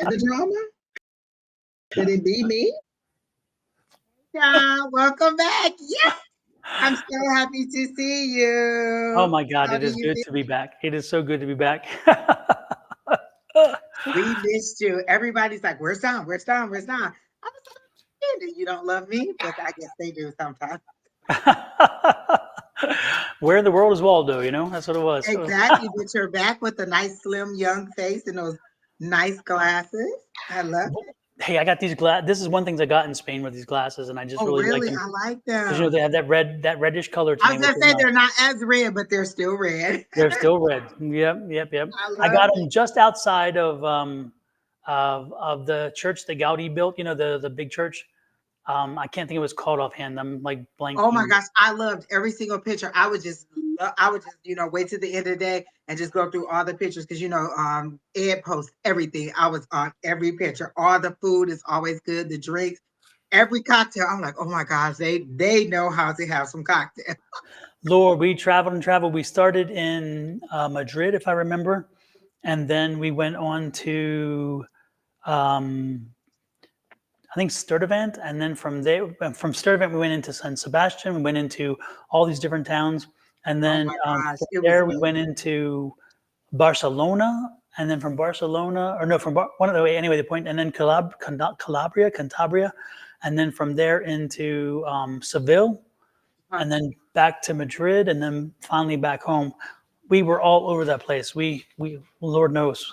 the drama? Could it be me? Yeah, welcome back. Yes, I'm so happy to see Oh you. my God, How it do is you good feel? to be back. It is so good to be back. We missed you. Everybody's like, "Where's Don? Where's Don? Where's Don?" I was like, "You don't love me," but I guess they do sometimes. Where in the world is Waldo? That's what it was. Exactly, but you're back with a nice, slim, young face and those nice glasses. I love it. Hey, I got these glass. This is one thing I got in Spain with these glasses, and I just Oh, really like really? them I like because them. they have that reddish color to I me, was which gonna is say nice. they're not as red, but they're still red. They're still red. Yep. I I love got it. them just outside of the church that Gaudi built. The big church. I can't think it was called offhand. I'm like Oh my blanking. gosh, I loved every single picture. I would just, wait to the end of the day and just go through all the pictures because Ed posts everything. I was on every picture. All the food is always good. The drinks, every cocktail. I'm like, oh my gosh, they know how to have some cocktail. Lord, we traveled and traveled. We started in Madrid, if I remember, and then we went on to um, I think Sturtevant, and then from Sturtevant, we went into San Sebastian. We went into all these different towns, and Oh then my gosh, from it was there we good. went into Barcelona, and then from Barcelona, or no, from one of the way anyway. The point, and then Cantabria, and then from there into Seville, and then back to Madrid, and then finally back home. We were all over that place. We Lord knows.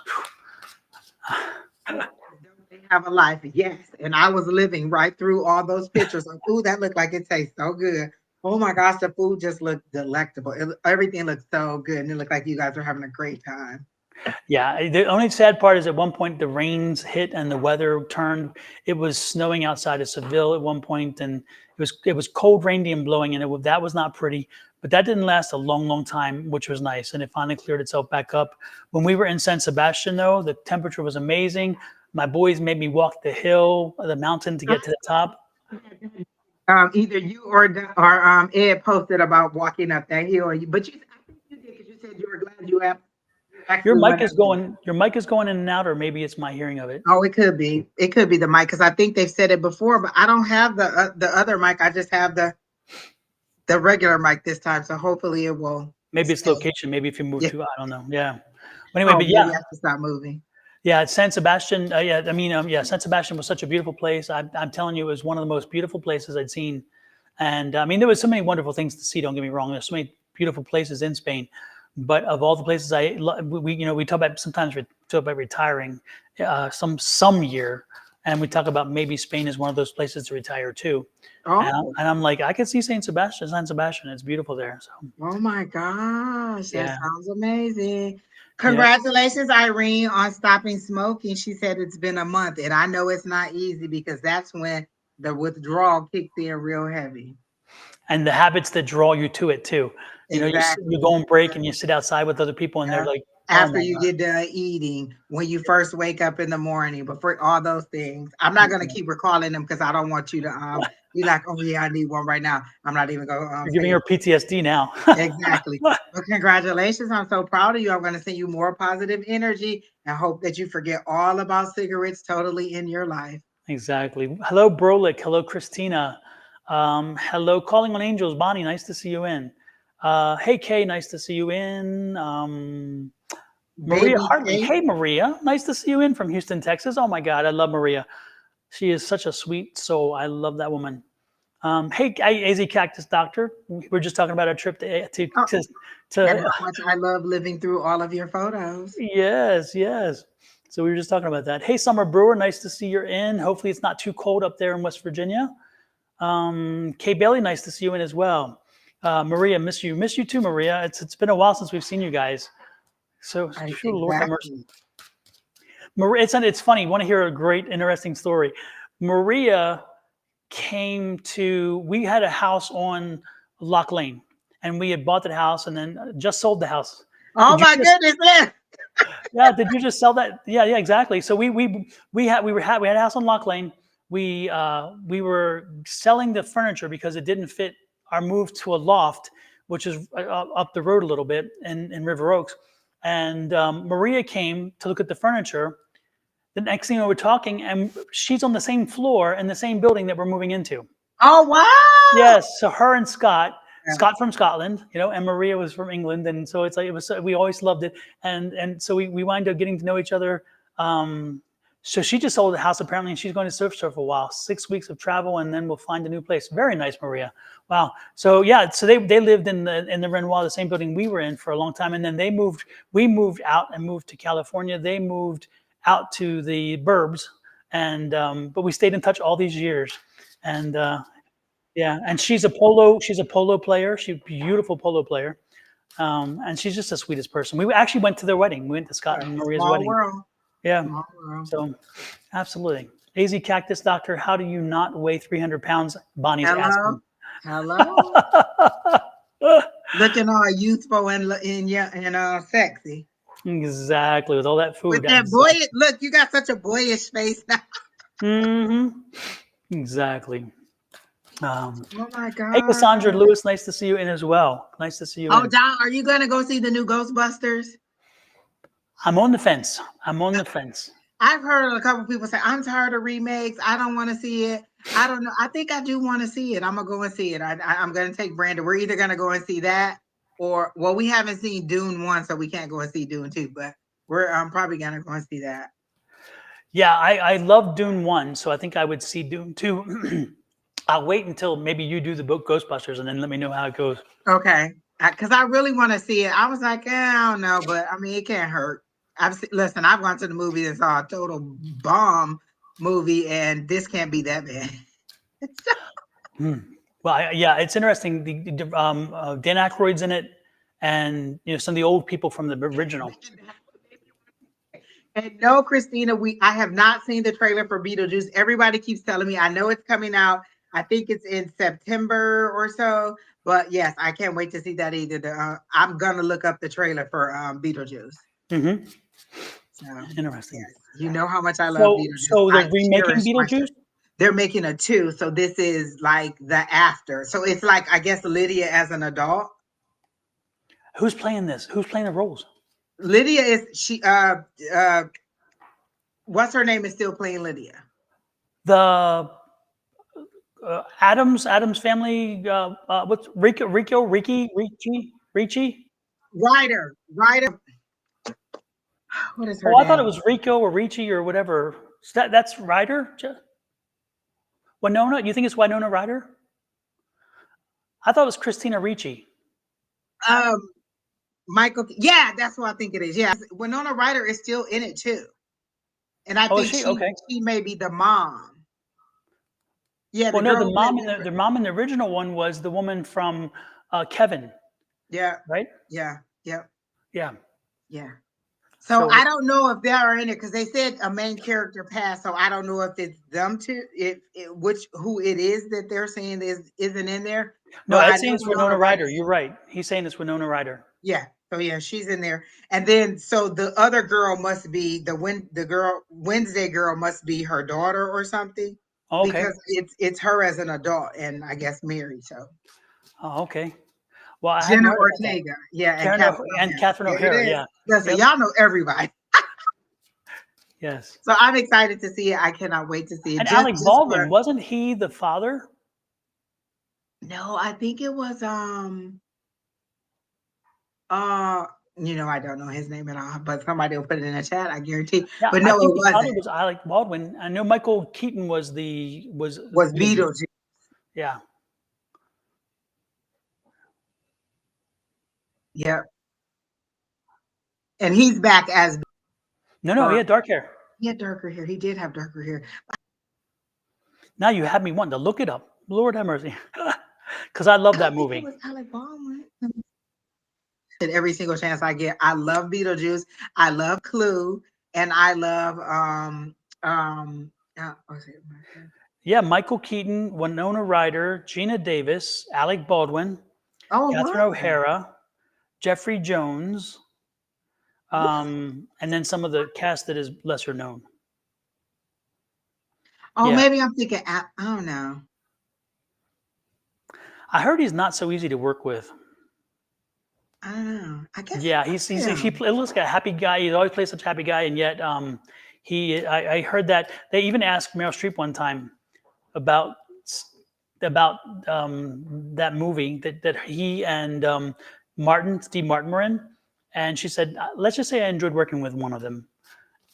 They have a life, yes. And I was living right through all those pictures of food that looked like it tastes so good. Oh my gosh, the food just looked delectable. Everything looked so good, and it looked like you guys were having a great time. Yeah, the only sad part is at one point the rains hit and the weather turned. It was snowing outside of Seville at one point, and it was cold, rainy, and blowing, and that was not pretty. But that didn't last a long, long time, which was nice, and it finally cleared itself back up. When we were in San Sebastian, though, the temperature was amazing. My boys made me walk the mountain to get to the top. Either you or Ed posted about walking up that hill, but I think you did because you said you were glad you actually went up there. Your mic is going in and out, or maybe it's my hearing of it. Oh, it could be. It could be the mic because I think they've said it before, but I don't have the other mic. I just have the regular mic this time, so hopefully it will Maybe it's stay. location. Maybe if you move Yeah. to, I don't know. Yeah. But anyway, Oh, but maybe yeah, I have to stop moving. yeah, San Sebastian. San Sebastian was such a beautiful place. I'm telling you, it was one of the most beautiful places I'd seen. And there was so many wonderful things to see. Don't get me wrong. There's so many beautiful places in Spain. But of all the places we talk about, sometimes we talk about retiring some year, and we talk about maybe Spain is one of those places to retire to. Oh, And I'm like, I could see San Sebastian. It's beautiful there. So oh my gosh, that yeah, sounds amazing. yeah. Congratulations, Irene, on stopping smoking. She said it's been a month, and I know it's not easy because that's when the withdrawal kicks in real heavy. And the habits that draw you to it too. You Exactly. go and break and you sit outside with other people and they're Yeah. like, oh After my you God. get done eating, when you first wake up in the morning, before all those things. I'm not gonna keep recalling them because I don't want you to be like, oh yeah, I need one right now. I'm not even gonna You're giving say her it. PTSD now. Exactly. Well, congratulations. I'm so proud of you. I'm gonna send you more positive energy and hope that you forget all about cigarettes totally in your life. Exactly. Hello, Brolik. Hello, Christina. Hello, Calling on Angels. Bonnie, nice to see you in. Hey, Kay, nice to see you in. Maria Baby Hartley. Kate. Hey, Maria. Nice to see you in from Houston, Texas. Oh my God, I love Maria. She is such a sweet soul. I love that woman. Hey, AZ Cactus Doctor. We were just talking about our trip Oh, and to how much I love living through all of your photos. yes. So we were just talking about that. Hey, Summer Brewer. Nice to see you're in. Hopefully it's not too cold up there in West Virginia. Kay Bailey, nice to see you in as well. Maria, miss you too, Maria. It's been a while since we've seen you guys. So, Lord have mercy. Exactly. Maria, it's funny. You want to hear a great, interesting story? Maria we had a house on Lock Lane, and we had bought that house and then just sold the house. Oh Did you my just goodness. Yeah. Yeah, did you just sell that? Yeah, exactly. So we had a house on Lock Lane. We were selling the furniture because it didn't fit our move to a loft, which is up the road a little bit in River Oaks. And Maria came to look at the furniture. The next thing we're talking, and she's on the same floor in the same building that we're moving into. Oh, wow. Yes, so her and Scott, Yeah. Scott from Scotland, and Maria was from England, and so it's like we always loved it, and so we wind up getting to know each other. So she just sold the house apparently, and she's going to surf a while. 6 weeks of travel, and then we'll find a new place. Very nice, Maria. Wow. So yeah, so they lived in the Renoir, the same building we were in for a long time, and then they moved. We moved out and moved to California. They moved out to the burbs, and but we stayed in touch all these years, and. Yeah, and she's a polo player. She's a beautiful polo player, and she's just the sweetest person. We actually went to their wedding. We went to Scott and Maria's Small wedding. world. Yeah, Small world. so absolutely. AZ Cactus Doctor, how do you not weigh 300 pounds? Bonnie's asking. Hello. Looking all youthful and sexy. Exactly, with all that food. With that boyish look, you got such a boyish face now. Mm-hmm. Exactly. Oh my God. Hey, Cassandra Lewis, nice to see you in as well. Nice to see you. Oh, Don, are you going to go see the new Ghostbusters? I'm on the fence. I've heard a couple people say, I'm tired of remakes. I don't want to see it. I don't know. I think I do want to see it. I'm going to go and see it. I'm going to take Brandon. We're either going to go and see that or, well, we haven't seen Dune 1, so we can't go and see Dune 2, but I'm probably going to go and see that. Yeah, I love Dune 1, so I think I would see Dune 2. I'll wait until maybe you do the book Ghostbusters and then let me know how it goes. Okay. Because I really want to see it. I was like, I don't know, but I mean, it can't hurt. Listen, I've gone to the movie and saw a total bomb movie, and this can't be that bad. Well, yeah, it's interesting. Dan Aykroyd's in it, and some of the old people from the original. And no, Christina, I have not seen the trailer for Beetlejuice. Everybody keeps telling me. I know it's coming out. I think it's in September or so. But yes, I can't wait to see that either. I'm gonna look up the trailer for Beetlejuice. Mm-hmm. So, interesting. Yes. You know how much I love Beetlejuice. So they're remaking Beetlejuice? They're making a 2. So this is like the after. So it's like, I guess, Lydia as an adult. Who's playing this? Who's playing the roles? Lydia is what's her name is still playing Lydia? The Adams family. What's Ricky? Ryder. What is her name? I thought it was Rico or Ricci or whatever. That's Ryder? Winona? You think it's Winona Ryder? I thought it was Christina Ricci. Michael. Yeah, that's what I think it is. Yeah, Winona Ryder is still in it too, and I think she may be the mom. Yeah. Well, no, the mom in the original one was the woman from Kevin. Yeah. Right. Yeah. Yep. Yeah. Yeah. So I don't know if they are in it because they said a main character passed. So I don't know if it's them two, who it is that they're saying isn't in there. No, Ed's saying it's Winona Ryder. You're right. He's saying it's Winona Ryder. Yeah. So yeah, she's in there. And then so the other girl must be Wednesday girl must be her daughter or something. Okay. Because it's her as an adult and I guess married. So. Oh, okay. Well, Jenna Ortega, yeah, and Catherine O'Hara, yeah. Listen, y'all know everybody. Yes. So I'm excited to see it. I cannot wait to see it. And Alec Baldwin, wasn't he the father? No, I think it was I don't know his name at all, but somebody will put it in the chat, I guarantee. Yeah, but no, I think it wasn't. It was Alec Baldwin. I know Michael Keaton was Beetlejuice. Yeah. Yep. And he's back as No, he had dark hair. He had darker hair. He did have darker hair. Now you have me wanting to look it up. Lord have mercy. Because I love that movie. It was Alec Baldwin. Every single chance I get. I love Beetlejuice. I love Clue. And I love yeah, Michael Keaton, Winona Ryder, Gina Davis, Alec Baldwin, Catherine O'Hara, Jeffrey Jones, and then some of the cast that is lesser known. Oh, yeah. Maybe I'm thinking, I don't know. I heard he's not so easy to work with. I don't know. I guess. Yeah, he looks like a happy guy. He always plays such a happy guy, and yet I heard that they even asked Meryl Streep one time about that movie that he and Steve Martin were in, and she said, "Let's just say I enjoyed working with one of them."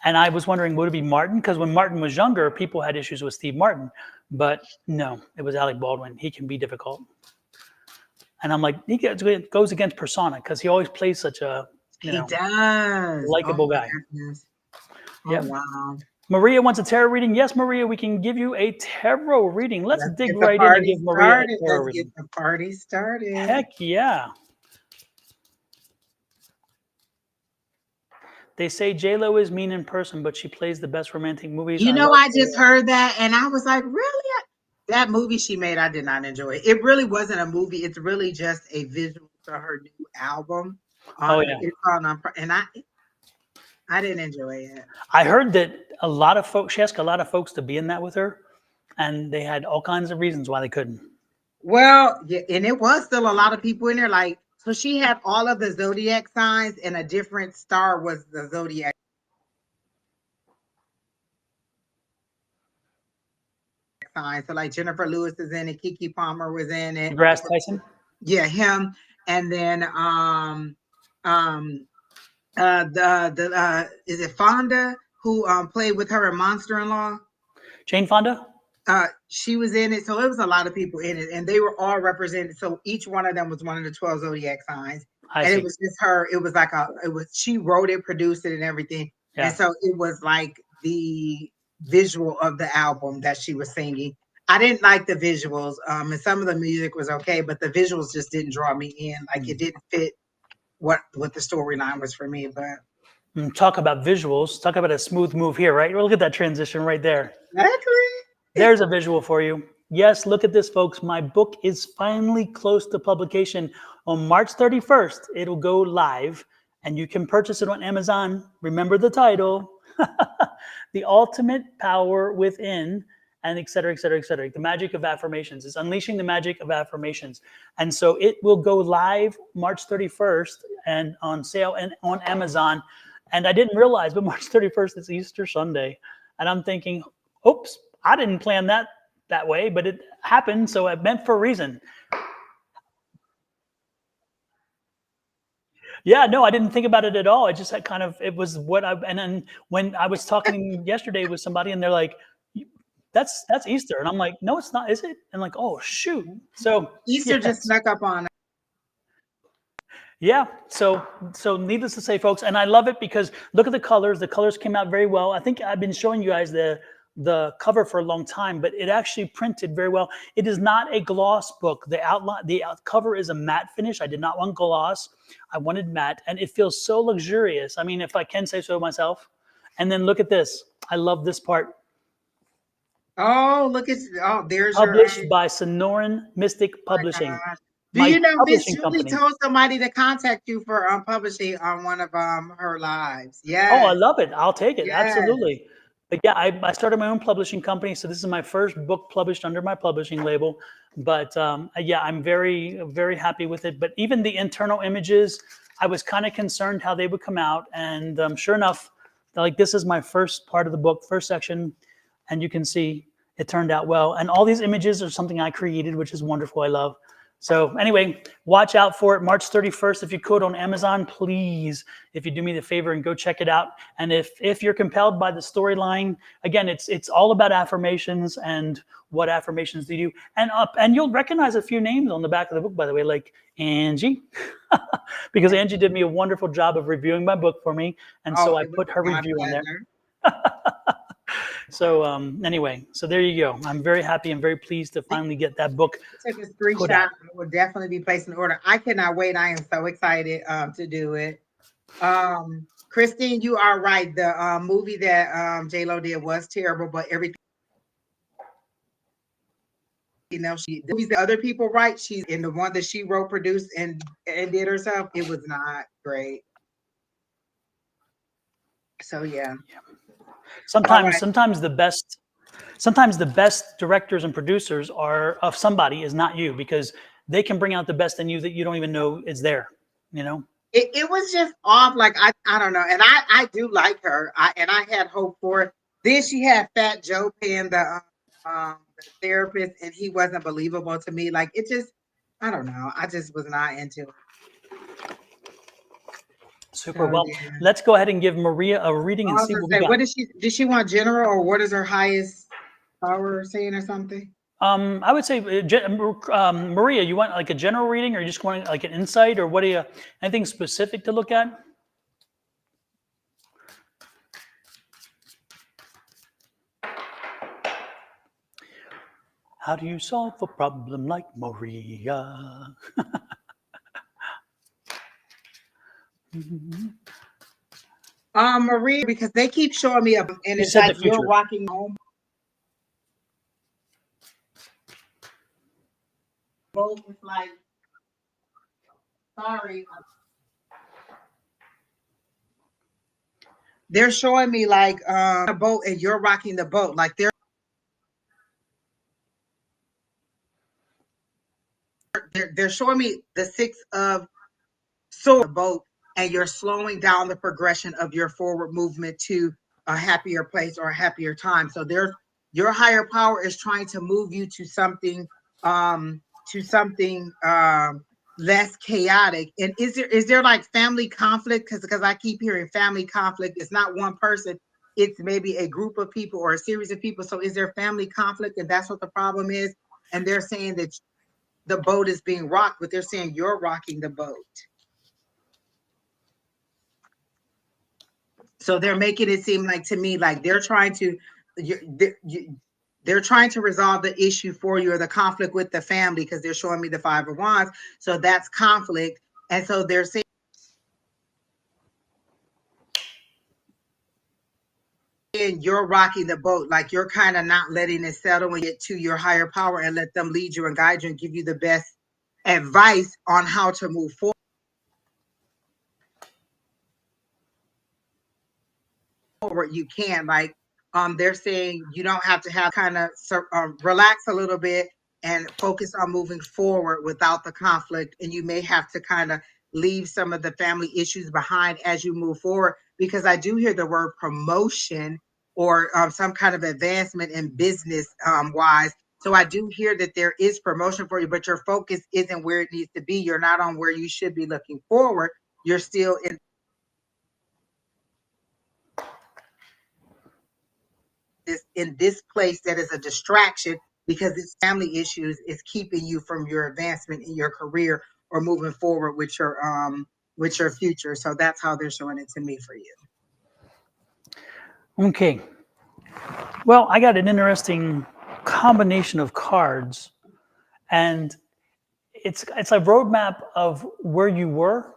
And I was wondering, would it be Martin? Because when Martin was younger, people had issues with Steve Martin, but no, it was Alec Baldwin. He can be difficult, and I'm like, he goes against persona because he always plays such a He does. Oh likable my guy. goodness. Oh Yeah. wow. Maria wants a tarot reading. Yes, Maria, we can give you a tarot reading. Let's dig Get the right in and party give Maria a started. tarot Let's reading. get the party started. Heck yeah. They say J-Lo is mean in person, but she plays the best romantic movies. You know, love I her. just heard that and I was like, really? That movie she made, I did not enjoy it. It really wasn't a movie. It's really just a visual to her new album. Oh yeah. It's on, and I didn't enjoy it. I heard that a lot of folks, she asked a lot of folks to be in that with her, and they had all kinds of reasons why they couldn't. Well, yeah, and it was still a lot of people in there. Like, so she had all of the zodiac signs, and a different star was the zodiac sign. So, like Jennifer Lewis is in it, Kiki Palmer was in it. DeGrasse Tyson? Yeah, him, and then the is it Fonda who played with her in Monster in Law? Jane Fonda? She was in it, so it was a lot of people in it, and they were all represented. So each one of them was one of the 12 zodiac signs, I and see. it was just her. It was like she wrote it, produced it, and everything. Yeah. And so it was like the visual of the album that she was singing. I didn't like the visuals, and some of the music was okay, but the visuals just didn't draw me in. Like it didn't fit what the storyline was for me. But Talk about visuals. Talk about a smooth move here, right? Look at that transition right there. exactly. There's a visual for you. Yes, look at this, folks. My book is finally close to publication. On March 31st, it'll go live, and you can purchase it on Amazon. Remember the title, The Ultimate Power Within, and et cetera, et cetera, et cetera. The Magic of Affirmations. It's Unleashing the Magic of Affirmations. And so it will go live March 31st and on sale and on Amazon. And I didn't realize, but March 31st is Easter Sunday. And I'm thinking, oops, I didn't plan that way, but it happened, so it meant for a reason. Yeah, no, I didn't think about it at all. It just had kind of, it was what and then when I was talking yesterday with somebody and they're like, that's Easter. And I'm like, no, it's not, is it? And like, oh, shoot. So Easter just snuck up on us. Yeah. So needless to say, folks, and I love it because look at the colors. The colors came out very well. I think I've been showing you guys the cover for a long time, but it actually printed very well. It is not a gloss book. The cover is a matte finish. I did not want gloss. I wanted matte, and it feels so luxurious. I mean, if I can say so myself. And then look at this. I love this part. Oh, there's Published by Sonoran Mystic Publishing. Do you know Miss Julie told somebody to contact you for publishing on one of her lives? Yeah. Oh, I love it. I'll take it. Yes. Absolutely. But yeah, I started my own publishing company, so this is my first book published under my publishing label. But yeah, I'm very, very happy with it. But even the internal images, I was kind of concerned how they would come out, and sure enough, like this is my first part of the book, first section, and you can see it turned out well. And all these images are something I created, which is wonderful. I love. So anyway, watch out for it. March 31st, if you could, on Amazon, please, if you do me the favor and go check it out. And if you're compelled by the storyline, again, it's all about affirmations and what affirmations do you do. And you'll recognize a few names on the back of the book, by the way, like Angie, because Angie did me a wonderful job of reviewing my book for me. And so I put her review on there. So anyway, so there you go. I'm very happy and very pleased to finally get that book. Took a screenshot. I will definitely be placing an order. I cannot wait. I am so excited to do it. Christine, you are right. The movie that J-Lo did was terrible, but everything else the other people write, she's in the one that she wrote, produced, and did herself. It was not great. So yeah. Sometimes the best directors and producers are of somebody is not you, because they can bring out the best in you that you don't even know is there, you know? it was just off. Like I don't know. And I do like her. I had hope for it. Then she had Fat Joe paying the therapist, and he wasn't believable to me. Like it just, I don't know. I just was not into it. Super. So Well, yeah. let's go ahead and give Maria a reading I and was see gonna what we say, got. what did she want general, or what is her highest power saying or something? I would say, Maria, you want like a general reading, or you just want like an insight, or what do you, anything specific to look at? How do you solve a problem like Maria? Maria, because they keep showing me and You it's said the like you're future. walking home. Both is like, sorry. They're showing me like a boat and you're rocking the boat. Like they're showing me the six of swords boat, and you're slowing down the progression of your forward movement to a happier place or a happier time. So there's your higher power is trying to move you um to something less chaotic. And is there like family conflict? Because I keep hearing family conflict. It's not one person, it's maybe a group of people or a series of people. So is there family conflict, and that's what the problem is? And they're saying that the boat is being rocked, but they're saying you're rocking the boat. So they're making it seem like, to me, like they're trying to they're trying to resolve the issue for you, or the conflict with the family, because they're showing me the Five of Wands. So that's conflict. And so they're saying you're rocking the boat, like you're kind of not letting it settle and get to your higher power and let them lead you and guide you and give you the best advice on how to move forward. You can, like, they're saying you don't have to have kind of relax a little bit and focus on moving forward without the conflict, and you may have to kind of leave some of the family issues behind as you move forward, because I do hear the word promotion, or some kind of advancement in business wise. So I do hear that there is promotion for you, but your focus isn't where it needs to be. You're not on where you should be looking forward. You're still in this place that is a distraction, because it's family issues is keeping you from your advancement in your career or moving forward with your future. So that's how they're showing it to me for you. Okay. Well, I got an interesting combination of cards, and it's a roadmap of where you were,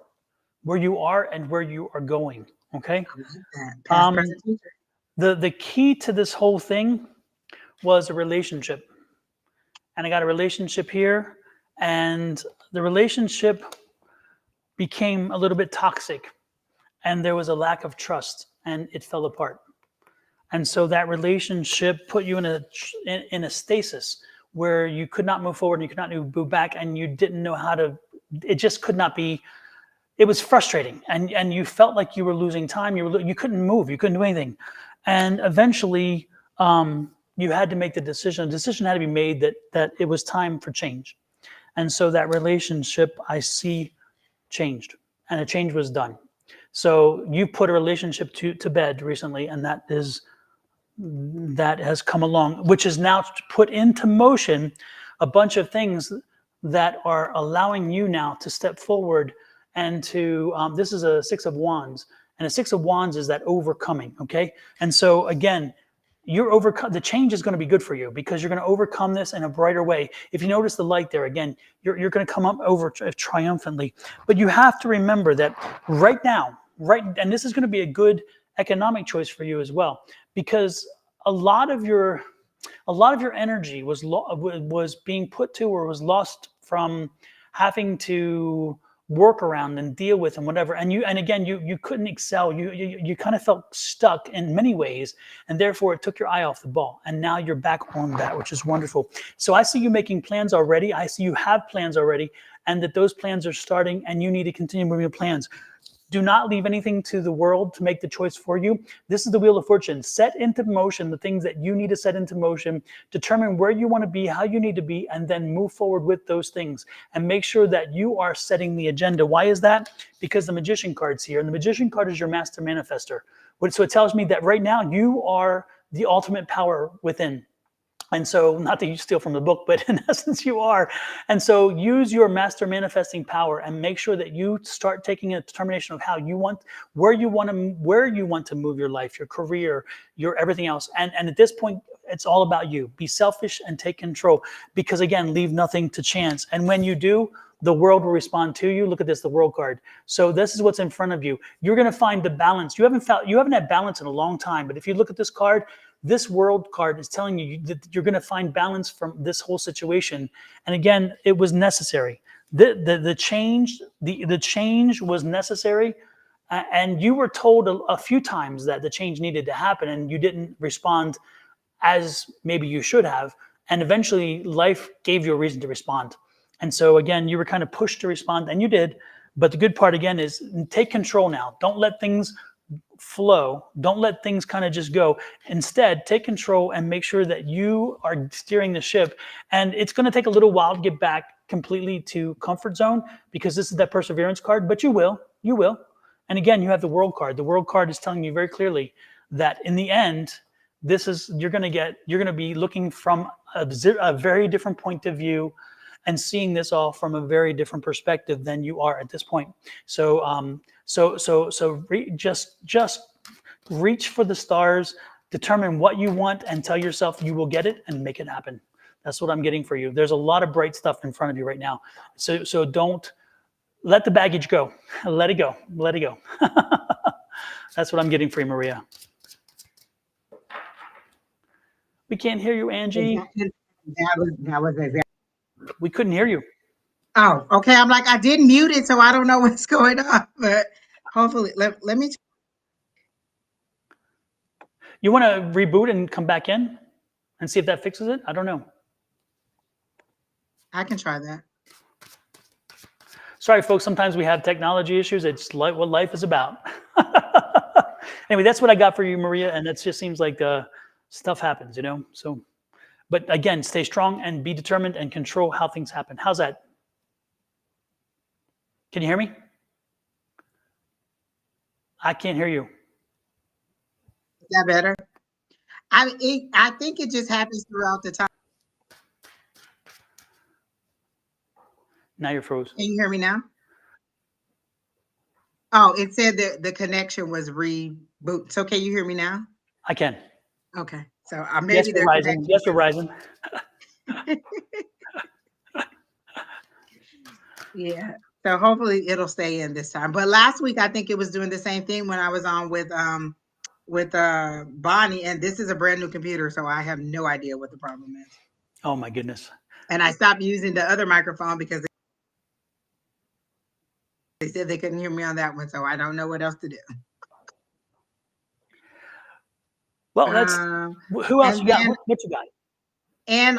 where you are, and where you are going. Okay. I like that. Past, Um, present, future. the key to this whole thing was a relationship, and I got a relationship here, and the relationship became a little bit toxic, and there was a lack of trust, and it fell apart. And so that relationship put you in a stasis where you could not move forward and you could not move back, and you didn't know how to. It just could not be. It was frustrating, and you felt like you were losing time. You couldn't move. You couldn't do anything, and eventually you had to make the decision. A decision had to be made that it was time for change, and so that relationship I see changed, and a change was done. So you put a relationship to bed recently, and that has come along, which is now put into motion a bunch of things that are allowing you now to step forward and to, this is a Six of Wands, and a Six of Wands is that overcoming, okay? And so again, the change is going to be good for you, because you're going to overcome this in a brighter way. If you notice the light there, again, you're going to come up over triumphantly. But you have to remember that right now, and this is going to be a good economic choice for you as well, because a lot of your energy was being put to, or was lost from having to work around and deal with and whatever, and again you couldn't excel. You kind of felt stuck in many ways, and therefore it took your eye off the ball, and now you're back on that, which is wonderful. So I see you making plans already. I see you have plans already, and that those plans are starting and you need to continue moving your plans. Do not leave anything to the world to make the choice for you. This is the wheel of fortune. Set into motion the things that you need to set into motion, determine where you want to be, how you need to be, and then move forward with those things. And make sure that you are setting the agenda. Why is that? Because the Magician card's here, and the Magician card is your master manifester. So it tells me that right now you are the ultimate power within. And so, not that you steal from the book, but in essence you are. And so use your master manifesting power and make sure that you start taking a determination of how you want, where you want to move your life, your career, your everything else. And at this point, it's all about you. Be selfish and take control, because again, leave nothing to chance. And when you do, the world will respond to you. Look at this, the world card. So this is what's in front of you. You're going to find the balance. You haven't had balance in a long time, but if you look at this card, this world card is telling you that you're going to find balance from this whole situation. And again, it was necessary. The change was necessary. And you were told a few times that the change needed to happen, and you didn't respond as maybe you should have. And eventually life gave you a reason to respond. And so again, you were kind of pushed to respond, and you did. But the good part again is take control now. Don't let things flow. Don't let things kind of just go. Instead, take control and make sure that you are steering the ship. And it's going to take a little while to get back completely to comfort zone, because this is that perseverance card, but you will. And again, you have the world card. The world card is telling you very clearly that in the end, you're going to be looking from a very different point of view and seeing this all from a very different perspective than you are at this point. So, just reach for the stars, determine what you want, and tell yourself you will get it and make it happen. That's what I'm getting for you. There's a lot of bright stuff in front of you right now. So don't let the baggage go. Let it go. Let it go. That's what I'm getting for you, Maria. We can't hear you, Angie. That was exactly. We couldn't hear you. Oh, okay. I'm like, I didn't mute it, so I don't know what's going on. But hopefully, let me. You want to reboot and come back in and see if that fixes it? I don't know. I can try that. Sorry, folks. Sometimes we have technology issues. It's like what life is about. Anyway, that's what I got for you, Maria. And it just seems like stuff happens, So, but again, stay strong and be determined and control how things happen. How's that? Can you hear me? I can't hear you. Is that better? I think it just happens throughout the time. Now you're froze. Can you hear me now? Oh, it said that the connection was reboot. So can you hear me now? I can. Okay. So maybe they're rising. Yes, we're rising. Yeah. So hopefully it'll stay in this time. But last week I think it was doing the same thing when I was on with Bonnie, and this is a brand new computer, so I have no idea what the problem is. Oh my goodness. And I stopped using the other microphone because they said they couldn't hear me on that one, so I don't know what else to do. Well, that's who else you got? What you got? And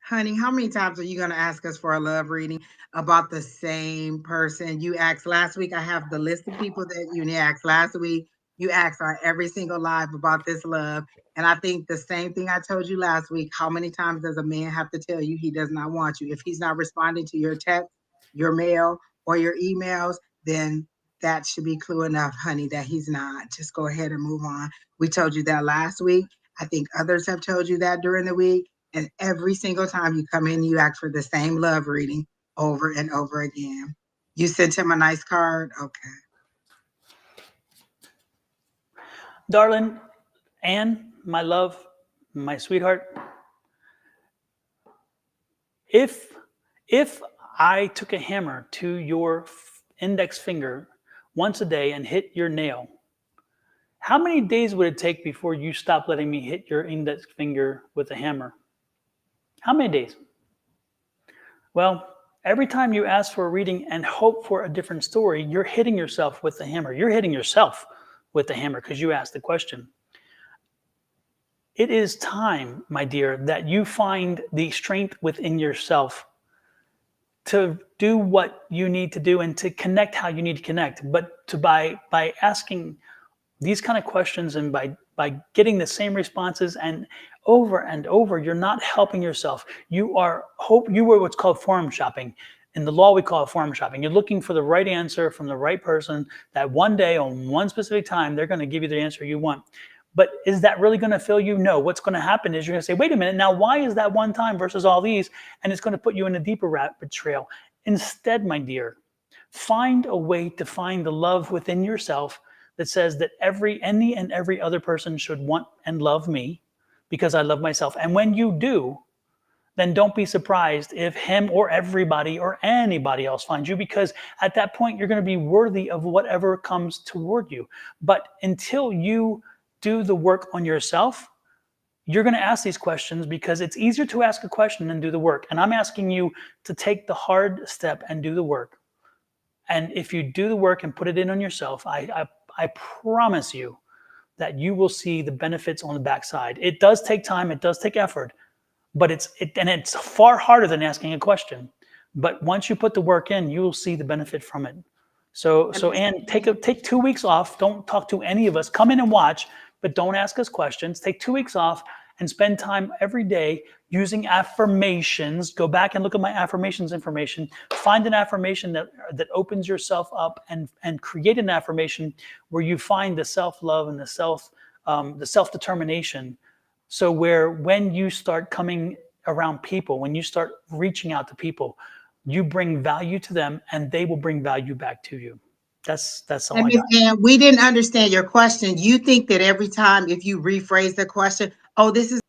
honey, how many times are you going to ask us for a love reading about the same person? You asked last week. I have the list of people that you asked last week. You asked on every single live about this love. And I think the same thing I told you last week. How many times does a man have to tell you he does not want you? If he's not responding to your text, your mail, or your emails, then that should be clue enough, honey, that he's not. Just go ahead and move on. We told you that last week. I think others have told you that during the week. And every single time you come in, you ask for the same love reading over and over again. You sent him a nice card? Okay. Darling, Anne, my love, my sweetheart, if I took a hammer to your index finger once a day and hit your nail, how many days would it take before you stopped letting me hit your index finger with a hammer? How many days? Well, every time you ask for a reading and hope for a different story, you're hitting yourself with the hammer. You're hitting yourself with the hammer because you asked the question. It is time, my dear, that you find the strength within yourself to do what you need to do and to connect how you need to connect. But by asking these kind of questions and by getting the same responses and over, you're not helping yourself. You are what's called forum shopping. In the law, we call it forum shopping. You're looking for the right answer from the right person that one day on one specific time, they're going to give you the answer you want. But is that really going to fill you? No. What's going to happen is you're going to say, wait a minute, now why is that one time versus all these? And it's going to put you in a deeper rabbit trail. Instead, my dear, find a way to find the love within yourself that says that any and every other person should want and love me because I love myself. And when you do, then don't be surprised if him or everybody or anybody else finds you, because at that point you're going to be worthy of whatever comes toward you. But until you do the work on yourself, you're going to ask these questions because it's easier to ask a question than do the work. And I'm asking you to take the hard step and do the work. And if you do the work and put it in on yourself, I promise you that you will see the benefits on the backside. It does take time, it does take effort, but it's far harder than asking a question. But once you put the work in, you will see the benefit from it. So Anne, take 2 weeks off. Don't talk to any of us. Come in and watch, but don't ask us questions. Take 2 weeks off and spend time every day using affirmations. Go back and look at my affirmations information. Find an affirmation that opens yourself up, and create an affirmation where you find the self-love and the self-determination. So when you start coming around people, when you start reaching out to people, you bring value to them and they will bring value back to you. That's all And I Miss got. Ann, we didn't understand your question. You think that every time if you rephrase the question, oh, this is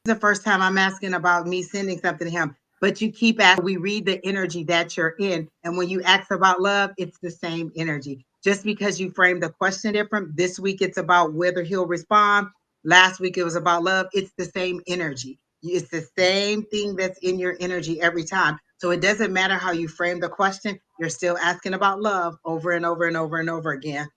the first time I'm asking about me sending something to him, but you keep asking, we read the energy that you're in. And when you ask about love, it's the same energy. Just because you frame the question different, this week it's about whether he'll respond. Last week it was about love. It's the same energy. It's the same thing that's in your energy every time. So it doesn't matter how you frame the question, you're still asking about love over and over and over and over again.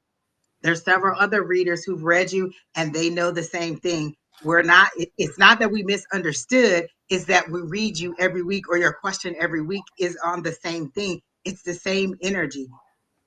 There's several other readers who've read you and they know the same thing. It's not that we misunderstood, it's that we read you every week, or your question every week is on the same thing. It's the same energy.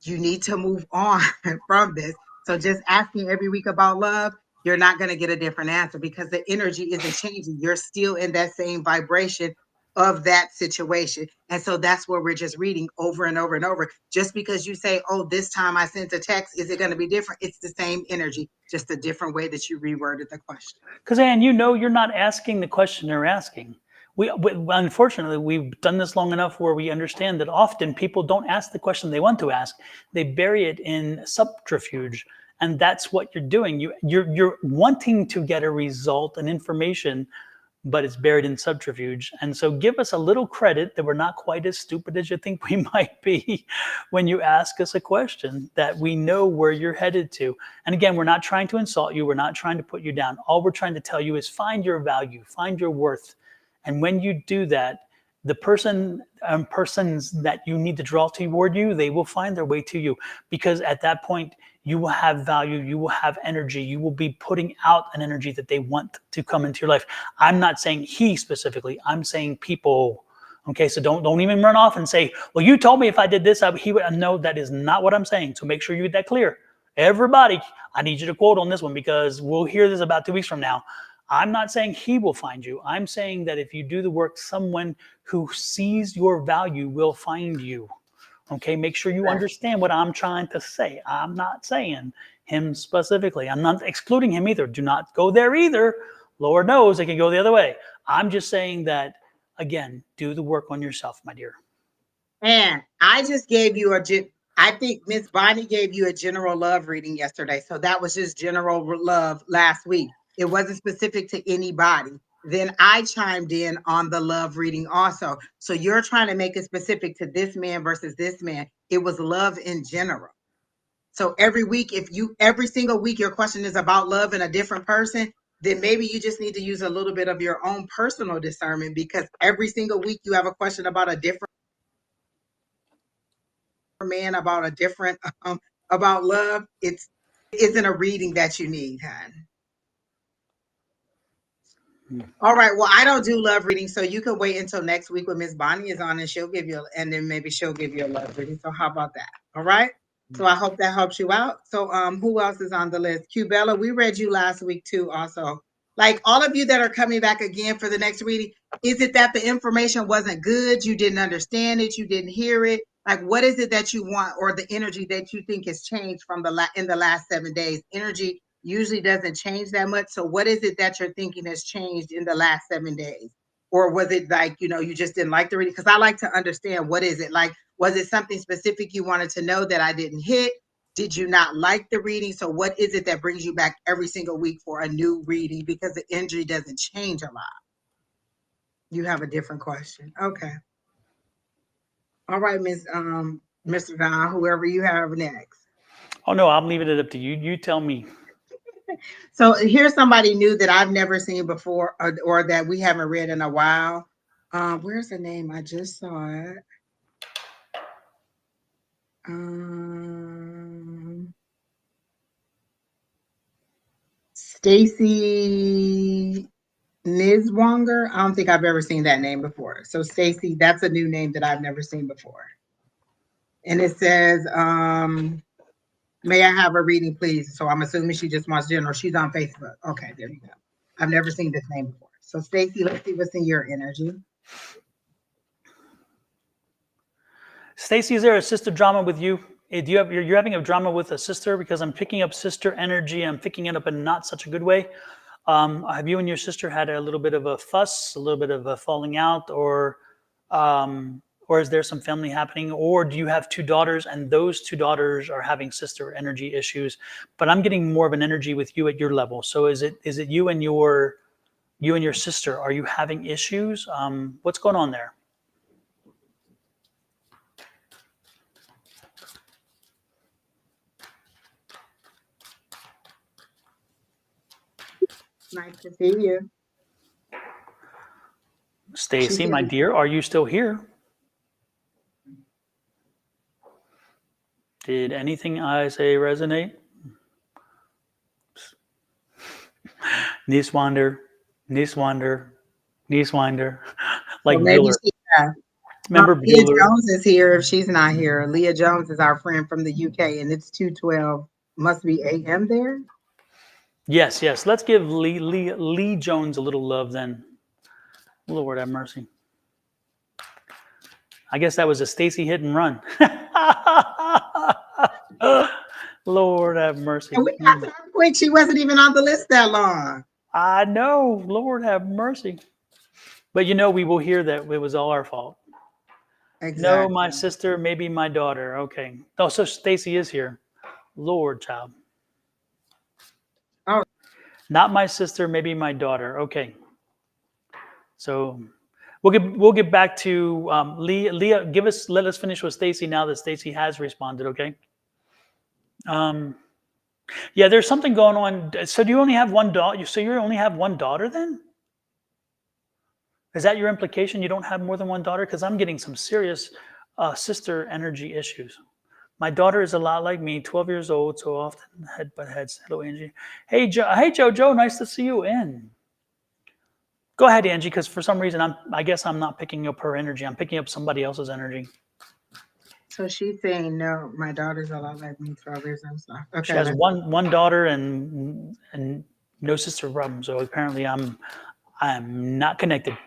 You need to move on from this. So just asking every week about love, you're not going to get a different answer because the energy isn't changing. You're still in that same vibration of that situation. And so that's what we're just reading over and over and over. Just because you say, oh, this time I sent a text, is it going to be different? It's the same energy, just a different way that you reworded the question. Because Anne, you're not asking the question they're asking. Unfortunately, we've done this long enough where we understand that often people don't ask the question they want to ask. They bury it in subterfuge, and that's what you're doing. You're wanting to get a result, an information, but it's buried in subterfuge. And so give us a little credit that we're not quite as stupid as you think we might be when you ask us a question, that we know where you're headed to. And again, we're not trying to insult you. We're not trying to put you down. All we're trying to tell you is find your value, find your worth. And when you do that, the persons that you need to draw toward you, they will find their way to you, because at that point, you will have value, you will have energy, you will be putting out an energy that they want to come into your life. I'm not saying he specifically, I'm saying people. Okay, so don't even run off and say, well, you told me if I did this, he would. No, that is not what I'm saying. So make sure you get that clear. Everybody, I need you to quote on this one, because we'll hear this about 2 weeks from now. I'm not saying he will find you. I'm saying that if you do the work, someone who sees your value will find you. Okay, make sure you understand what I'm trying to say. I'm not saying him specifically. I'm not excluding him either. Do not go there either. Lord knows it can go the other way. I'm just saying that, again, do the work on yourself, my dear. And I just gave you I think Miss Bonnie gave you a general love reading yesterday. So that was just general love last week. It wasn't specific to anybody. Then I chimed in on the love reading also. So you're trying to make it specific to this man versus this man. It was love in general. So every week, every single week your question is about love in a different person, then maybe you just need to use a little bit of your own personal discernment, because every single week you have a question about a different man, about a different about love. It isn't a reading that you need, hon. All right. Well, I don't do love reading, so you can wait until next week when Miss Bonnie is on, and she'll give you, and then maybe she'll give you a love reading. So how about that? All right. So I hope that helps you out. So who else is on the list? Q Bella, we read you last week too. Also, like all of you that are coming back again for the next reading, is it that the information wasn't good? You didn't understand it. You didn't hear it. Like, what is it that you want, or the energy that you think has changed from in the last 7 days? Energy usually doesn't change that much. So what is it that you're thinking has changed in the last 7 days? Or was it like, you just didn't like the reading? Because I like to understand, what is it like? Was it something specific you wanted to know that I didn't hit? Did you not like the reading? So what is it that brings you back every single week for a new reading? Because the energy doesn't change a lot. You have a different question. Okay. All right, Mr. Don, whoever you have next. Oh no, I'm leaving it up to you. You tell me. So here's somebody new that I've never seen before, or that we haven't read in a while. Where's the name? I just saw it. Stacy Nizwanger. I don't think I've ever seen that name before. So Stacy, that's a new name that I've never seen before. And it says, may I have a reading, please? So I'm assuming she just wants general. She's on Facebook. Okay, there you go. I've never seen this name before. So Stacy, let's see what's in your energy. Stacy, is there a sister drama with you? Do you're having a drama with a sister? Because I'm picking up sister energy. I'm picking it up in not such a good way. Have you and your sister had a little bit of a fuss, a little bit of a falling out, or is there some family happening? Or do you have two daughters and those two daughters are having sister energy issues? But I'm getting more of an energy with you at your level. So is it you and your sister? Are you having issues? What's going on there? Nice to see you. Stacy, my dear, are you still here? Did anything I say resonate? Niswander, Niswander, Niswander, like maybe Bueller. she, Remember Leah Bueller? Jones is here if she's not here. Leah Jones is our friend from the UK, and it's 2:12. Must be AM there. Yes, yes. Let's give Lee Jones a little love then. Lord have mercy. I guess that was a Stacy hit and run. Lord have mercy. And we got to her quick. She wasn't even on the list that long. I know. Lord have mercy. But we will hear that it was all our fault. Exactly. No, my sister, maybe my daughter. Okay. Oh, so Stacy is here. Lord, child. Oh. Not my sister, maybe my daughter. Okay. So we'll get back to Leah. Let us finish with Stacy now that Stacy has responded. Okay. Yeah, there's something going on. So do you only have one daughter? So you only have one daughter then? Is that your implication? You don't have more than one daughter? Because I'm getting some serious sister energy issues. My daughter is a lot like me, 12 years old, so often head butt heads. Hello, Angie. Hey, Jojo, nice to see you in. Go ahead, Angie, because for some reason I guess I'm not picking up her energy. I'm picking up somebody else's energy. So she's saying no. My daughter's a lot like me, 12 years old. So okay. She has one daughter and no sister problem. So apparently I'm not connected.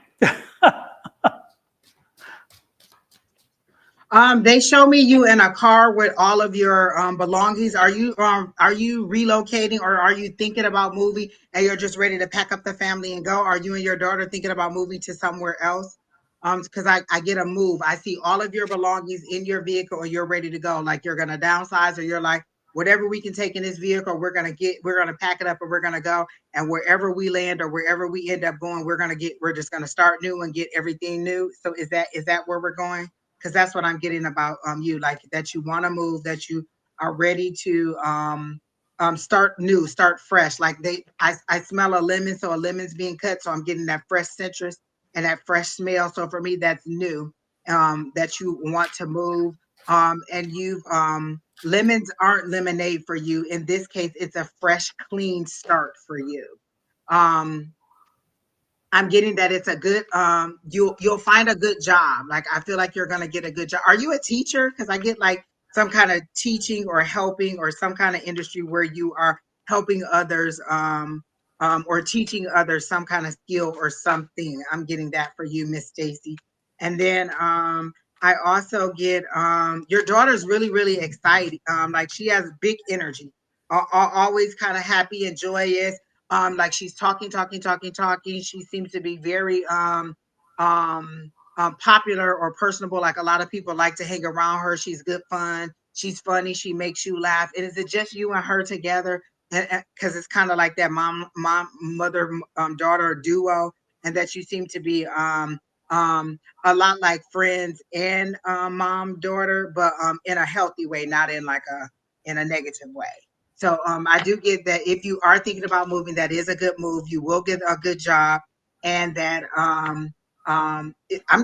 They show me you in a car with all of your belongings. Are you relocating, or are you thinking about moving and you're just ready to pack up the family and go? Are you and your daughter thinking about moving to somewhere else? Because I get a move. I see all of your belongings in your vehicle and you're ready to go. Like you're gonna downsize, or you're like, whatever we can take in this vehicle, we're gonna pack it up and we're gonna go. And wherever we land or wherever we end up going, we're just gonna start new and get everything new. So is that where we're going? Because that's what I'm getting about you, like that you want to move, that you are ready to start new, start fresh. Like I smell a lemon, so a lemon's being cut, so I'm getting that fresh citrus and that fresh smell. So for me, that's new. That you want to move, and you've lemons aren't lemonade for you. In this case, it's a fresh, clean start for you. Um, I'm getting that it's a good you'll find a good job. Like I feel like you're gonna get a good job. Are you a teacher? Because I get like some kind of teaching or helping or some kind of industry where you are helping others or teaching others some kind of skill or something. I'm getting that for you, Miss Stacy. And then I also get your daughter's really, really excited. Like she has big energy, always kind of happy and joyous, like she's talking. She seems to be very popular or personable. Like a lot of people like to hang around her. She's good fun. She's funny. She makes you laugh. And is it just you and her together? And because it's kind of like that mother, daughter duo, and that you seem to be a lot like friends and mom, daughter, but in a healthy way, not in like in a negative way. So I do get that if you are thinking about moving, that is a good move. You will get a good job, and that I'm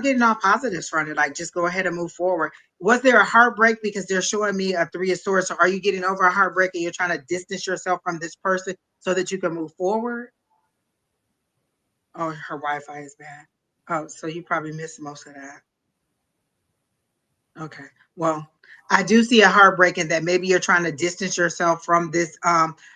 getting all positives from it. Like just go ahead and move forward. Was there a heartbreak? Because they're showing me a 3 of swords. So are you getting over a heartbreak and you're trying to distance yourself from this person so that you can move forward? Oh, her Wi-Fi is bad. Oh, so you probably missed most of that. Okay. Well, I do see a heartbreak in that maybe you're trying to distance yourself from this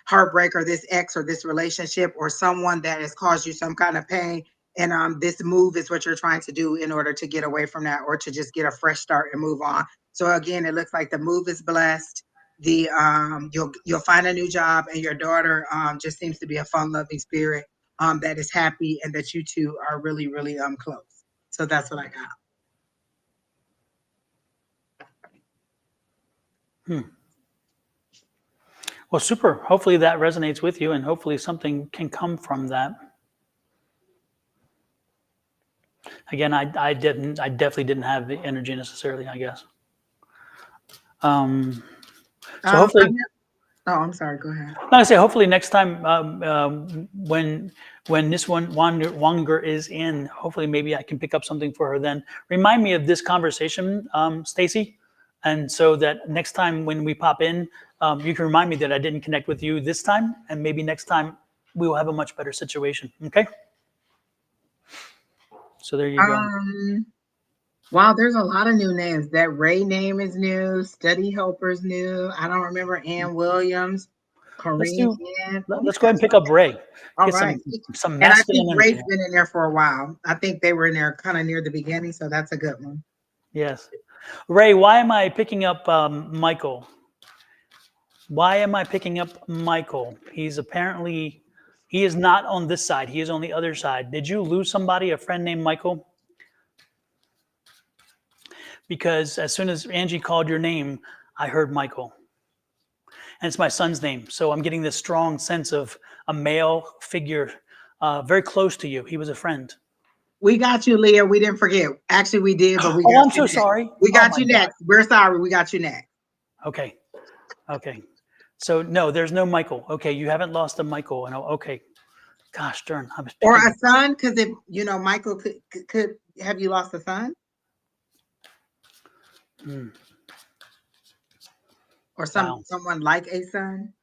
heartbreak or this ex or this relationship or someone that has caused you some kind of pain. And this move is what you're trying to do in order to get away from that or to just get a fresh start and move on. So again, it looks like the move is blessed. The you'll find a new job, and your daughter just seems to be a fun-loving spirit that is happy, and that you two are really, really close. So that's what I got. Well, super. Hopefully that resonates with you, and hopefully something can come from that. Again, I definitely didn't have the energy necessarily, I guess. So hopefully, Oh, I'm sorry. Go ahead. like I say, hopefully next time when this one Wanger is in, hopefully maybe I can pick up something for her. Then remind me of this conversation, Stacy, and so that next time when we pop in, you can remind me that I didn't connect with you this time, and maybe next time we will have a much better situation. Okay. So there you go. Wow, there's a lot of new names. That Ray name is new. Study Helper's new. I don't remember Ann Williams. Corrine Ann. Oh, Let's go ahead and pick up Ray. all Get right. some And I think masculine energy. Ray's been in there for a while. I think they were in there kind of near the beginning, so that's a good one. Yes. Ray, why am I picking up Michael? Why am I picking up Michael? He is not on this side. He is on the other side. Did you lose somebody, a friend named Michael? Because as soon as Angie called your name, I heard Michael. And it's my son's name. So I'm getting this strong sense of a male figure very close to you. He was a friend. We got you, Leah. We didn't forget. Actually, we did, but we Oh, got I'm you so next. sorry. We Oh got my you God. next. We're sorry. We got you next. Okay. Okay. So no, there's no Michael. Okay. You haven't lost a Michael. Okay. Gosh darn. I was Or picking. a son, because if Michael could have you lost a son? Or Wow. someone like a son?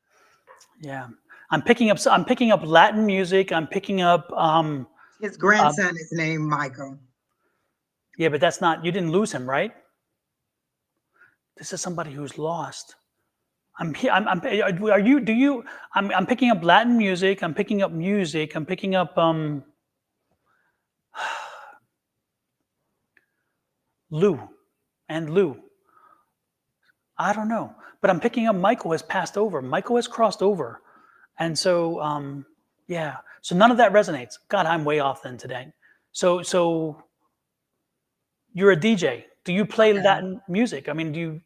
Yeah. I'm picking up Latin music. I'm picking up His grandson is named Michael. yeah, but that's not, you didn't lose him, right? This is somebody who's lost. I'm are you do you I'm picking up Latin music. I'm picking up music. I'm picking up Lou and Lou. I don't know, but I'm picking up Michael has passed over. Michael has crossed over. And so yeah, so none of that resonates. God, I'm way off then today. So you're a DJ. Do you play Latin music? I mean, do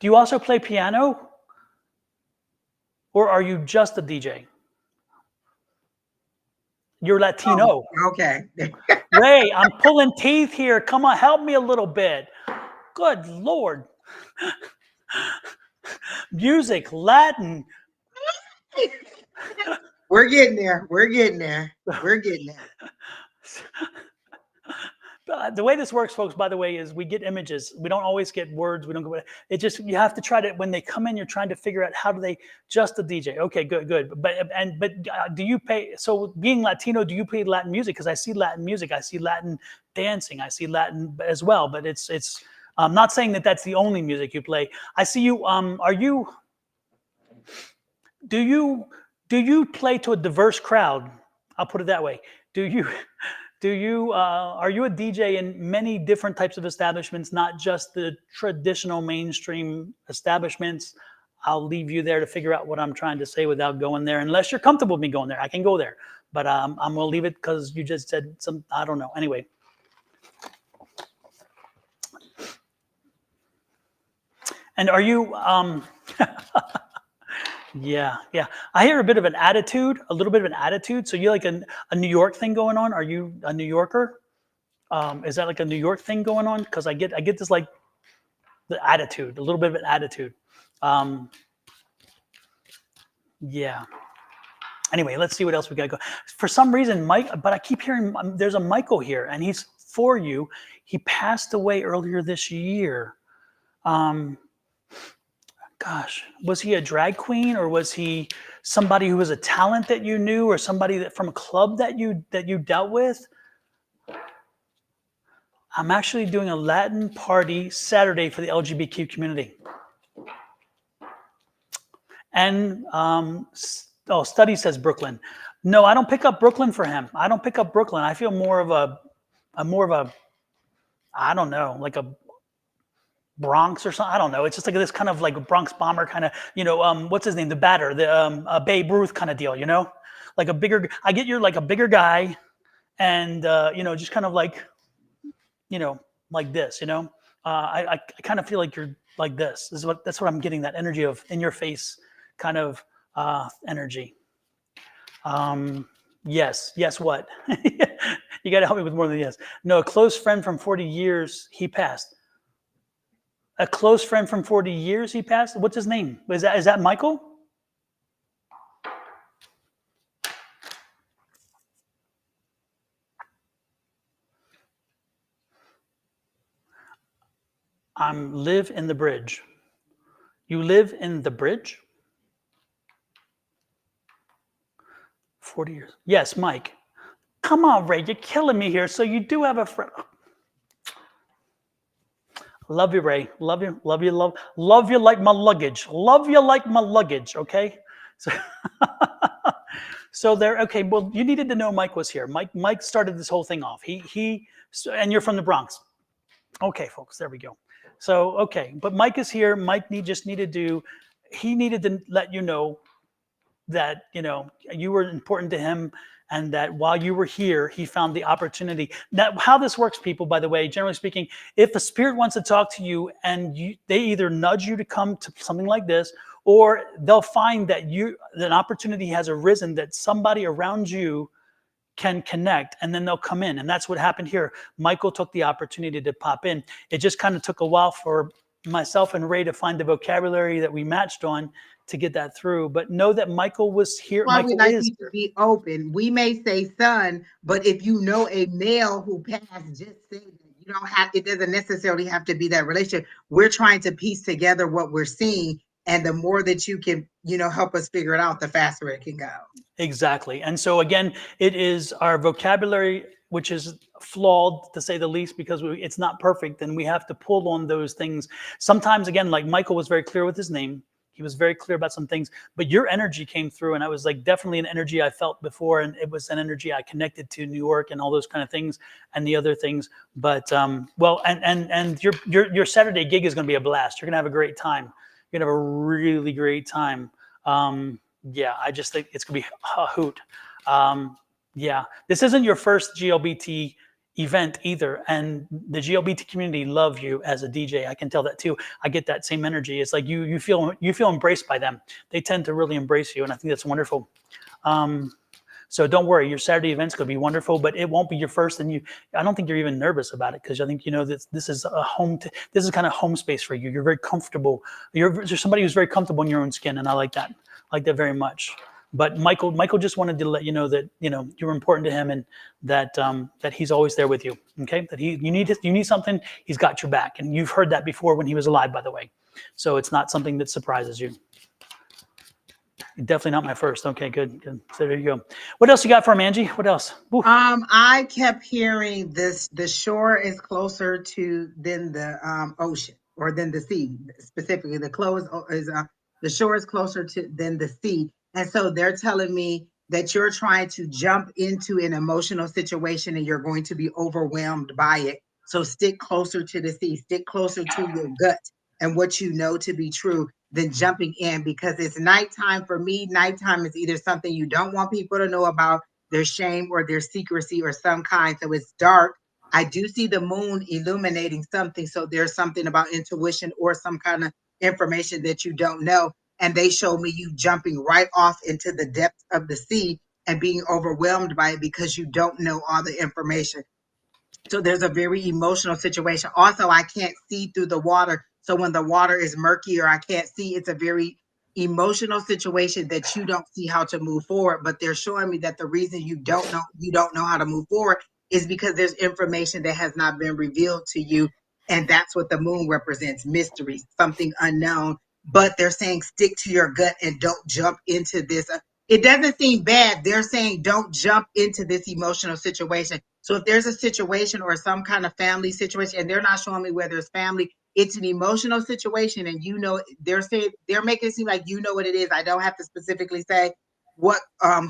you also play piano? Or are you just a DJ? You're Latino. Oh, okay. Ray, I'm pulling teeth here. Come on, help me a little bit. Good Lord. Music, Latin. We're getting there. We're getting there. We're getting there. The way this works, folks, by the way, is we get images. We don't always get words. We don't go. It just, you have to try to, when they come in, you're trying to figure out how do they, just the DJ. Okay, good. But do you pay, so being Latino, do you play Latin music? Because I see Latin music, I see Latin dancing, I see Latin as well, but it's I'm not saying that that's the only music you play. I see you, do you play to a diverse crowd? I'll put it that way. Are you a DJ in many different types of establishments, not just the traditional mainstream establishments? I'll leave you there to figure out what I'm trying to say without going there. Unless you're comfortable with me going there, I can go there. But I'm going to leave it because you just said some, I don't know. Anyway. And are you, yeah. I hear a bit of an attitude, a little bit of an attitude. So you're like a New York thing going on? Are you a New Yorker? Is that like a New York thing going on? Because I get this like the attitude, a little bit of an attitude. Yeah. Anyway, let's see what else we got to go. For some reason, Mike, but I keep hearing there's a Michael here, and he's for you. He passed away earlier this year. Gosh, was he a drag queen, or was he somebody who was a talent that you knew, or somebody that from a club that you dealt with? I'm actually doing a Latin party Saturday for the LGBTQ community. And study says Brooklyn. No, I don't pick up Brooklyn for him. I don't pick up Brooklyn. I feel more of a I don't know, like a Bronx or something. I don't know. It's just like this kind of like a Bronx bomber kind of, what's his name? The batter, the Babe Ruth kind of deal, like a bigger, I get you're like a bigger guy and, just kind of like, like this, I kind of feel like you're like this. That's what I'm getting, that energy of in your face kind of energy. Yes. What? You got to help me with more than yes. No, a close friend from 40 years, he passed. A close friend from 40 years, he passed? What's his name? Is that Michael? Live in the bridge. You live in the bridge? 40 years. Yes, Mike. Come on, Ray, you're killing me here. So you do have a friend. Love you, Ray. Love you like my luggage. Love you like my luggage, okay? So there, okay, well, you needed to know Mike was here. Mike started this whole thing off. And you're from the Bronx. Okay, folks, there we go. So, okay, but Mike is here. Mike needed to let you know that, you were important to him, and that while you were here, he found the opportunity. Now, how this works, people, by the way, generally speaking, if a spirit wants to talk to you and they either nudge you to come to something like this, or they'll find that an opportunity has arisen that somebody around you can connect, and then they'll come in. And that's what happened here. Michael took the opportunity to pop in. It just kind of took a while for myself and Ray to find the vocabulary that we matched on to get that through. But know that Michael was here. Why Michael we like is you to be open. We may say son, but if you know a male who passed, just say that. You don't have, it doesn't necessarily have to be that relationship. We're trying to piece together what we're seeing. And the more that you can, help us figure it out, the faster it can go. Exactly. And so again, it is our vocabulary, which is flawed to say the least, because it's not perfect, and we have to pull on those things. Sometimes, again, like Michael was very clear with his name. He was very clear about some things, but your energy came through, and I was like, definitely an energy I felt before, and it was an energy I connected to New York and all those kind of things and the other things. But well, and your Saturday gig is going to be a blast. You're going to have a great time. You're going to have a really great time. Yeah, I just think it's going to be a hoot. Yeah, this isn't your first GLBT event either, and the GLBT community love you as a DJ. I can tell that too. I get that same energy. It's like you feel embraced by them. They tend to really embrace you, and I think that's wonderful. So don't worry, your Saturday event's going to be wonderful, but it won't be your first. And I don't think you're even nervous about it, because I think that this is a home. This is kind of home space for you. You're very comfortable. You're somebody who's very comfortable in your own skin, and I like that. I like that very much. But Michael just wanted to let you know that you're important to him, and that that he's always there with you. Okay, that you need something, he's got your back, and you've heard that before when he was alive, by the way. So it's not something that surprises you. Definitely not my first. Okay, good. So there you go. What else you got for him, Angie? What else? Woo. I kept hearing this: the shore is closer to than the ocean or than the sea. Specifically, the shore is closer to than the sea, and so they're telling me that you're trying to jump into an emotional situation and you're going to be overwhelmed by it. So stick closer to the sea, stick closer to your gut and what you know to be true than jumping in, because it's nighttime. For me, nighttime is either something you don't want people to know about, their shame or their secrecy or some kind. So it's dark. I do see the moon illuminating something. So there's something about intuition or some kind of information that you don't know. And they show me you jumping right off into the depths of the sea and being overwhelmed by it because you don't know all the information. So there's a very emotional situation. Also, I can't see through the water. So when the water is murky or I can't see, it's a very emotional situation that you don't see how to move forward. But they're showing me that the reason you don't know how to move forward is because there's information that has not been revealed to you. And that's what the moon represents: mystery, something unknown. But they're saying stick to your gut and don't jump into this. It doesn't seem bad. They're saying don't jump into this emotional situation. So if there's a situation or some kind of family situation, and they're not showing me whether it's family, it's an emotional situation, and they're saying, they're making it seem like you know what it is. I don't have to specifically say what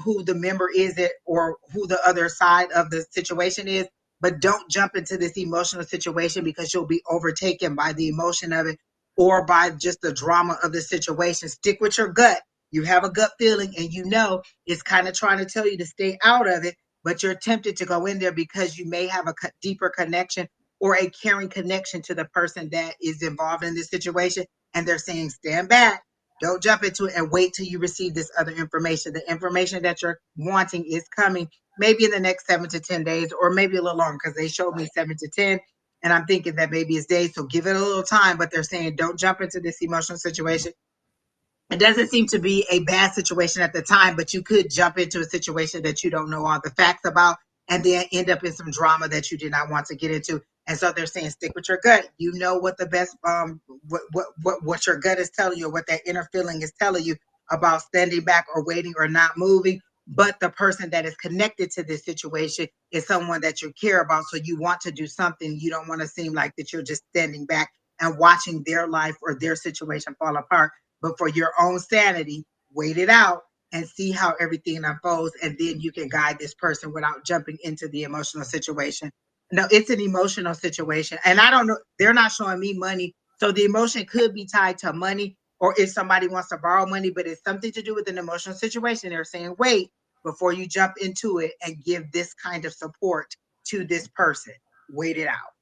who the member is it or who the other side of the situation is, but don't jump into this emotional situation because you'll be overtaken by the emotion of it or by just the drama of the situation. Stick with your gut. You have a gut feeling and it's kind of trying to tell you to stay out of it, but you're tempted to go in there because you may have a deeper connection or a caring connection to the person that is involved in this situation. And they're saying, stand back, don't jump into it, and wait till you receive this other information. The information that you're wanting is coming maybe in the next 7 to 10 days, or maybe a little longer, because they showed me 7 to 10. And I'm thinking that maybe it's days. So give it a little time, but they're saying, don't jump into this emotional situation. It doesn't seem to be a bad situation at the time, but you could jump into a situation that you don't know all the facts about and then end up in some drama that you did not want to get into. And so they're saying, stick with your gut. You know what the best, what your gut is telling you, or what that inner feeling is telling you about standing back or waiting or not moving. But the person that is connected to this situation is someone that you care about. So you want to do something. You don't want to seem like that you're just standing back and watching their life or their situation fall apart. But for your own sanity, wait it out and see how everything unfolds. And then you can guide this person without jumping into the emotional situation. No, it's an emotional situation. And I don't know, they're not showing me money. So the emotion could be tied to money, or if somebody wants to borrow money, but it's something to do with an emotional situation. They're saying, wait before you jump into it and give this kind of support to this person. Wait it out.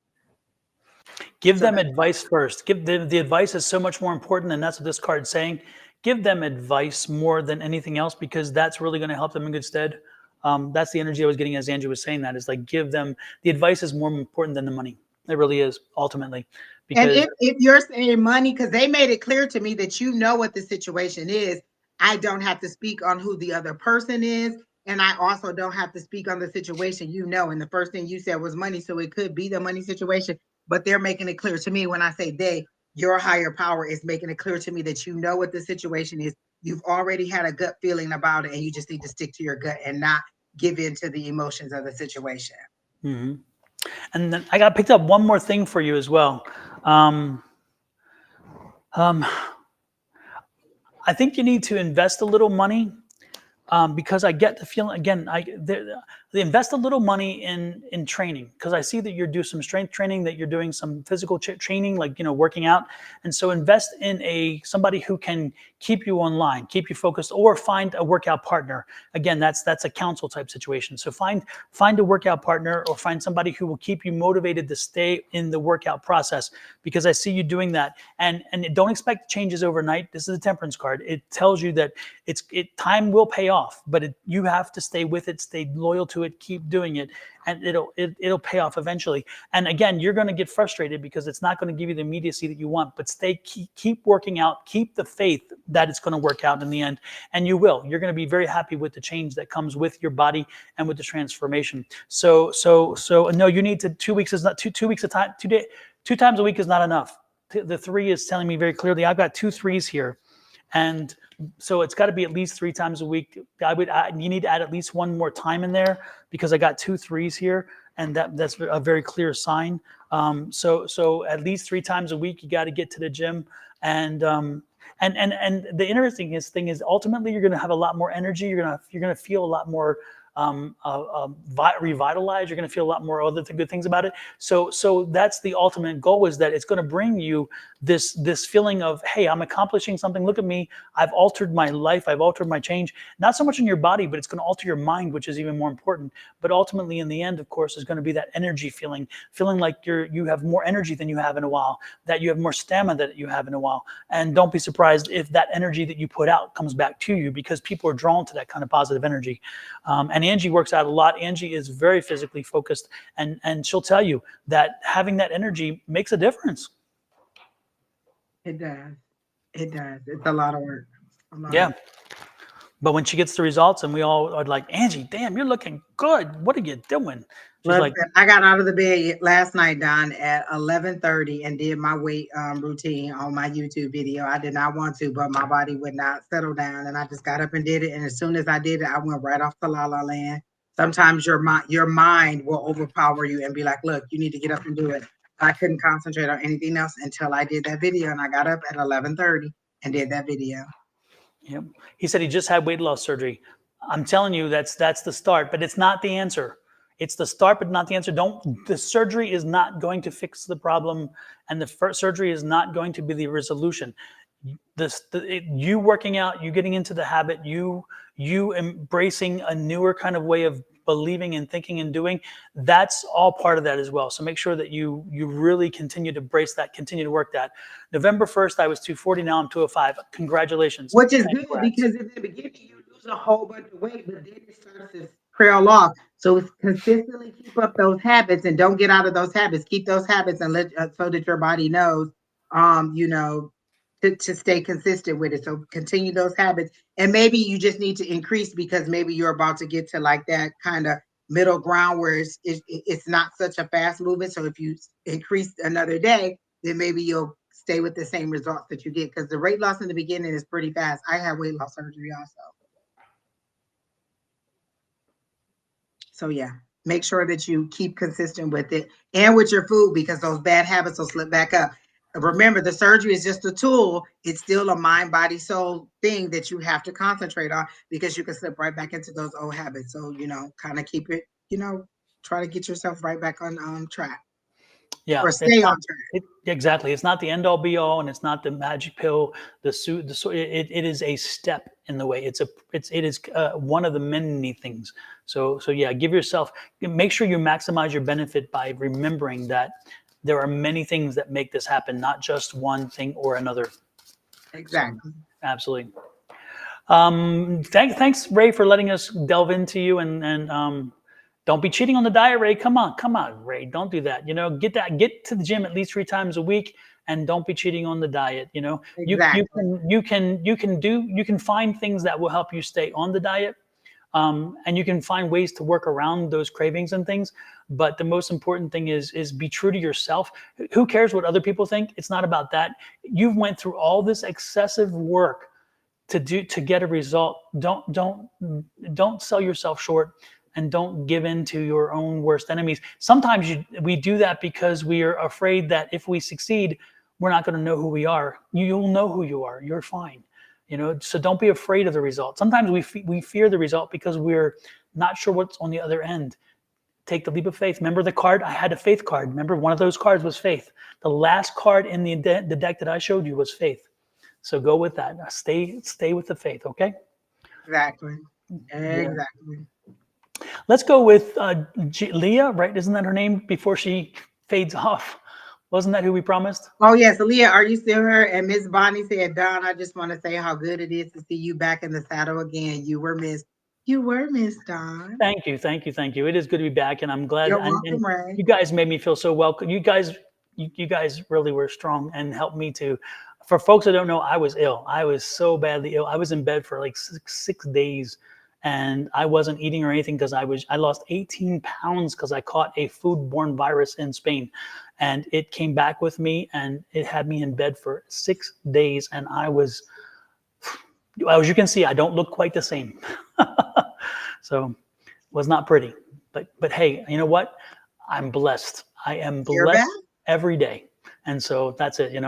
Give them advice first. Give them the advice is so much more important, and that's what this card's saying. Give them advice more than anything else, because that's really going to help them in good stead. That's the energy I was getting as Angie was saying that, is like, give them the advice is more important than the money. It really is, ultimately. Because and if you're saying money, because they made it clear to me that you know what the situation is, I don't have to speak on who the other person is. And I also don't have to speak on the situation, and the first thing you said was money. So it could be the money situation, but they're making it clear to me when I say they, your higher power is making it clear to me that you know what the situation is. You've already had a gut feeling about it, and you just need to stick to your gut and not give in to the emotions of the situation. Mm-hmm. And then I got picked up one more thing for you as well. I think you need to invest a little money, because I get the feeling, again, they invest a little money in training, because I see that you're doing some strength training, that you're doing some physical training, like, working out. And so invest in somebody who can keep you online, keep you focused, or find a workout partner. Again, that's a counsel type situation. So find a workout partner, or find somebody who will keep you motivated to stay in the workout process, because I see you doing that. And don't expect changes overnight. This is a temperance card. It tells you that time will pay off, but you have to stay with it, stay loyal to to it, keep doing it, and it'll pay off eventually. And again, you're going to get frustrated because it's not going to give you the immediacy that you want, but keep working out, keep the faith that it's going to work out in the end, and you will. You're going to be very happy with the change that comes with your body and with the transformation. So no, you need to 2 weeks is not 2 weeks a time. 2 times a week is not enough. The 3 is telling me very clearly. I've got 2 3s here, and so it's got to be at least 3 times a week. You need to add at least one more time in there because I got 2 3s here, and that's a very clear sign. So at least 3 times a week you got to get to the gym, and the interesting thing is ultimately you're going to have a lot more energy. You're gonna feel a lot more revitalized. You're going to feel a lot more other good things about it. So that's the ultimate goal, is that it's going to bring you this feeling of, hey, I'm accomplishing something. Look at me. I've altered my life. I've altered my change. Not so much in your body, but it's going to alter your mind, which is even more important. But ultimately, in the end, of course, is going to be that energy feeling like you have more energy than you have in a while, that you have more stamina than you have in a while. And don't be surprised if that energy that you put out comes back to you, because people are drawn to that kind of positive energy. And Angie works out a lot. Angie is very physically focused, and she'll tell you that having that energy makes a difference. It does. It does. It's a lot of work. Yeah. But when she gets the results and we all are like, Angie, damn, you're looking good. What are you doing? She's Listen, like, I got out of the bed last night, Don, at 11:30 and did my weight routine on my YouTube video. I did not want to, but my body would not settle down, and I just got up and did it. And as soon as I did it, I went right off to La La Land. Sometimes your mind will overpower you and be like, "Look, you need to get up and do it." I couldn't concentrate on anything else until I did that video, and I got up at 11:30 and did that video. yep. He said he just had weight loss surgery. I'm telling you, that's the start, but it's not the answer. It's the start, but not the answer. The surgery is not going to fix the problem, and the first surgery is not going to be the resolution. You working out, you getting into the habit, you embracing a newer kind of way of believing and thinking and doing, that's all part of that as well. So make sure that you really continue to brace that, continue to work that. November 1st, I was 240, now I'm 205. Congratulations. Which is good, because in the beginning you lose a whole bunch of weight, but then it starts to trail off. So it's consistently keep up those habits and don't get out of those habits. Keep those habits and let so that your body knows, you know, to stay consistent with it. So continue those habits, and maybe you just need to increase, because maybe you're about to get to like that kind of middle ground where it's not such a fast movement. So if you increase another day, then maybe you'll stay with the same results that you get, because the weight loss in the beginning is pretty fast. I had weight loss surgery also. So yeah, make sure that you keep consistent with it and with your food, because those bad habits will slip back up. Remember, the surgery is just a tool. It's still a mind, body, soul thing that you have to concentrate on, because you can slip right back into those old habits. So, kind of keep it, try to get yourself right back on track, Yeah, or stay on track. Exactly. It's not the end all be all, and it's not the magic pill. It is a step in the way. It is one of the many things. So yeah, make sure you maximize your benefit by remembering that there are many things that make this happen, not just one thing or another. Exactly. So, absolutely. Thanks, Ray, for letting us delve into you, and don't be cheating on the diet, Ray. Come on, Ray. Don't do that. Get to the gym at least 3 times a week, and don't be cheating on the diet. Exactly. You can find things that will help you stay on the diet, and you can find ways to work around those cravings and things. But the most important thing is be true to yourself. Who cares what other people think? It's not about that. You've went through all this excessive work to get a result. Don't sell yourself short, and don't give in to your own worst enemies. Sometimes we do that because we are afraid that if we succeed, we're not going to know who we are. You'll know who you are. You're fine. So don't be afraid of the result. Sometimes we fear the result because we're not sure what's on the other end. Take the leap of faith. Remember the card? I had a faith card. Remember, one of those cards was faith. The last card in the deck that I showed you was faith. So go with that. Stay with the faith, okay? Exactly. Yeah. Exactly. Let's go with Leah, right? Isn't that her name before she fades off? Wasn't that who we promised? Oh yes, Leah, are you still here? And Miss Bonnie said, Don, I just want to say how good it is to see you back in the saddle again. You were missed. You were, Miss Dawn. Thank you, thank you, thank you. It is good to be back, and I'm glad. You're And welcome, Ray. you guys made me feel so welcome. You guys really were strong and helped me to. For folks that don't know, I was ill. I was so badly ill. I was in bed for like six days, and I wasn't eating or anything because I lost 18 pounds because I caught a foodborne virus in Spain, and it came back with me, and it had me in bed for 6 days, and as you can see, I don't look quite the same. So was not pretty, but hey, you know what? I'm blessed. I am You're back. blessed every day, and so that's it.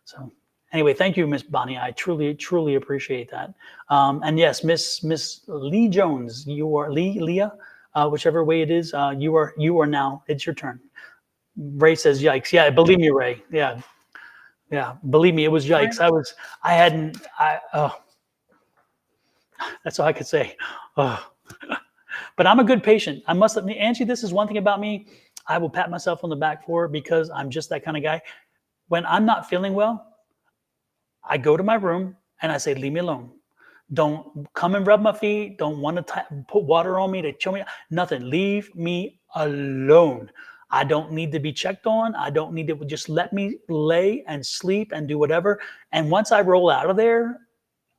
So anyway, thank you, Miss Bonnie. I truly appreciate that. And yes, Miss Lee Jones, you are Leah, whichever way it is. You are now. It's your turn. Ray says, "Yikes!" Yeah, believe me, Ray. Yeah. Believe me, it was yikes. I hadn't. That's all I could say. Oh. But I'm a good patient. I must admit, Angie, this is one thing about me. I will pat myself on the back for because I'm just that kind of guy. When I'm not feeling well, I go to my room and I say, leave me alone. Don't come and rub my feet. Don't want to put water on me to chill me. Nothing. Leave me alone. I don't need to be checked on. I don't need to just let me lay and sleep and do whatever. And once I roll out of there,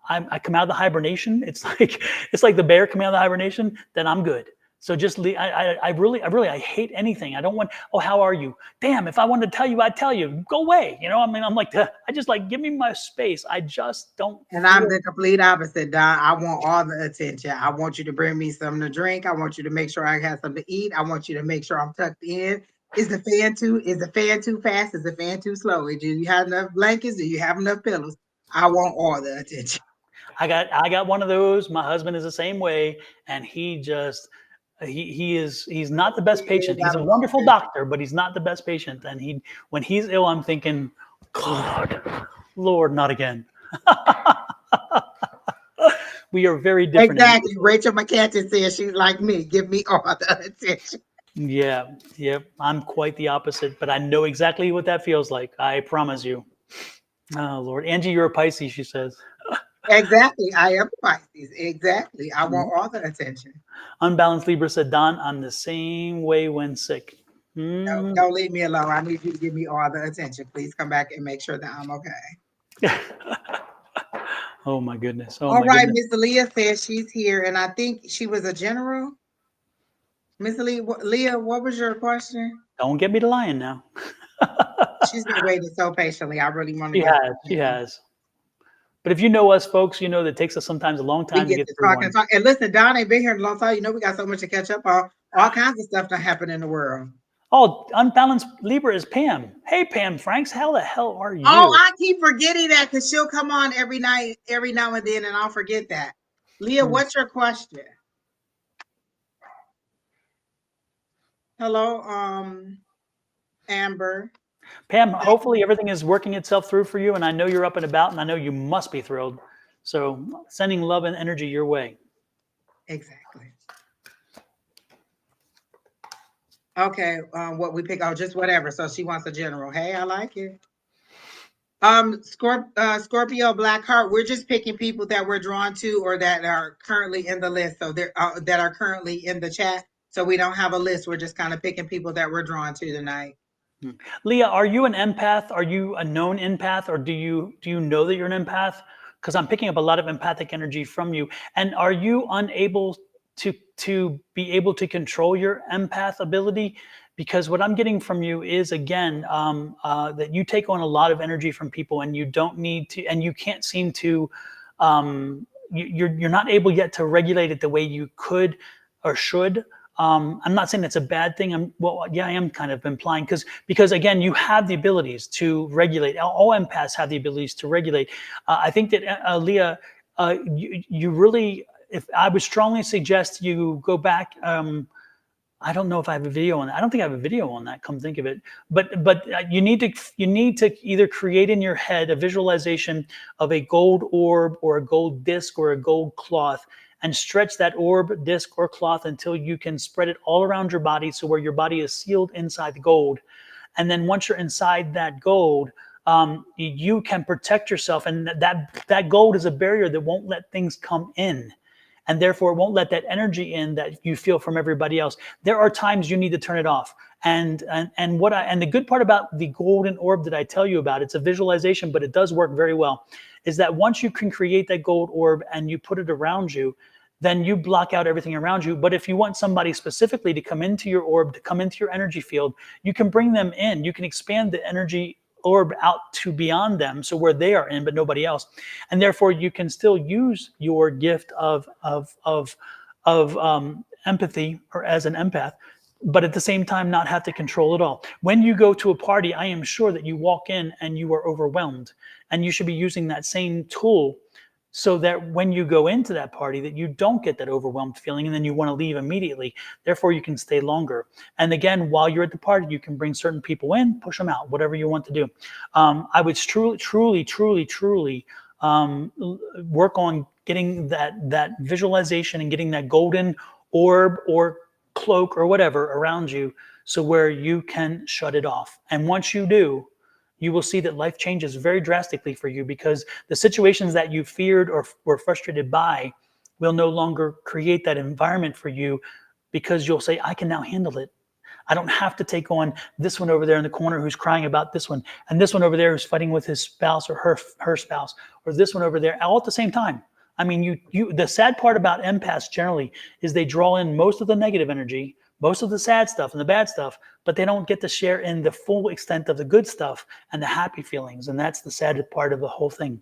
I come out of the hibernation. It's like the bear coming out of the hibernation. Then I'm good. So just I hate anything. I don't want. Oh, how are you? Damn! If I wanted to tell you, I'd tell you. Go away. I mean, I'm like, I just like give me my space. I just don't And feel. I'm the complete opposite, Don. I want all the attention. I want you to bring me something to drink. I want you to make sure I have something to eat. I want you to make sure I'm tucked in. Is the fan too fast? Is the fan too slow? Do you have enough blankets? Do you have enough pillows? I want all the attention. I got one of those. My husband is the same way, and he's not the best patient. He's a wonderful doctor, but he's not the best patient. And when he's ill, I'm thinking, God, Lord, not again. We are very different. Exactly. Rachel McCanton says she's like me. Give me all the attention. Yeah, I'm quite the opposite, but I know exactly what that feels like. I promise you. Oh, Lord. Angie, you're a Pisces, she says. Exactly. I am Pisces. Exactly. I want all the attention. Unbalanced Libra said, Don, I'm the same way when sick. No, don't leave me alone. I need you to give me all the attention. Please come back and make sure that I'm okay. Oh, my goodness. Oh, All my right. goodness. Miss Leah says she's here, and I think she was a general. Miss Leah, what was your question? Don't get me to lying now. She's been waiting so patiently. I really want to She get has. She has. But if you know us, folks, you know that it takes us sometimes a long we time to get get to through talk one. and talk. And listen, Don ain't been here in a long time. We got so much to catch up on. All kinds of stuff that happen in the world. Oh, Unbalanced Libra is Pam. Hey, Pam Franks, how the hell are you? Oh, I keep forgetting that because she'll come on every night, every now and then, and I'll forget that. Leah, what's your question? Hello, Amber. Pam, hopefully everything is working itself through for you, and I know you're up and about, and I know you must be thrilled. So sending love and energy your way. Exactly. Okay, what we pick? Oh, just whatever. So she wants a general. Hey, I like it. Scorpio Blackheart. We're just picking people that we're drawn to or that are currently in the list. So they're that are currently in the chat. So we don't have a list. We're just kind of picking people that we're drawn to tonight. Leah, are you an empath? Are you a known empath, or do you know that you're an empath? Because I'm picking up a lot of empathic energy from you. And are you unable to be able to control your empath ability? Because what I'm getting from you is again that you take on a lot of energy from people, and you don't need to, and you can't seem to. You're not able yet to regulate it the way you could or should. I'm not saying it's a bad thing. I am kind of implying because again, you have the abilities to regulate. All empaths have the abilities to regulate. I think that Leah, you really, if I would strongly suggest you go back. I don't know if I have a video on that. I don't think I have a video on that. Come think of it, but you need to either create in your head a visualization of a gold orb or a gold disc or a gold cloth, and stretch that orb, disc, or cloth until you can spread it all around your body, so where your body is sealed inside the gold. And then once you're inside that gold, you can protect yourself, and that gold is a barrier that won't let things come in. and therefore it won't let that energy in that you feel from everybody else. There are times you need to turn it off. And the good part about the golden orb that I tell you about, it's a visualization, but it does work very well, is that once you can create that gold orb and you put it around you, then you block out everything around you. But if you want somebody specifically to come into your orb, to come into your energy field, you can bring them in. You can expand the energy orb out to beyond them, so where they are in, but nobody else, and therefore you can still use your gift of empathy, or as an empath, but at the same time not have to control it all. When you go to a party, I am sure that you walk in and you are overwhelmed, and you should be using that same tool so that when you go into that party, that you don't get that overwhelmed feeling and then you want to leave immediately. Therefore you can stay longer. And again, while you're at the party, you can bring certain people in, push them out, whatever you want to do. I would truly work on getting that visualization and getting that golden orb or cloak or whatever around you, so where you can shut it off. And once you do, you will see that life changes very drastically for you, because the situations that you feared or were frustrated by will no longer create that environment for you, because you'll say, I can now handle it. I don't have to take on this one over there in the corner who's crying about this one, and this one over there who's fighting with his spouse or her spouse, or this one over there, all at the same time. I mean, the sad part about empaths generally is they draw in most of the negative energy, most of the sad stuff and the bad stuff, but they don't get to share in the full extent of the good stuff and the happy feelings. And that's the sad part of the whole thing.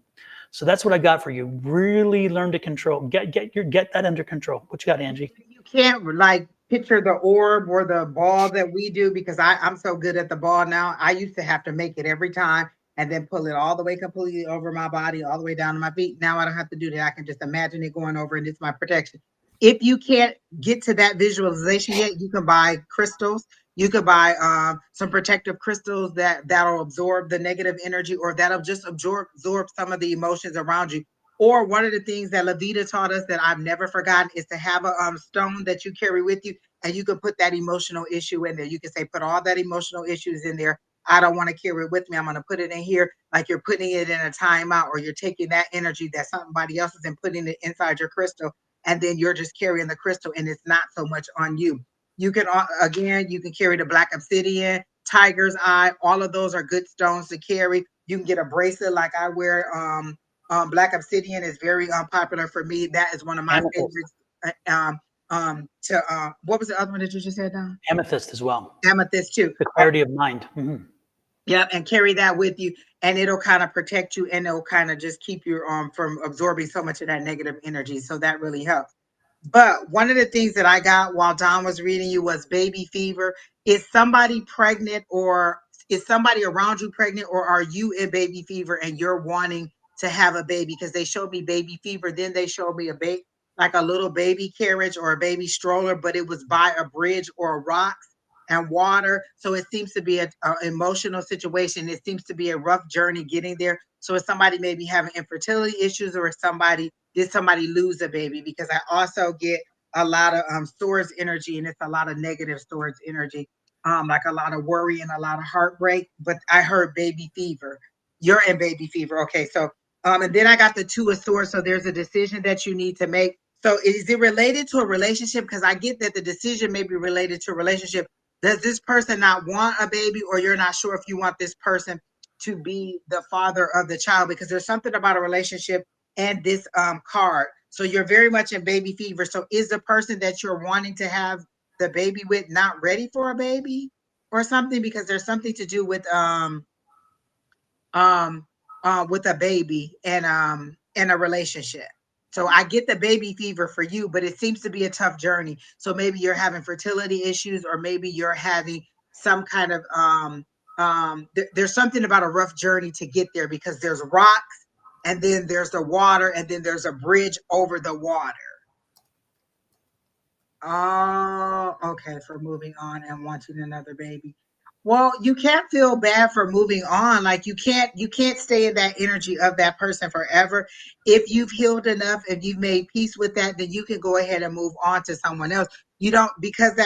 So that's what I got for you. Really learn to control, get that under control. What you got, Angie? You can't like picture the orb or the ball that we do, because I'm so good at the ball now. I used to have to make it every time and then pull it all the way completely over my body, all the way down to my feet. Now I don't have to do that. I can just imagine it going over, and it's my protection. If you can't get to that visualization yet, you can buy crystals. You could buy some protective crystals that'll absorb the negative energy, or that'll just absorb some of the emotions around you. Or one of the things that Levita taught us that I've never forgotten is to have a stone that you carry with you, and you can put that emotional issue in there. You can say, put all that emotional issues in there. I don't want to carry it with me. I'm going to put it in here, like you're putting it in a timeout, or you're taking that energy that somebody else is and putting it inside your crystal, and then you're just carrying the crystal, and it's not so much on you. You can, again, you can carry the black obsidian, tiger's eye. All of those are good stones to carry. You can get a bracelet like I wear. Black obsidian is very popular for me. That is one of my Amethyst. favorites. What was the other one that you just said, Don? Amethyst as well. Amethyst too. The clarity of mind. Mm-hmm. Yeah, and carry that with you, and it'll kind of protect you, and it'll kind of just keep you from absorbing so much of that negative energy. So that really helps. But one of the things that I got while Don was reading you was baby fever. Is somebody pregnant, or is somebody around you pregnant, or are you in baby fever and you're wanting to have a baby? Because they showed me baby fever, then they showed me a baby, like a little baby carriage or a baby stroller, but it was by a bridge or rocks and water. So it seems to be an emotional situation. It seems to be a rough journey getting there. So is somebody maybe having infertility issues, or is did somebody lose a baby? Because I also get a lot of storage energy, and it's a lot of negative storage energy, like a lot of worry and a lot of heartbreak. But I heard baby fever. You're in baby fever. Okay, so and then I got the two of swords. So there's a decision that you need to make. So is it related to a relationship? Because I get that the decision may be related to a relationship. Does this person not want a baby, or you're not sure if you want this person to be the father of the child? Because there's something about a relationship and this card. So you're very much in baby fever. So is the person that you're wanting to have the baby with not ready for a baby or something? Because there's something to do with a baby and in a relationship. So I get the baby fever for you, but it seems to be a tough journey. So maybe you're having fertility issues, or maybe you're having some kind of there's something about a rough journey to get there, because there's rocks, and then there's the water, and then there's a bridge over the water. Oh, okay, for moving on and wanting another baby. Well, you can't feel bad for moving on. Like you can't stay in that energy of that person forever. If you've healed enough, if you've made peace with that, then you can go ahead and move on to someone else. You don't, because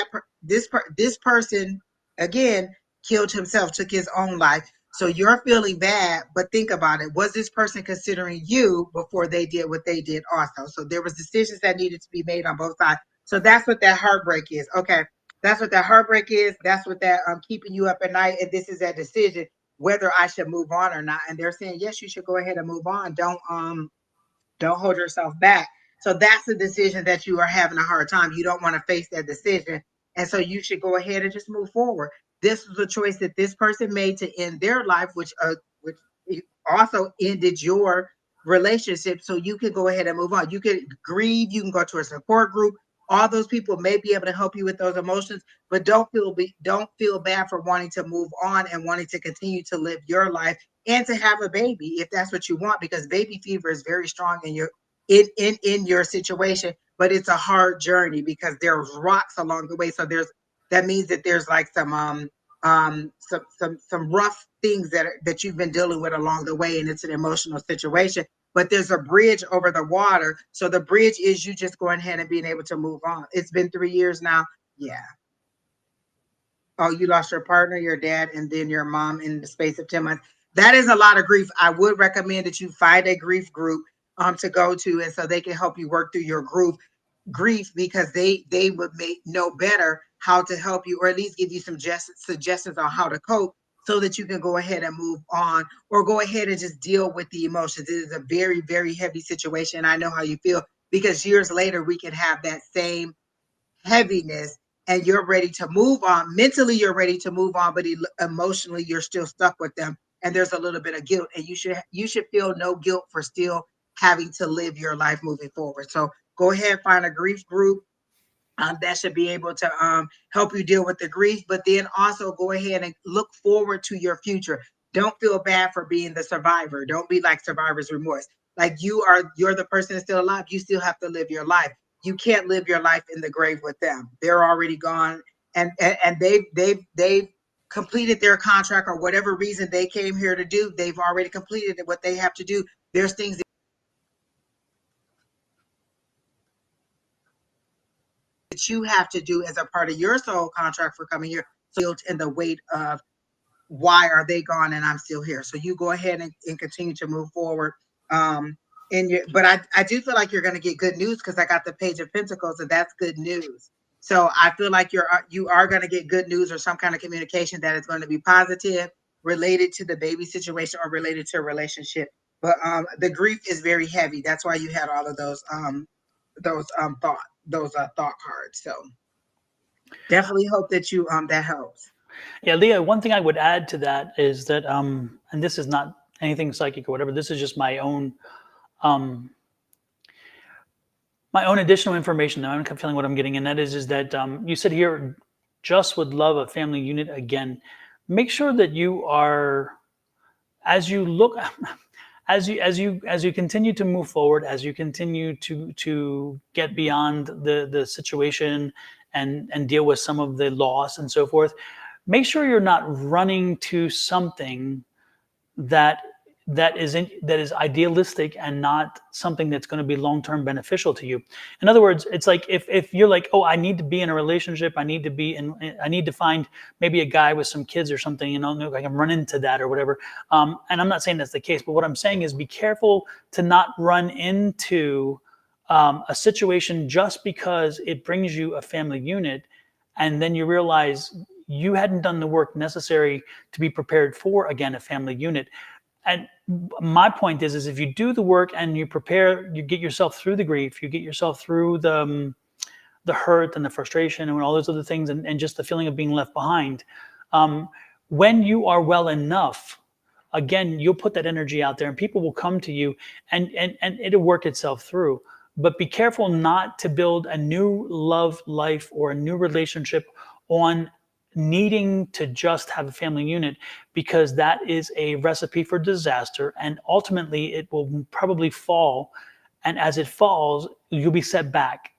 this person again killed himself, took his own life. So you're feeling bad, but think about it. Was this person considering you before they did what they did also? So there was decisions that needed to be made on both sides. So that's what that heartbreak is. Okay. That's what that heartbreak is. That's what that keeping you up at night. And this is that decision whether I should move on or not. And they're saying, yes, you should go ahead and move on. Don't hold yourself back. So that's the decision that you are having a hard time. You don't want to face that decision. And so you should go ahead and just move forward. This was a choice that this person made to end their life, which also ended your relationship. So you can go ahead and move on. You can grieve. You can go to a support group. All those people may be able to help you with those emotions, but don't feel bad for wanting to move on and wanting to continue to live your life and to have a baby if that's what you want, because baby fever is very strong in your situation, but it's a hard journey because there's rocks along the way. So that means that there's like some rough things that you've been dealing with along the way, and it's an emotional situation. But there's a bridge over the water. So the bridge is you just going ahead and being able to move on. It's been 3 years now. Yeah. Oh, you lost your partner, your dad, and then your mom in the space of 10 months. That is a lot of grief. I would recommend that you find a grief group to go to, and so they can help you work through your grief, because they would know better how to help you, or at least give you some suggestions on how to cope, so that you can go ahead and move on, or go ahead and just deal with the emotions. It is a very, very heavy situation. I know how you feel, because years later we can have that same heaviness, and you're ready to move on. Mentally, you're ready to move on, but emotionally, you're still stuck with them. And there's a little bit of guilt, and you should feel no guilt for still having to live your life moving forward. So go ahead, find a grief group that should be able to help you deal with the grief, but then also go ahead and look forward to your future. Don't feel bad for being the survivor. Don't be like survivor's remorse. Like you're the person that's still alive. You still have to live your life. You can't live your life in the grave with them. They're already gone, and they've completed their contract, or whatever reason they came here to do. They've already completed what they have to do. There's things that you have to do as a part of your soul contract for coming here. So in the weight of why are they gone and I'm still here. So you go ahead and continue to move forward. But I do feel like you're going to get good news, because I got the Page of Pentacles, and that's good news. So I feel like you are going to get good news, or some kind of communication that is going to be positive, related to the baby situation or related to a relationship. But the grief is very heavy. That's why you had all of those thought cards. So definitely hope that you that helps. Yeah, Leah, one thing I would add to that is that, and this is not anything psychic or whatever, this is just um, my own additional information. Now I'm feeling what I'm getting, and that is that you said here, just would love a family unit again. Make sure that you are, as you look, as you continue to move forward, as you continue to get beyond the situation, and deal with some of the loss and so forth. Make sure you're not running to something that that is idealistic and not something that's going to be long-term beneficial to you. In other words, it's like if you're like, oh, I need to be in a relationship, I need to find maybe a guy with some kids or something, I can run into that or whatever. And I'm not saying that's the case, but what I'm saying is be careful to not run into a situation just because it brings you a family unit, and then you realize you hadn't done the work necessary to be prepared for, again, a family unit. And my point is if you do the work and you prepare, you get yourself through the grief, you get yourself through the hurt and the frustration and all those other things, and just the feeling of being left behind. When you are well enough, again, you'll put that energy out there, and people will come to you, and it'll work itself through. But be careful not to build a new love life or a new relationship on needing to just have a family unit, because that is a recipe for disaster, and ultimately it will probably fall, and as it falls you'll be set back.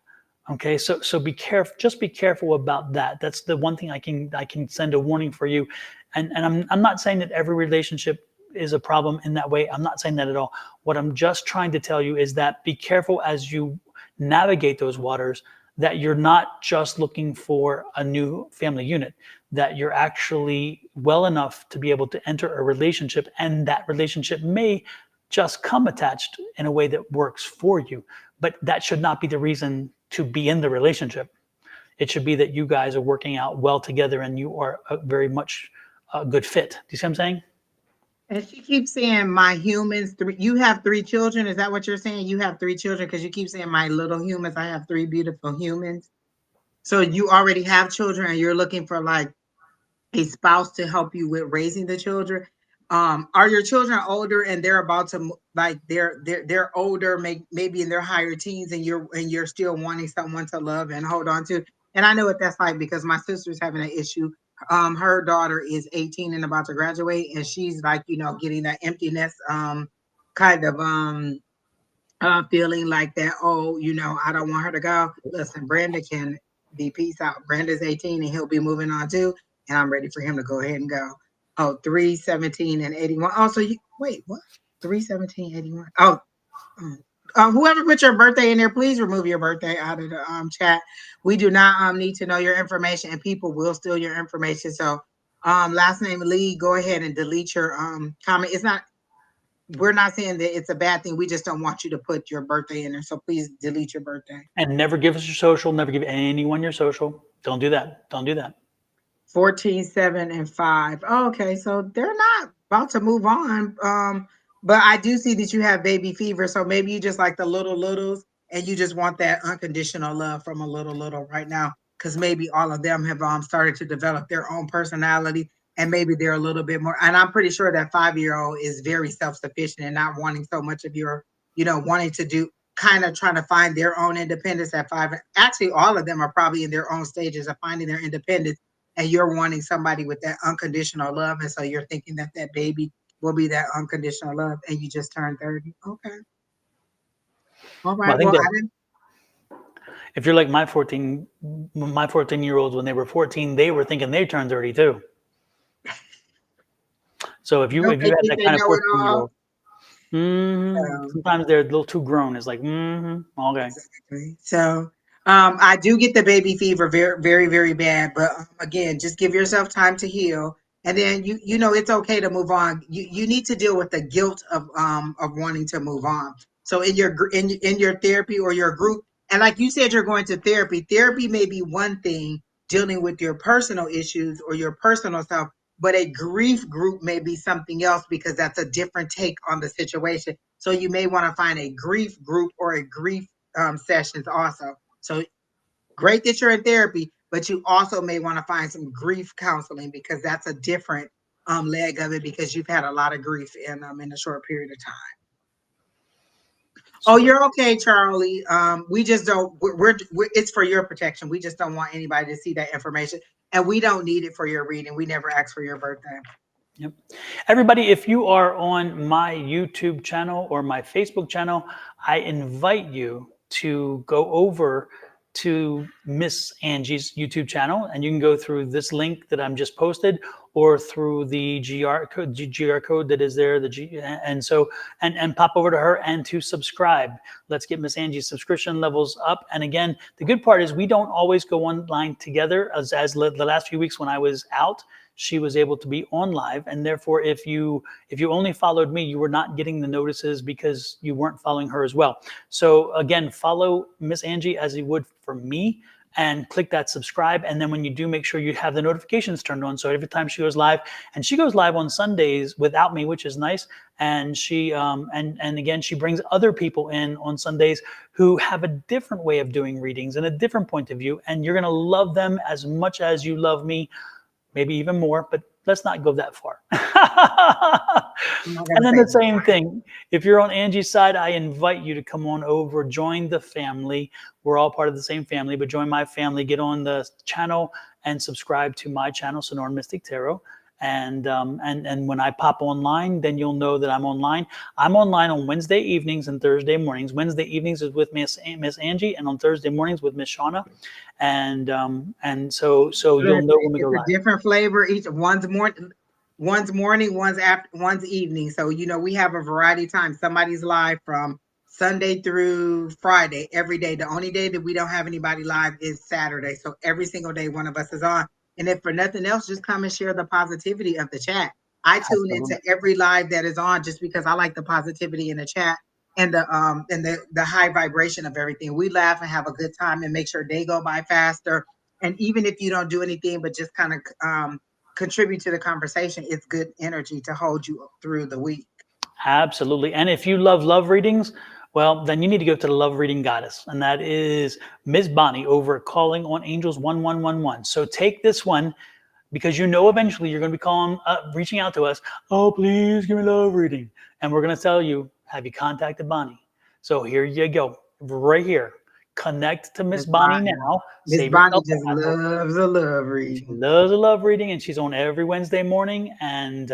Okay, so be careful, just be careful about that. That's the one thing I can send a warning for you. And I'm not saying that every relationship is a problem in that way. I'm not saying that at all. What I'm just trying to tell you is that be careful as you navigate those waters, that you're not just looking for a new family unit. that you're actually well enough to be able to enter a relationship, and that relationship may just come attached in a way that works for you. But that should not be the reason to be in the relationship. It should be that you guys are working out well together and you are a very much a good fit. Do you see what I'm saying? And she keeps saying my humans. You have three children. Is that what you're saying? You have three children because you keep saying my little humans. I have three beautiful humans. So you already have children, and you're looking for like a spouse to help you with raising the children. Are your children older and they're about to like they're older, maybe in their higher teens, and you're still wanting someone to love and hold on to? And I know what that's like because my sister's having an issue. Her daughter is 18 and about to graduate, and she's like, getting that emptiness, kind of feeling like that. Oh, I don't want her to go. Listen, Brandon can be peace out. Brandon's 18 and he'll be moving on too. And I'm ready for him to go ahead and go. Oh, 317 and 81. Oh, so wait, what? 317, 81. Oh, whoever put your birthday in there, please remove your birthday out of the chat. We do not need to know your information, and people will steal your information. So last name Lee, go ahead and delete your comment. We're not saying that it's a bad thing. We just don't want you to put your birthday in there. So please delete your birthday. And never give us your social. Never give anyone your social. Don't do that. Don't do that. 14, 7, and 5. Oh, okay. So they're not about to move on. But I do see that you have baby fever. So maybe you just like the littles and you just want that unconditional love from a little right now. Because maybe all of them have started to develop their own personality, and maybe they're a little bit more. And I'm pretty sure that 5-year-old is very self-sufficient and not wanting so much of your, wanting to do, kind of trying to find their own independence at 5. Actually, all of them are probably in their own stages of finding their independence, and you're wanting somebody with that unconditional love. And so you're thinking that that baby will be that unconditional love, and you just turned 30. Okay. All Well, I right. think Well, that I didn't. if you're like my 14-year-olds, when they were 14, they were thinking they turned 30 too. So if you Don't they had think that they kind of know it all? 14-year-old, sometimes they're a little too grown. It's like, okay. Exactly. So I do get the baby fever very, very, very bad. But again, just give yourself time to heal. And then it's okay to move on. You need to deal with the guilt of wanting to move on. So in your therapy or your group, and like you said, you're going to therapy. Therapy may be one thing, dealing with your personal issues or your personal self, but a grief group may be something else because that's a different take on the situation. So you may want to find a grief group or a grief sessions also. So great that you're in therapy, but you also may want to find some grief counseling because that's a different leg of it, because you've had a lot of grief in a short period of time. Oh, Super. you're okay, Charlie. We just don't. It's for your protection. We just don't want anybody to see that information, and we don't need it for your reading. We never asked for your birthday. Yep. Everybody, if you are on my YouTube channel or my Facebook channel, I invite you to go over to Miss Angie's YouTube channel, and you can go through this link that I'm just posted, or through the GR code that is there, and pop over to her and to subscribe. Let's get Miss Angie's subscription levels up. And again, the good part is we don't always go online together, as the last few weeks when I was out, she was able to be on live, and therefore if you only followed me, you were not getting the notices because you weren't following her as well. So again, follow Miss Angie as you would for me, and click that subscribe. And then when you do, make sure you have the notifications turned on, so every time she goes live, and she goes live on Sundays without me, which is nice. And she and again, she brings other people in on Sundays who have a different way of doing readings and a different point of view, and you're going to love them as much as you love me, maybe even more, but let's not go that far. And then the same thing, if you're on Angie's side, I invite you to come on over, join the family. We're all part of the same family, but join my family, get on the channel and subscribe to my channel, Sonoran Mystic Tarot. And when I pop online, then you'll know that I'm online. I'm online on Wednesday evenings and Thursday mornings. Wednesday evenings is with Miss Angie, and on Thursday mornings with Miss Shauna. And so you'll know when we go live. It's a different flavor. One's morning, one's evening. So we have a variety of times. Somebody's live from Sunday through Friday every day. The only day that we don't have anybody live is Saturday. So every single day one of us is on. And if for nothing else, just come and share the positivity of the chat. I tune Absolutely. into every live that is on just because I like the positivity in the chat and the high vibration of everything. We laugh and have a good time and make sure they go by faster. And even if you don't do anything but just kind of contribute to the conversation, it's good energy to hold you through the week. Absolutely. And if you love love readings, well, then you need to go to the love reading goddess, and that is Ms. Bonnie over at Calling on Angels 1111. So take this one because you know eventually you're going to be calling, reaching out to us. Oh, please give me a love reading. And we're going to tell you, have you contacted Bonnie? So here you go, right here. Connect to Miss Bonnie now. Miss Save Bonnie yourself just the hassle. loves a love She reading. loves a love reading, and she's on every Wednesday morning, and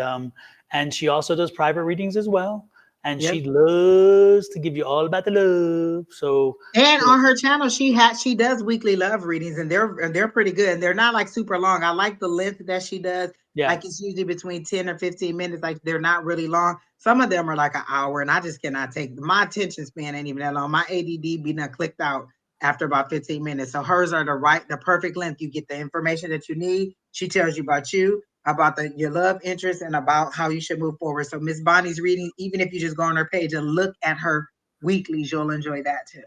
she also does private readings as well. And Yep. she loves to give you all about the love. So, And on her channel, she does weekly love readings, and they're pretty good. And they're not like super long. I like the length that she does. yeah, Like it's usually between 10 or 15 minutes. Like they're not really long. Some of them are like an hour, and I just cannot take my attention span ain't even that long. My ADD be done clicked out after about 15 minutes. So hers are the perfect length. You get the information that you need. She tells you, about your love interest, and about how you should move forward. So Miss Bonnie's reading, even if you just go on her page and look at her weeklies, you'll enjoy that too.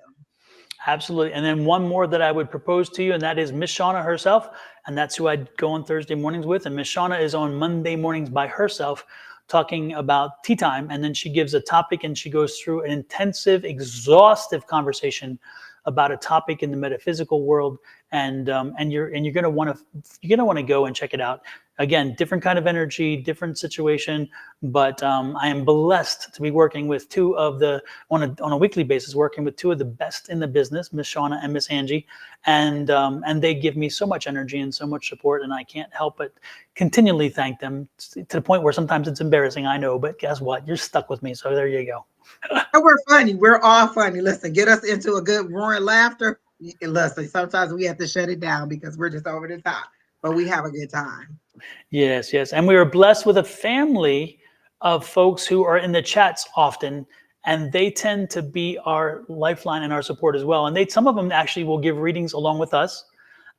absolutely. And then one more that I would propose to you, and that is Miss Shauna herself. And that's who I go on Thursday mornings with. And Miss Shauna is on Monday mornings by herself talking about tea time. And then she gives a topic and she goes through an intensive, exhaustive conversation about a topic in the metaphysical world. And you're gonna want to go and check it out. Again, different kind of energy, different situation, but I am blessed to be working with on a weekly basis, working with two of the best in the business, Miss Shauna and Miss Angie, and they give me so much energy and so much support, and I can't help but continually thank them to the point where sometimes it's embarrassing, I know, but guess what? You're stuck with me, so there you go. And we're funny. We're all funny. Listen, get us into a good roaring laughter. Listen, sometimes we have to shut it down because we're just over the top, but we have a good time. Yes, yes. And we are blessed with a family of folks who are in the chats often, and they tend to be our lifeline and our support as well. And some of them actually will give readings along with us.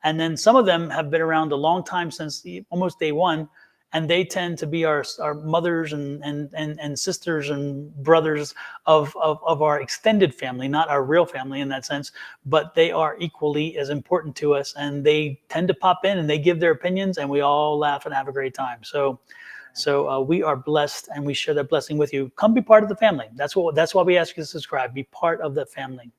And then some of them have been around a long time, since almost day one, and they tend to be our mothers and sisters and brothers of our extended family, not our real family in that sense, but they are equally as important to us, and they tend to pop in and they give their opinions, and we all laugh and have a great time. So we are blessed, and we share that blessing with you. Come be part of the family. That's why we ask you to subscribe. Be part of the family.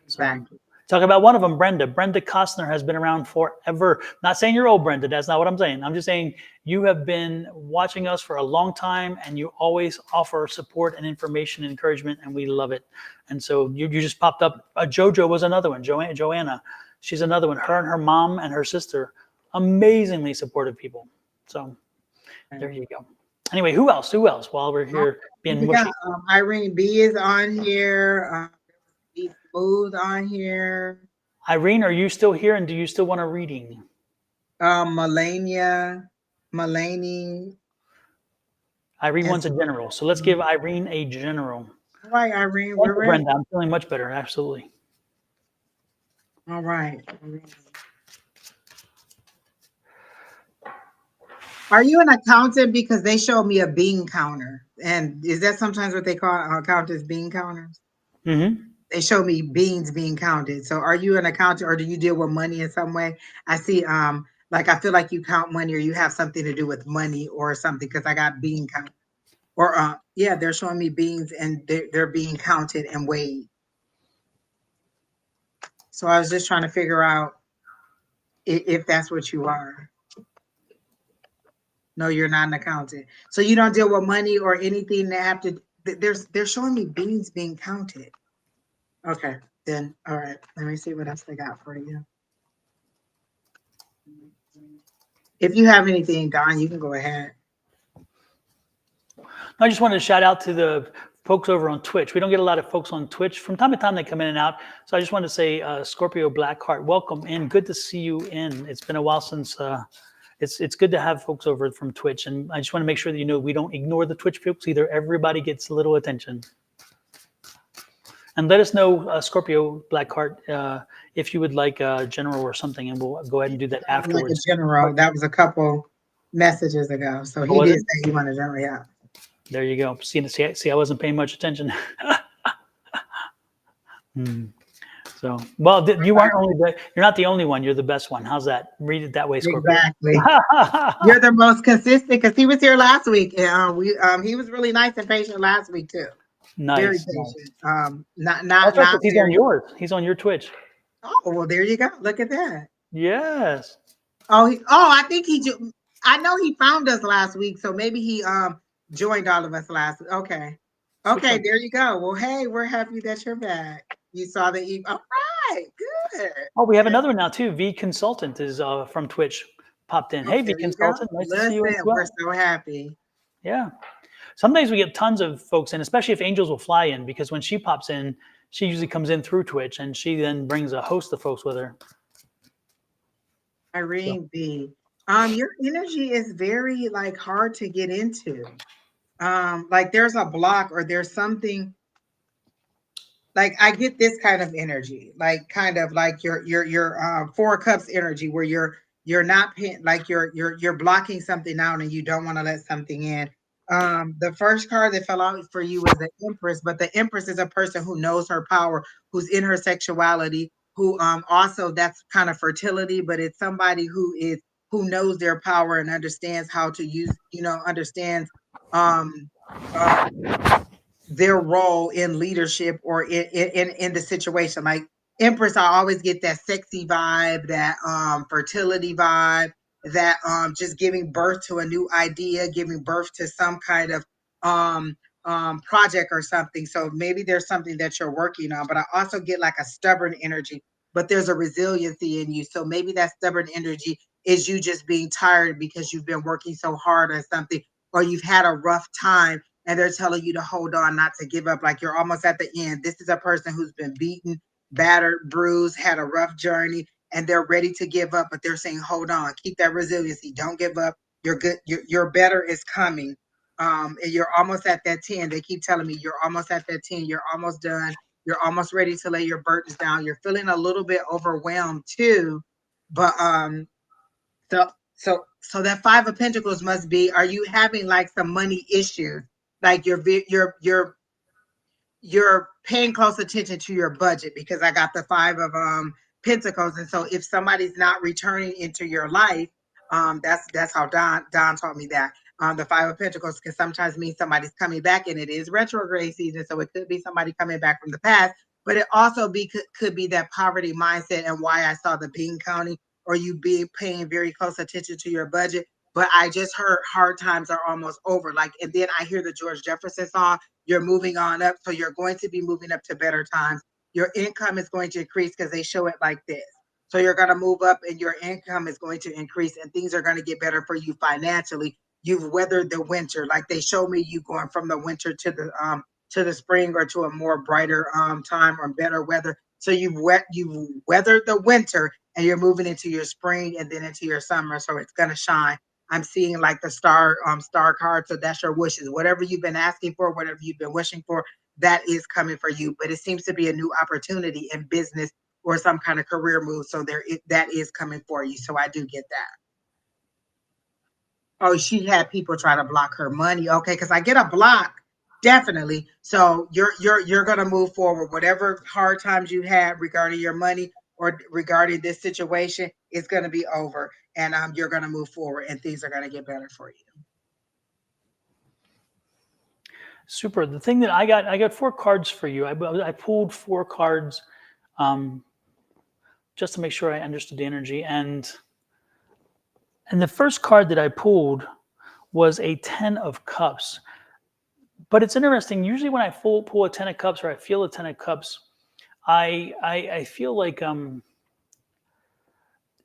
Exactly. So, talk about one of them, Brenda. Brenda Costner has been around forever. Not saying you're old, Brenda. That's not what I'm saying. I'm just saying you have been watching us for a long time, and you always offer support and information and encouragement, and we love it. And so you just popped up. JoJo was another one. Joanna, she's another one. Her and her mom and her sister, amazingly supportive people. So there you go. Anyway, who else? While we're here being We got mushy. Irene B is on here. Be Smooth on here. Irene, are you still here, and do you still want a reading? Mulaney. Irene wants a general. So let's give Irene a general. All right, Irene, Thank we're you, ready. Brenda. I'm feeling much better. Absolutely. All right. Are you an accountant? Because they showed me a bean counter. And is that sometimes what they call accountants, bean counters? Mm-hmm. They show me beans being counted. So are you an accountant, or do you deal with money in some way? I see like I feel like you count money, or you have something to do with money or something, because I got bean count. Or yeah, they're showing me beans, and they're being counted and weighed. So I was just trying to figure out if that's what you are. No, you're not an accountant. So you don't deal with money or anything that have to. They're showing me beans being counted. Okay, then all right. Let me see what else they got for you. If you have anything, Don, you can go ahead. I just wanted to shout out to the folks over on Twitch. We don't get a lot of folks on Twitch. From time to time, they come in and out. So I just wanted to say, Scorpio Blackheart, welcome in. Good to see you in. It's been a while since. It's good to have folks over from Twitch, and I just want to make sure that you know we don't ignore the Twitch folks either. Everybody gets a little attention. And let us know, Scorpio Blackheart, if you would like a general or something, and we'll go ahead and do that Like a afterwards. general. That was a couple messages ago. So Oh, he was did it? say he wanted a general. Yeah. There you go. See, I wasn't paying much attention. So, well, you aren't you're not the only one. You're the best one. How's that? Read it that way, Scorpio. Exactly. You're the most consistent because he was here last week, and he was really nice and patient last week too. Very Nice, nice. patient. Not That's right, not because he's on very. yours. He's on your Twitch. Oh well, there you go. Look at that. Yes. I think I know he found us last week, so maybe he joined all of us last week. Okay. Okay, Super. there you go. Well, hey, we're happy that you're back. You saw the all right, good. Oh, we have another one now too. V Consultant is from Twitch popped in. Oh, Hey, V there you go. Consultant, nice to see you as Listen, we're well. so happy. Yeah. Sometimes we get tons of folks in, especially if Angels will fly in, because when she pops in, she usually comes in through Twitch, and she then brings a host of folks with her. Irene B. Your energy is very like hard to get into. Like there's a block or there's something like I get this kind of energy, like kind of like your Four of Cups energy where you're not like you're blocking something out and you don't want to let something in. The first card that fell out for you was the Empress, but the Empress is a person who knows her power, who's in her sexuality, who also that's kind of fertility, but it's somebody who knows their power and understands how to use, understands um their role in leadership or in the situation. Like Empress, I always get that sexy vibe, that fertility vibe, that just giving birth to a new idea, giving birth to some kind of um project or something. So maybe there's something that you're working on, but I also get like a stubborn energy, but there's a resiliency in you. So maybe that stubborn energy is you just being tired because you've been working so hard on something, or you've had a rough time and they're telling you to hold on, not to give up, like you're almost at the end. This is a person who's been beaten, battered, bruised, had a rough journey, and they're ready to give up, but they're saying, hold on, keep that resiliency, don't give up. You're good, your better is coming. And you're almost at that 10. They keep telling me you're almost at that 10, you're almost done, you're almost ready to lay your burdens down. You're feeling a little bit overwhelmed too, but so that Five of Pentacles must be, are you having like some money issues? Like you're paying close attention to your budget, because I got the Five of Pentacles. And so if somebody's not returning into your life, that's how Don taught me that. The Five of Pentacles can sometimes mean somebody's coming back, and it is retrograde season, so it could be somebody coming back from the past, but it also could be that poverty mindset, and why I saw the bean counting, or you be paying very close attention to your budget. But I just heard hard times are almost over. Like, and then I hear the George Jefferson song, you're moving on up. So you're going to be moving up to better times. Your income is going to increase because they show it like this. So you're going to move up and your income is going to increase and things are going to get better for you financially. You've weathered the winter. Like they show me you going from the winter to the spring, or to a more brighter time or better weather. So you've weathered the winter and you're moving into your spring and then into your summer. So it's going to shine. I'm seeing like the star card. So that's your wishes. Whatever you've been asking for, whatever you've been wishing for, that is coming for you. But it seems to be a new opportunity in business or some kind of career move. So that is coming for you. So I do get that. Oh, she had people try to block her money. Okay, because I get a block. Definitely. So you're gonna move forward. Whatever hard times you had regarding your money or regarding this situation is gonna be over, and you're gonna move forward, and things are gonna get better for you. Super. The thing that I got 4 cards for you. I pulled 4 cards just to make sure I understood the energy. And the first card that I pulled was a 10 of Cups. But it's interesting. Usually when I pull a 10 of Cups, or I feel a 10 of Cups, I feel like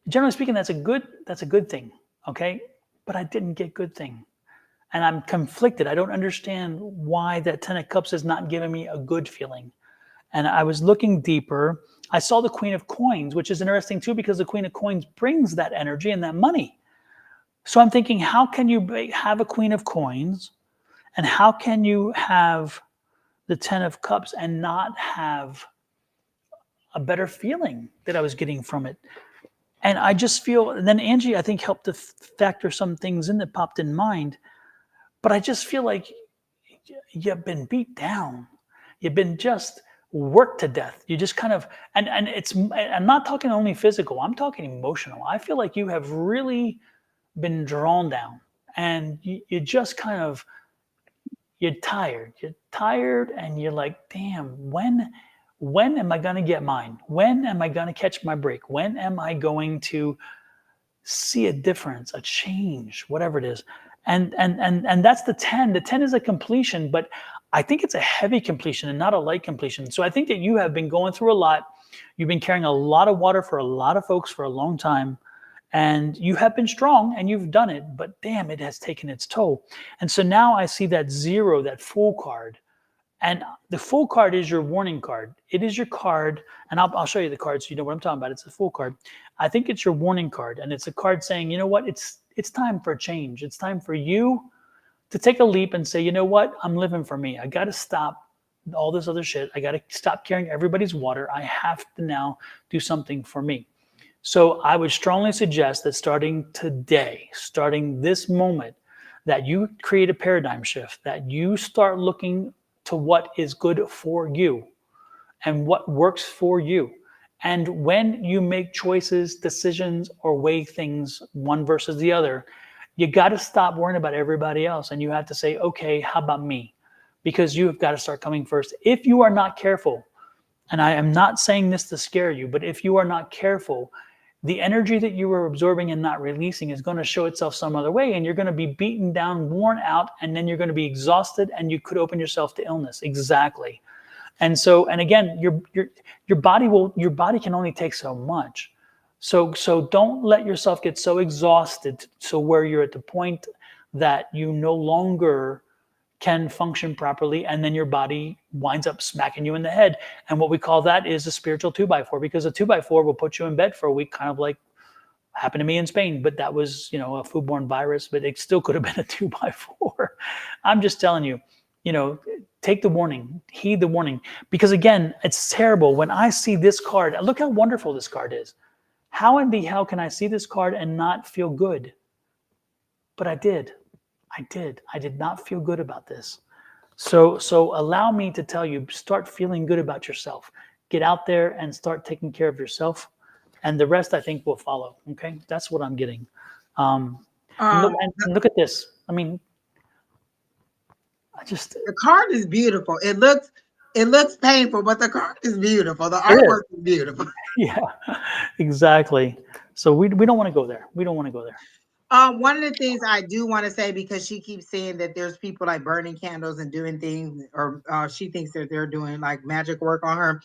generally speaking, that's a good thing. Okay. But I didn't get good thing. And I'm conflicted. I don't understand why that 10 of Cups is not giving me a good feeling. And I was looking deeper. I saw the Queen of Coins, which is interesting too, because the Queen of Coins brings that energy and that money. So I'm thinking, how can you have a Queen of Coins, and how can you have the 10 of Cups and not have a better feeling that I was getting from it. And I just feel, and then Angie, I think, helped to factor some things in that popped in mind. But I just feel like you've been beat down. You've been just worked to death. You just kind of, and it's, I'm not talking only physical, I'm talking emotional. I feel like you have really been drawn down and you just kind of, you're tired and you're like, damn, when am I going to get mine? When am I going to catch my break? When am I going to see a difference, a change, whatever it is? And that's the 10. The 10 is a completion, but I think it's a heavy completion and not a light completion. So I think that you have been going through a lot. You've been carrying a lot of water for a lot of folks for a long time. And you have been strong and you've done it, but damn, it has taken its toll. And so now I see that 0, that Fool card. And the Fool card is your warning card. It is your card, and I'll show you the card so you know what I'm talking about. It's a Fool card. I think it's your warning card, and it's a card saying, you know what, it's time for a change. It's time for you to take a leap and say, you know what, I'm living for me. I got to stop all this other shit. I got to stop carrying everybody's water. I have to now do something for me. So I would strongly suggest that starting today, starting this moment, that you create a paradigm shift, that you start looking to what is good for you and what works for you. And when you make choices, decisions, or weigh things one versus the other, you got to stop worrying about everybody else. And you have to say, okay, how about me? Because you have got to start coming first. If you are not careful, and I am not saying this to scare you, but if you are not careful, the energy that you are absorbing and not releasing is going to show itself some other way, and you're going to be beaten down, worn out, and then you're going to be exhausted, and you could open yourself to illness. Exactly. And so, and again, your body can only take so much. So don't let yourself get so exhausted so where you're at the point that you no longer can function properly, and then your body winds up smacking you in the head. And what we call that is a spiritual 2x4, because a 2x4 will put you in bed for a week, kind of like happened to me in Spain, but that was, a foodborne virus, but it still could have been a 2x4. I'm just telling you, take the warning, heed the warning, because again, it's terrible when I see this card. Look how wonderful this card is. How in the hell can I see this card and not feel good? But I did. I did not feel good about this. So allow me to tell you, start feeling good about yourself. Get out there and start taking care of yourself. And the rest, I think, will follow. Okay. That's what I'm getting. And look at this. I mean, the card is beautiful. It looks painful, but the card is beautiful. The artwork is beautiful. Yeah, exactly. So we don't want to go there. We don't want to go there. One of the things I do want to say, because she keeps saying that there's people like burning candles and doing things, or she thinks that they're doing like magic work on her.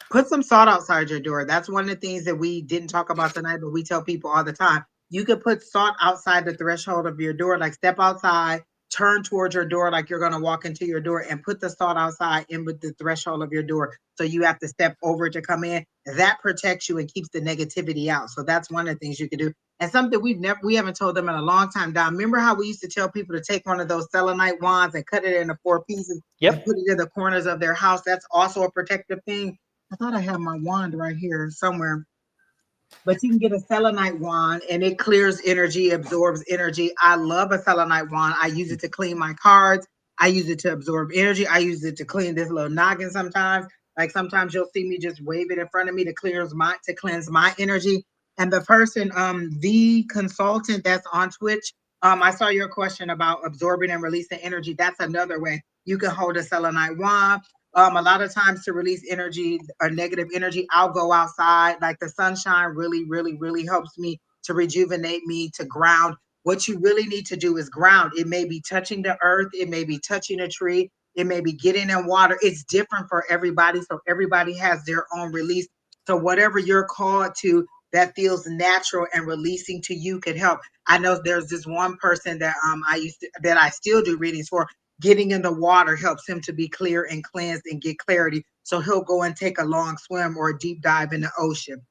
Put some salt outside your door. That's one of the things that we didn't talk about tonight, but we tell people all the time. You could put salt outside the threshold of your door, like step outside, turn towards your door like you're going to walk into your door, and put the salt outside in with the threshold of your door. So you have to step over to come in. That protects you and keeps the negativity out. So that's one of the things you can do. And something we haven't told them in a long time. Don, remember how we used to tell people to take one of those selenite wands and cut it into 4 pieces and put it in the corners of their house? That's also a protective thing. I thought I had my wand right here somewhere. But you can get a selenite wand and it clears energy, absorbs energy. I love a selenite wand. I use it to clean my cards. I use it to absorb energy. I use it to clean this little noggin sometimes. Like sometimes you'll see me just wave it in front of me to cleanse my energy. And the person, the consultant that's on Twitch, I saw your question about absorbing and releasing energy. That's another way. You can hold a selenite wand. A lot of times to release energy or negative energy, I'll go outside. Like the sunshine really, really, really helps me to rejuvenate me, to ground. What you really need to do is ground. It may be touching the earth, it may be touching a tree, it may be getting in water. It's different for everybody. So everybody has their own release. So whatever you're called to that feels natural and releasing to you could help. I know there's this one person that I still do readings for. Getting in the water helps him to be clear and cleansed and get clarity. So he'll go and take a long swim or a deep dive in the ocean.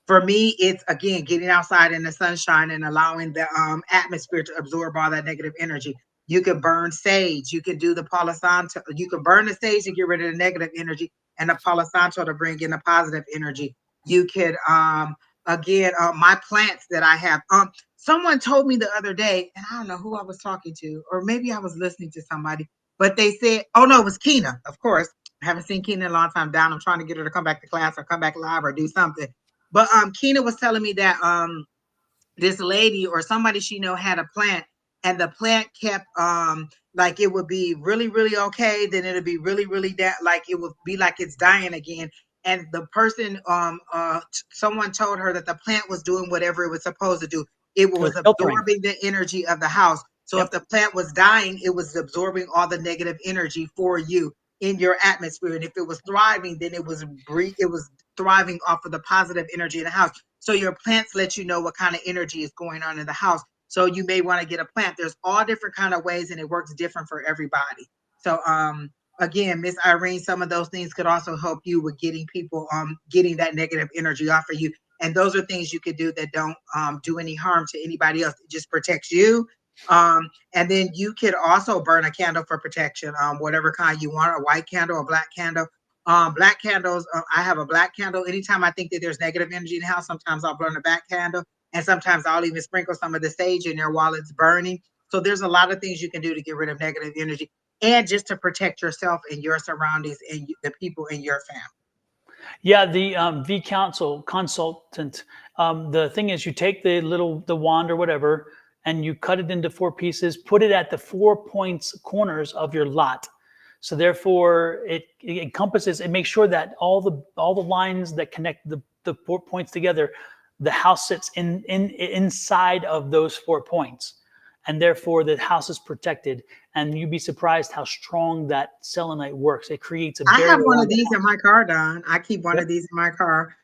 For me, it's again getting outside in the sunshine and allowing the atmosphere to absorb all that negative energy. You could burn sage. You could do the Palo Santo. You could burn the sage to get rid of the negative energy, and the Palo Santo to bring in the positive energy. You could again, my plants that I have. Someone told me the other day, and I don't know who I was talking to, or maybe I was listening to somebody, but they said, oh no, it was Keena, of course. I haven't seen Keena in a long time down. I'm trying to get her to come back to class or come back live or do something. But Keena was telling me that this lady or somebody she know had a plant, and the plant kept like it would be really really okay, then it'll be really really like it would be like it's dying again. And the person someone told her that the plant was doing whatever it was supposed to do. It It was was filtering. absorbing the energy of the house. So if Yep. the plant was dying, it was absorbing all the negative energy for you in your atmosphere. And if it was thriving, then it was thriving off of the positive energy in the house. So your plants let you know what kind of energy is going on in the house. So you may want to get a plant. There's all different kind of ways, and it works different for everybody. So again, Miss Irene, some of those things could also help you with getting people getting that negative energy off of you. And those are things you could do that don't do any harm to anybody else. It just protects you. And then you could also burn a candle for protection, whatever kind you want, a white candle, a black candle. Black candles, I have a black candle. Anytime I think that there's negative energy in the house, sometimes I'll burn a black candle, and sometimes I'll even sprinkle some of the sage in there while it's burning. So there's a lot of things you can do to get rid of negative energy, and just to protect yourself and your surroundings and the people in your family. Yeah, the V Council consultant. The thing is, you take the wand or whatever, and you cut it into four pieces. Put it at the 4 points corners of your lot. So therefore, it encompasses. It makes sure that all the lines that connect the 4 points together, the house sits inside of those 4 points, and therefore the house is protected. And you'd be surprised how strong that selenite works. It creates a I have barrier one around of the these in house. my car, Don. I keep one Yep. of these in my car.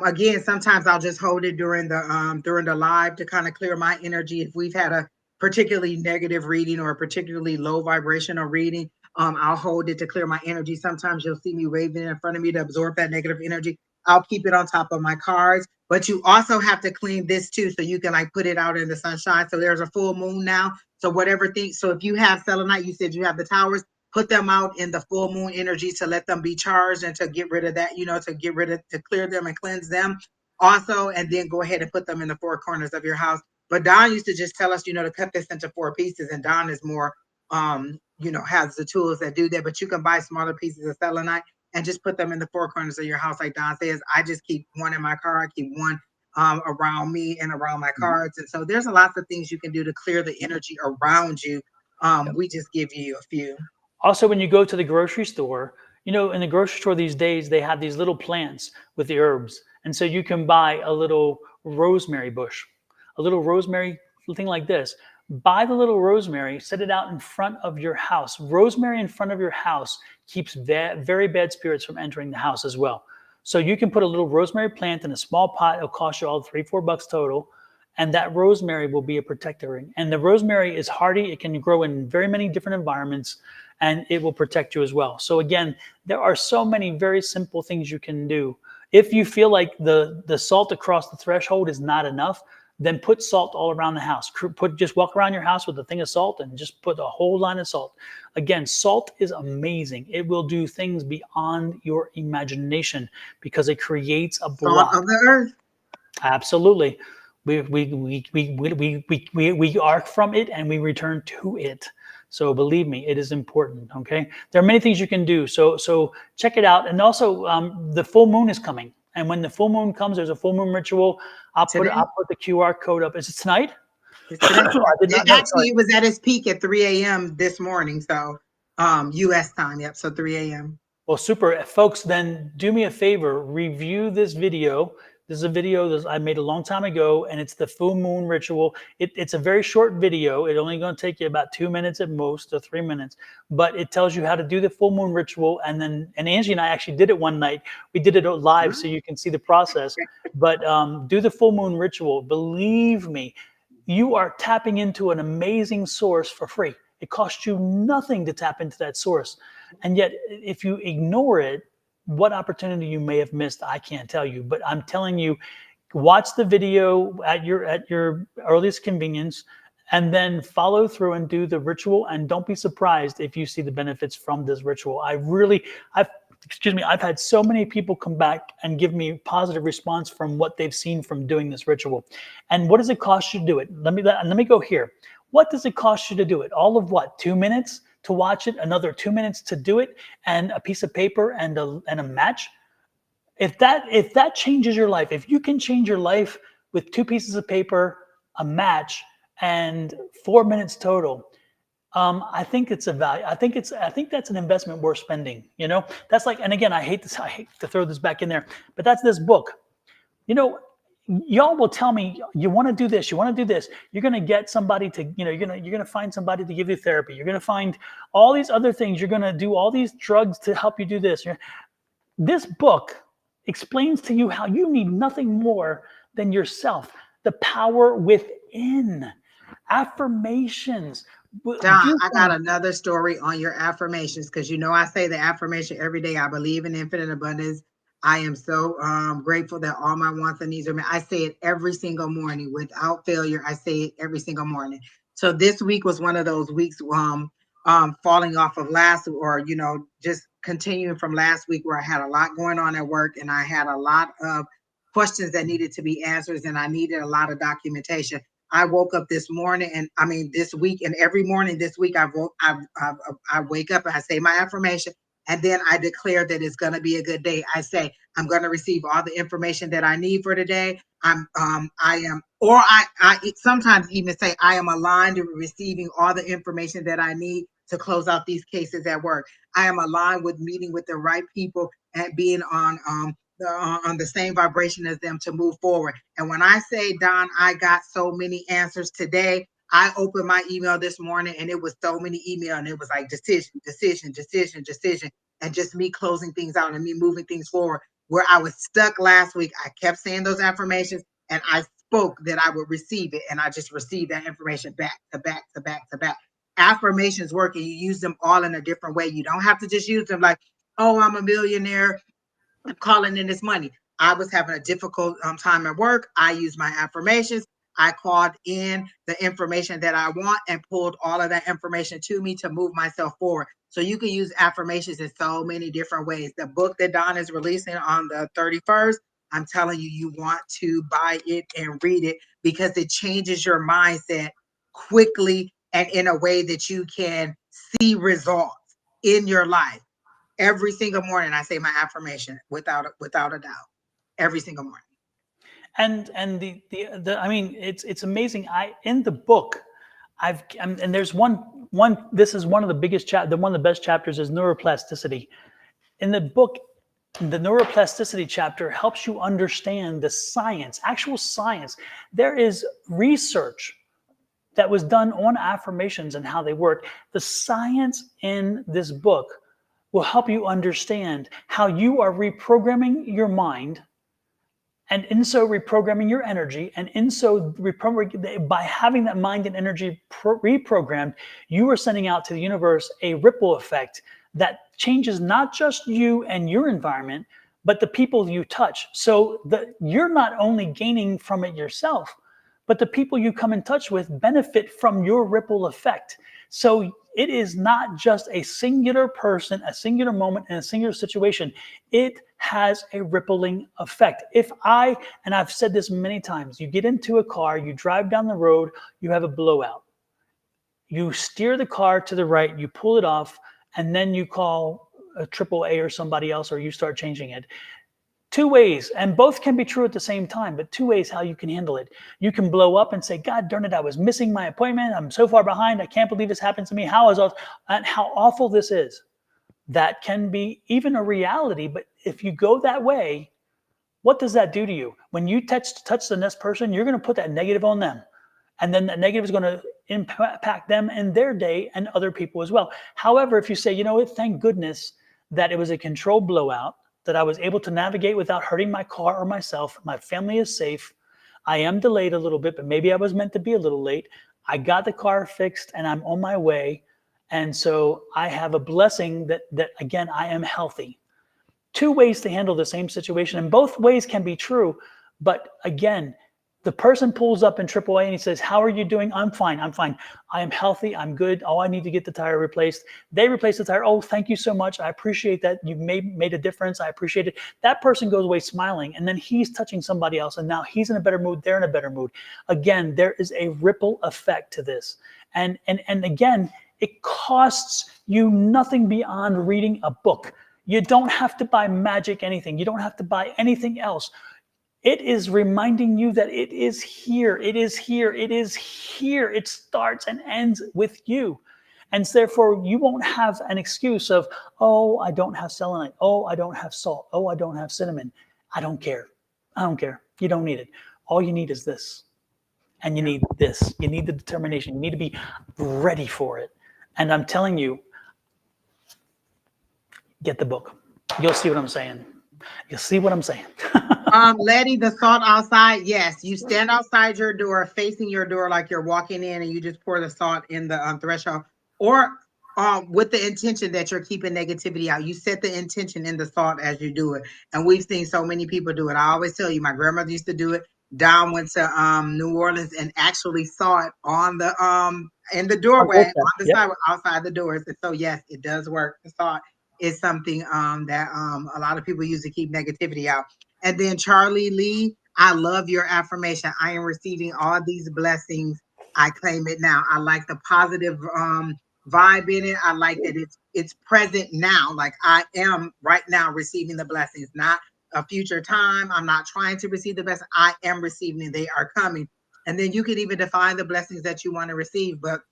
Again, sometimes I'll just hold it during the live to kind of clear my energy. If we've had a particularly negative reading or a particularly low vibrational reading, I'll hold it to clear my energy. Sometimes you'll see me waving it in front of me to absorb that negative energy. I'll keep it on top of my cards. But you also have to clean this too, so you can like put it out in the sunshine. So there's a full moon now. So whatever thing, so if you have selenite, you said you have the towers, put them out in the full moon energy to let them be charged and to get rid of that, to clear them and cleanse them also, and then go ahead and put them in the four corners of your house. But Don used to just tell us, to cut this into four pieces, and Don is more, has the tools that do that, but you can buy smaller pieces of selenite and just put them in the four corners of your house. Like Don says, I just keep one in my car. I keep one around me and around my cards. And so there's a lot of things you can do to clear the energy around you. We just give you a few. Also, when you go to the grocery store, in the grocery store these days, they have these little plants with the herbs. And so you can buy a little rosemary bush, a little rosemary thing like this. Buy the little rosemary, set it out in front of your house. Rosemary in front of your house keeps very bad spirits from entering the house as well. So you can put a little rosemary plant in a small pot. It'll cost you all $3-4 total. And that rosemary will be a protector. And the rosemary is hardy. It can grow in very many different environments, and it will protect you as well. So again, there are so many very simple things you can do. If you feel like the salt across the threshold is not enough, then put salt all around the house. Just walk around your house with a thing of salt and just put a whole line of salt. Again, salt is amazing. It will do things beyond your imagination because it creates a Salt block. of the earth. Absolutely. We arc from it and we return to it. So believe me, it is important. Okay. There are many things you can do. So check it out. And also the full moon is coming. And when the full moon comes, there's a full moon ritual. I'll put Today? the QR code up. Is it tonight? It's today. I did not know. Sorry. Actually, it was at its peak at 3 a.m. this morning. So US time. Yep. So 3 a.m. Well, super. Folks, then do me a favor, review this video. This is a video that I made a long time ago, and it's the full moon ritual. It's a very short video. It's only going to take you about 2 minutes at most, or 3 minutes, but it tells you how to do the full moon ritual. And Angie and I actually did it one night. We did it live so you can see the process, but do the full moon ritual. Believe me, you are tapping into an amazing source for free. It costs you nothing to tap into that source. And yet, if you ignore it, what opportunity you may have missed, I can't tell you. But I'm telling you, watch the video at your earliest convenience. and then follow through and do the ritual. And don't be surprised if you see the benefits from this ritual. I've had so many people come back and give me positive response from what they've seen from doing this ritual. And what does it cost you to do it? Let me go here. What does it cost you to do it? All of what? 2 minutes to watch it, another 2 minutes to do it, and a piece of paper and a match? If that changes your life, if you can change your life with 2 pieces of paper, a match, and 4 minutes total, I think it's a value. I think that's an investment worth spending. That's like, and again, I hate to throw this back in there, but that's this book. Y'all will tell me you want to do this, you want to do this. You're going to get somebody to, you're going to find somebody to give you therapy. You're going to find all these other things. You're going to do all these drugs to help you do this. This book explains to you how you need nothing more than yourself, the power within, affirmations. Don, I got another story on your affirmations, because I say the affirmation every day. I believe in infinite abundance. I am so grateful that all my wants and needs are met. I say it every single morning without failure. I say it every single morning. So this week was one of those weeks falling off of last, or just continuing from last week, where I had a lot going on at work and I had a lot of questions that needed to be answered, and I needed a lot of documentation. I woke up this morning, and this week, and every morning this week, I wake up and I say my affirmation, and then I declare that it's going to be a good day. I say I'm going to receive all the information that I need for today. I sometimes even say I am aligned to receiving all the information that I need to close out these cases at work. I am aligned with meeting with the right people and being on the same vibration as them to move forward. And when I say, Don, I got so many answers today. I opened my email this morning and it was so many email, and it was like decision, and just me closing things out and me moving things forward. Where I was stuck last week, I kept saying those affirmations and I spoke that I would receive it, and I just received that information back to back to back to back. Affirmations work, and you use them all in a different way. You don't have to just use them like, oh, I'm a millionaire, I'm calling in this money. I was having a difficult time at work. I used my affirmations. I called in the information that I want and pulled all of that information to me to move myself forward. So you can use affirmations in so many different ways. The book that Don is releasing on the 31st, I'm telling you, you want to buy it and read it, because it changes your mindset quickly and in a way that you can see results in your life. Every single morning, I say my affirmation without a doubt. Every single morning. And it's amazing. In the book, and there's one. This is one of the biggest one of the best chapters is neuroplasticity. In the book, the neuroplasticity chapter helps you understand the science, actual science. There is research that was done on affirmations and how they work. The science in this book will help you understand how you are reprogramming your mind, and in so reprogramming your energy, and in so by having that mind and energy reprogrammed, you are sending out to the universe a ripple effect that changes not just you and your environment, but the people you touch. So you're not only gaining from it yourself, but the people you come in touch with benefit from your ripple effect. So it is not just a singular person, a singular moment, and a singular situation. It has a rippling effect. And I've said this many times, you get into a car, you drive down the road, you have a blowout. You steer the car to the right, you pull it off, and then you call a AAA or somebody else, or you start changing it. 2 ways, and both can be true at the same time, but 2 ways how you can handle it. You can blow up and say, God darn it, I was missing my appointment. I'm so far behind. I can't believe this happened to me. How awful this is. That can be even a reality, but if you go that way, what does that do to you? When you touch the next person, you're going to put that negative on them. And then that negative is going to impact them and their day and other people as well. However, if you say, you know what, thank goodness that it was a controlled blowout, that I was able to navigate without hurting my car or myself. My family is safe. I am delayed a little bit, but maybe I was meant to be a little late. I got the car fixed and I'm on my way. And so I have a blessing that again, I am healthy. 2 ways to handle the same situation, and both ways can be true. But again, The person pulls up in AAA and he says, "How are you doing?" "I'm fine. I'm fine. I am healthy. I'm good. Oh, I need to get the tire replaced." They replace the tire. "Oh, thank you so much. I appreciate that. You've made a difference. I appreciate it." That person goes away smiling, and then he's touching somebody else, and now he's in a better mood. They're in a better mood. Again, there is a ripple effect to this. And again, it costs you nothing beyond reading a book. You don't have to buy magic anything. You don't have to buy anything else. It is reminding you that it is here. It is here. It is here. It starts and ends with you. And therefore, you won't have an excuse of, "Oh, I don't have selenite. Oh, I don't have salt. Oh, I don't have cinnamon. I don't care. I don't care." You don't need it. All you need is this. And you Yeah. need this. You need the determination. You need to be ready for it. And I'm telling you, get the book. You'll see what I'm saying. You'll see what I'm saying. Letting the salt outside. Yes, you stand outside your door, facing your door like you're walking in, and you just pour the salt in the threshold, or with the intention that you're keeping negativity out. You set the intention in the salt as you do it, and we've seen so many people do it. I always tell you, my grandmother used to do it. Don went to New Orleans and actually saw it on the in the On doorway Wolfpack. on the Yep. side outside the doors. And so yes, it does work. The salt is something that a lot of people use to keep negativity out. And then Charlie Lee, I love your affirmation. I am receiving all these blessings. I claim it now. I like the positive vibe in it. I like that it's present now. Like I am right now receiving the blessings, not a future time. I'm not trying to receive the best. I am receiving it. They are coming. And then you can even define the blessings that you want to receive. But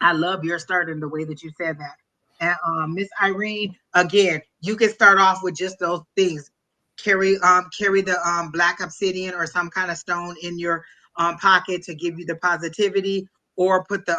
I love your start in the way that you said that. And Miss Irene, again, you can start off with just those things. Carry the black obsidian or some kind of stone in your pocket to give you the positivity, or put the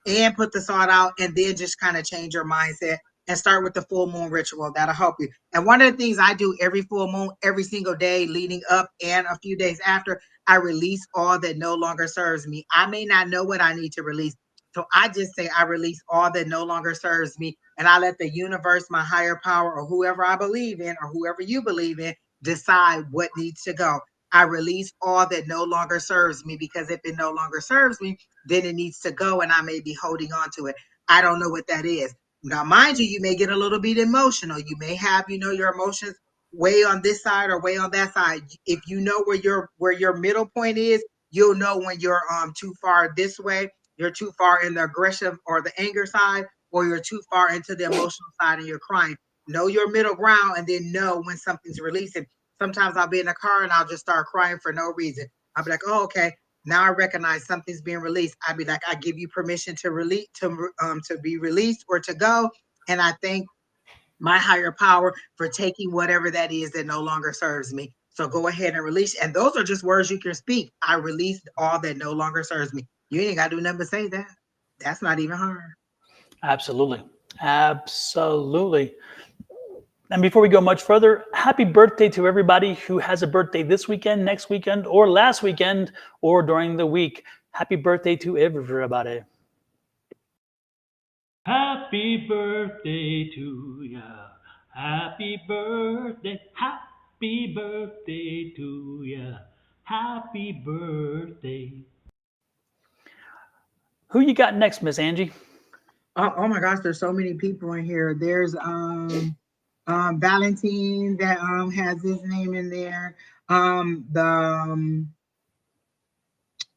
and put the salt out, and then just kind of change your mindset and start with the full moon ritual. That'll help you. And one of the things I do every full moon, every single day leading up and a few days after, I release all that no longer serves me. I may not know what I need to release, so I just say I release all that no longer serves me, and I let the universe, my higher power, or whoever I believe in, or whoever you believe in, decide what needs to go. I release all that no longer serves me, because if it no longer serves me, then it needs to go, and I may be holding on to it. I don't know what that is. Now, mind you, you may get a little bit emotional. You may have, your emotions way on this side or way on that side. If you know where your middle point is, you'll know when you're too far this way, you're too far in the aggressive or the anger side, or you're too far into the emotional side and you're crying. Know your middle ground, and then know when something's releasing. Sometimes I'll be in the car and I'll just start crying for no reason. I'll be like, "Oh, okay. Now I recognize something's being released." I'd be like, "I give you permission to release, to be released or to go." And I thank my higher power for taking whatever that is that no longer serves me. So go ahead and release. And those are just words you can speak. I released all that no longer serves me. You ain't got to do nothing but say that. That's not even hard. Absolutely. Absolutely. And before we go much further, happy birthday to everybody who has a birthday this weekend, next weekend, or last weekend, or during the week. Happy birthday to everybody. Happy birthday to ya. Happy birthday. Happy birthday to ya. Happy birthday. Who you got next, Miss Angie? Oh my gosh, there's so many people in here. There's Valentine that has his name in there. The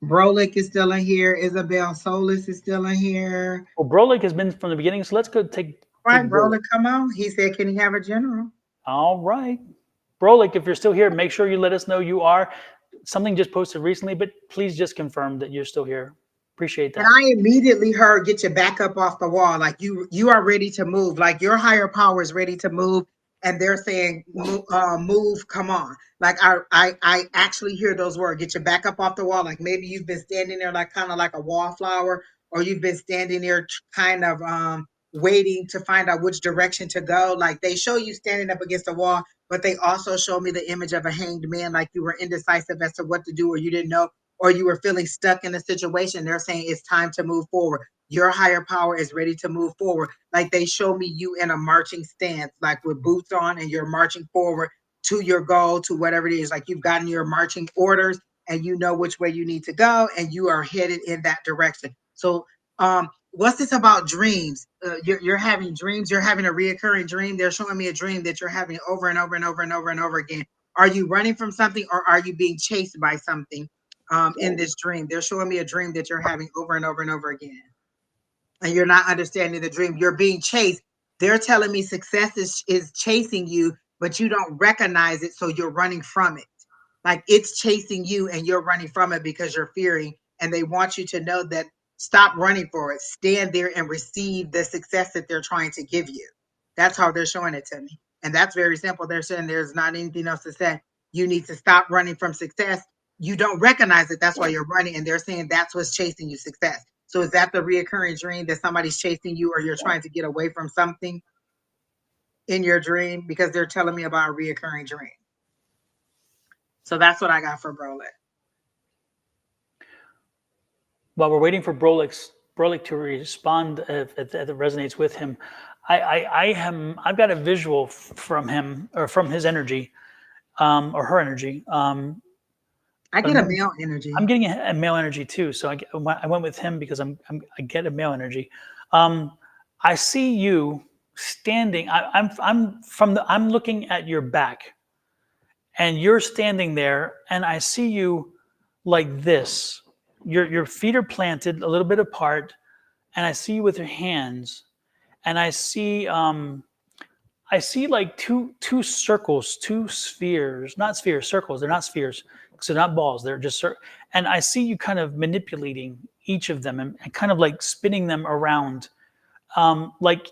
Brolic is still in here. Isabel Solis is still in here. Well, Brolic has been from the beginning, so let's go take Right, Brolic. Brolic, come on. He said, can he have a general? All right. Brolic, if you're still here, make sure you let us know you are. Something just posted recently, but please just confirm that you're still here. Appreciate And that. I immediately heard, get your back up off the wall. Like you are ready to move. Like your higher power is ready to move. And they're saying, move, come on. Like I actually hear those words, get your back up off the wall. Like maybe you've been standing there like kind of like a wallflower, or you've been standing there kind of waiting to find out which direction to go. Like they show you standing up against the wall, but they also show me the image of a hanged man, like you were indecisive as to what to do, or you didn't know, or you were feeling stuck in a situation. They're saying it's time to move forward. Your higher power is ready to move forward. Like they show me you in a marching stance, like with boots on, and you're marching forward to your goal, to whatever it is. Like you've gotten your marching orders, and you know which way you need to go, and you are headed in that direction. So, what's this about dreams? You're having dreams. You're having a reoccurring dream. They're showing me a dream that you're having over and over and over and over and over again. Are you running from something, or are you being chased by something in this dream? They're showing me a dream that you're having over and over and over again, and you're not understanding the dream. You're being chased. They're telling me success is chasing you, but you don't recognize it, so you're running from it. Like it's chasing you and you're running from it because you're fearing. And they want you to know that stop running for it. Stand there and receive the success that they're trying to give you. That's how they're showing it to me. And that's very simple. They're saying there's not anything else to say. You need to stop running from success. You don't recognize it. That's why you're running. And they're saying that's what's chasing you, success. So is that the reoccurring dream that somebody's chasing you, or you're trying to get away from something in your dream? Because they're telling me about a reoccurring dream. So that's what I got for Brolin. While we're waiting for Brolik to respond, if it resonates with him, I've got a visual from him, or from his energy, or her energy. I get a male energy. I'm getting a male energy too, so I went with him because I get a male energy. I see you standing. I'm looking at your back, and you're standing there, and I see you like this. Your feet are planted a little bit apart, and I see you with your hands, and I see like two circles, two spheres, not spheres, circles. They're not spheres, so they're not balls. They're just and I see you kind of manipulating each of them, and kind of like spinning them around, like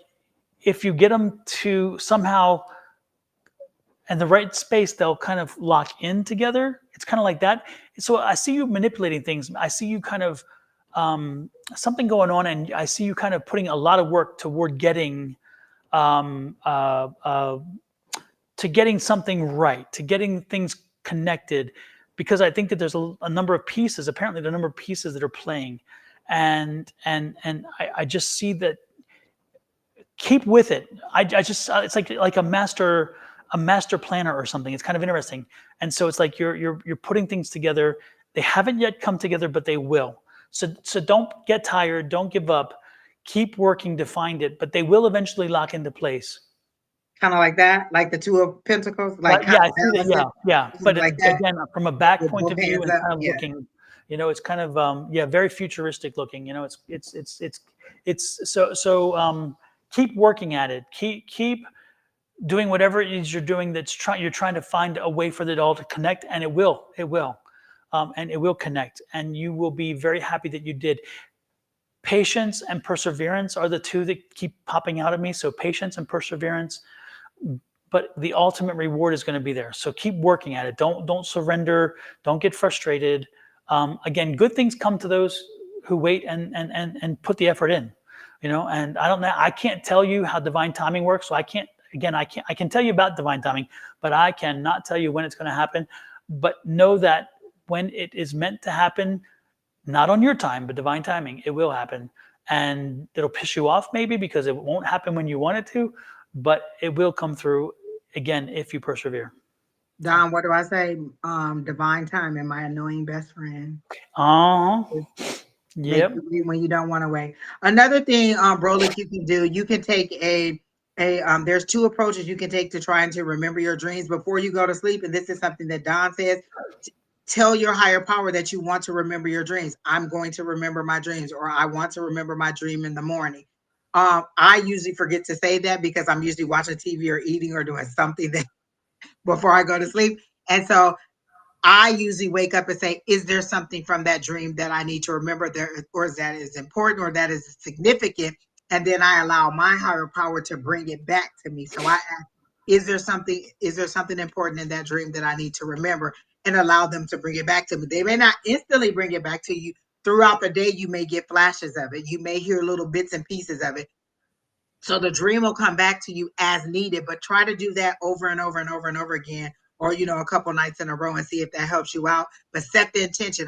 if you get them to somehow in the right space, they'll kind of lock in together. It's kind of like that. So I see you manipulating things. I see you kind of something going on, and I see you kind of putting a lot of work toward getting to getting something right, to getting things connected, because I think that there's a number of pieces. Apparently, the number of pieces that are playing, and I just see that. Keep with it. I just it's like a master planner or something. It's kind of interesting. And so it's like you're putting things together. They haven't yet come together, but they will. So don't get tired. Don't give up. Keep working to find it, but they will eventually lock into place. Kind of like that, like the Two of Pentacles, like Yeah, I kind see of that. Yeah. But like that, again, from a back with point both of view hands and up. kind of Yeah. looking, it's kind of very futuristic looking. It's so keep working at it. Keep doing whatever it is you're doing. You're trying to find a way for it all to connect, and it will, and it will connect, and you will be very happy that you did. Patience and perseverance are the two that keep popping out of me. So patience and perseverance, but the ultimate reward is going to be there. So keep working at it. Don't surrender. Don't get frustrated. Again, good things come to those who wait and put the effort in. And I don't know. I can't tell you how divine timing works. So I can't. Again, I can tell you about divine timing, but I cannot tell you when it's going to happen. But know that when it is meant to happen, not on your time, but divine timing, it will happen. And it'll piss you off maybe because it won't happen when you want it to, but it will come through, again, if you persevere. Don, what do I say? Divine timing, my annoying best friend. Make Yep. you wait when you don't want to wait. Another thing, Brolic, you can do, you can take there's two approaches you can take to trying to remember your dreams before you go to sleep. And this is something that Don says. Tell your higher power that you want to remember your dreams. I'm going to remember my dreams, or I want to remember my dream in the morning. I usually forget to say that because I'm usually watching TV or eating or doing something that before I go to sleep. And so I usually wake up and say, is there something from that dream that I need to remember there, or is that is important, or that is significant? And then I allow my higher power to bring it back to me. So I ask, is there something important in that dream that I need to remember, and allow them to bring it back to me? They may not instantly bring it back to you. Throughout the day, you may get flashes of it. You may hear little bits and pieces of it. So the dream will come back to you as needed, but try to do that over and over and over and over again, or a couple nights in a row, and see if that helps you out. But set the intention.